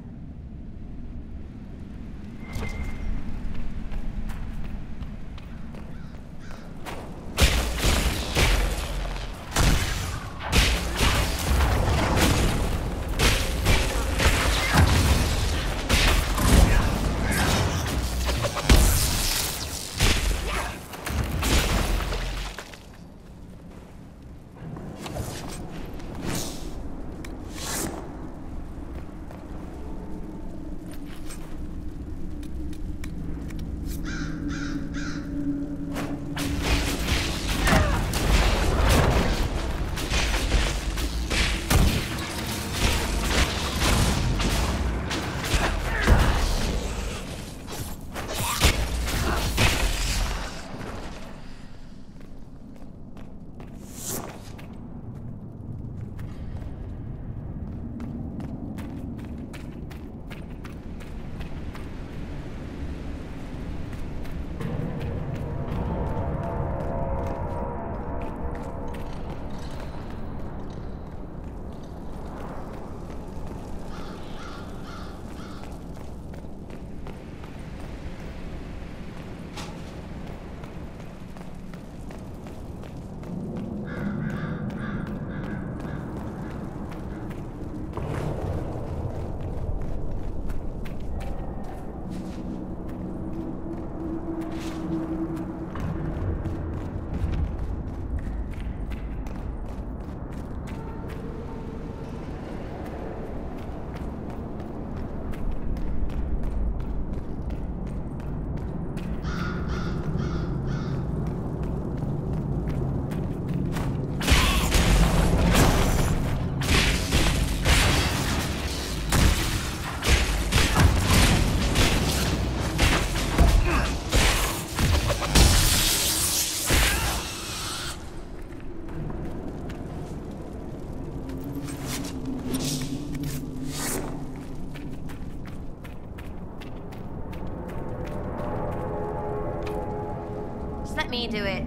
Let me do it.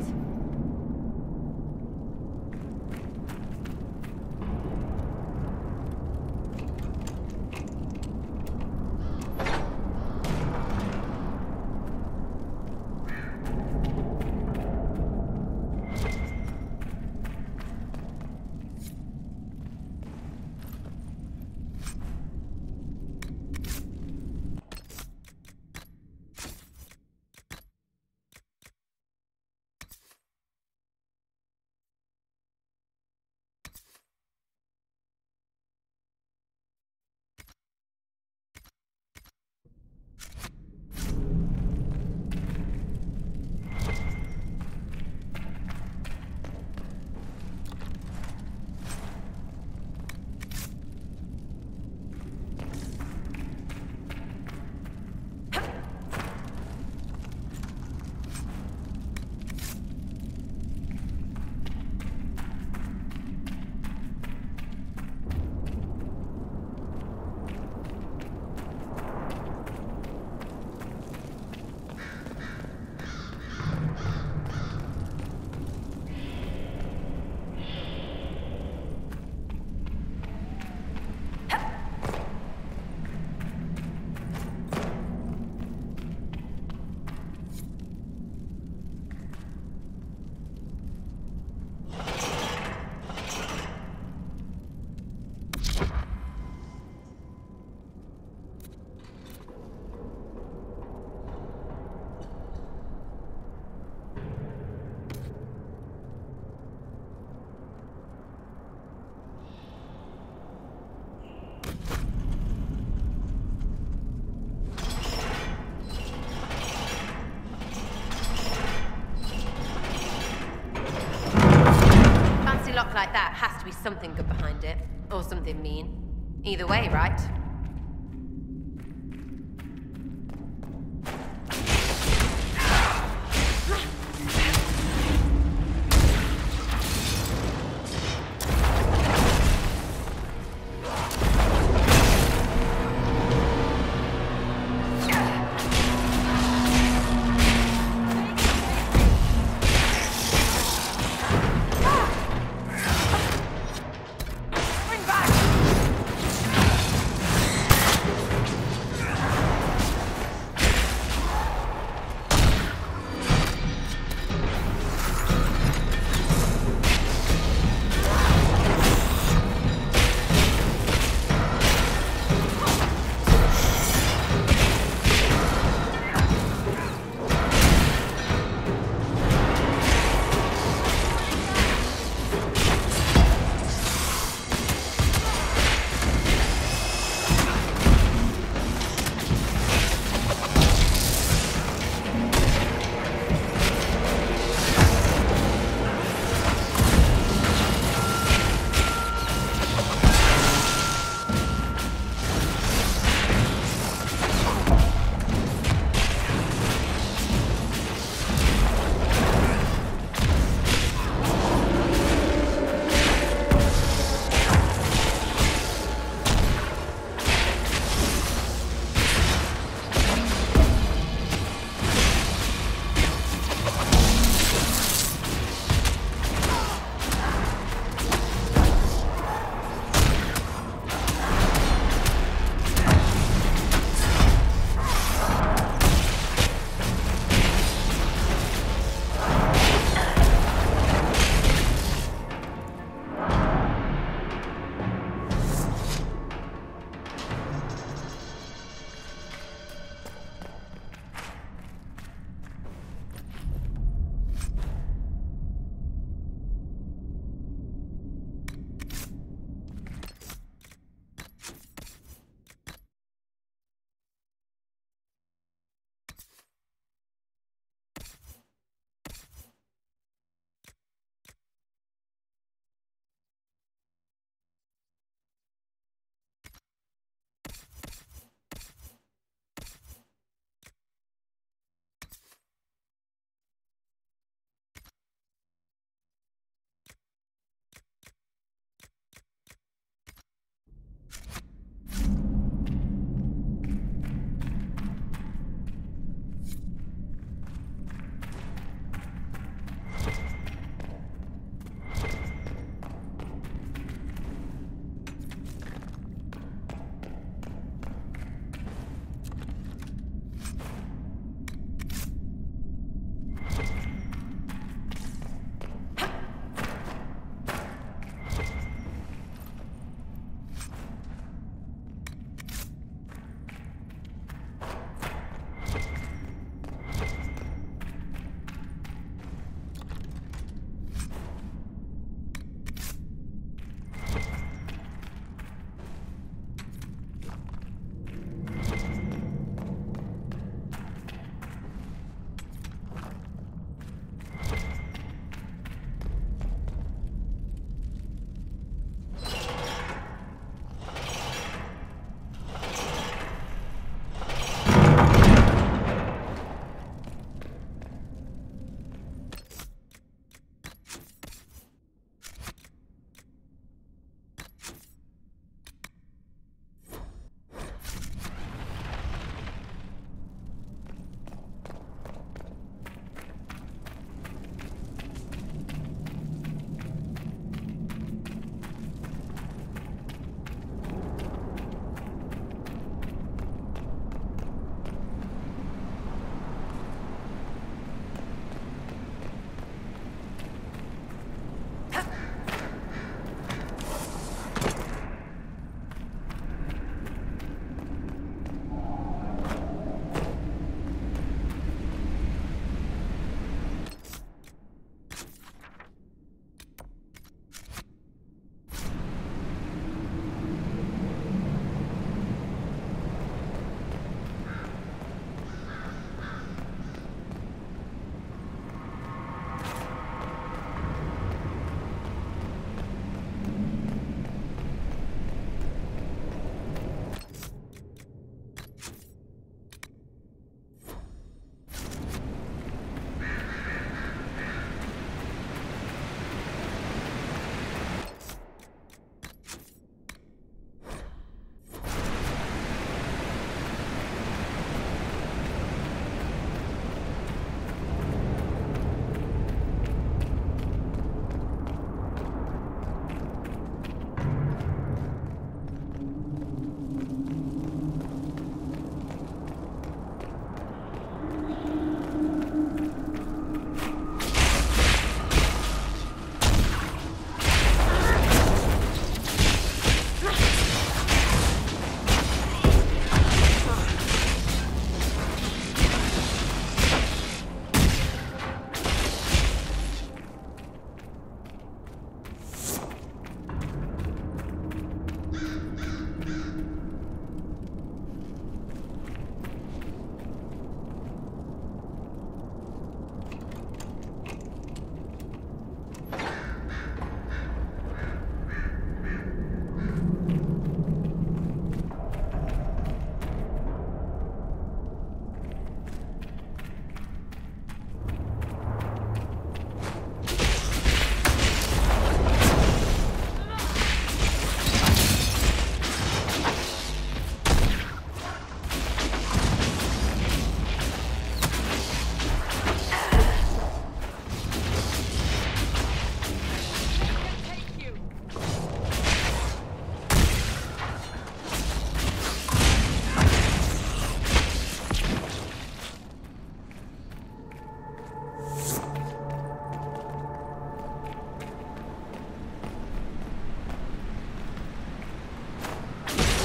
Lock like that has to be something good behind it, or something mean. Either way, right? Bring back!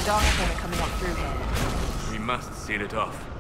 There's a dark corner coming up through here. We must seal it off.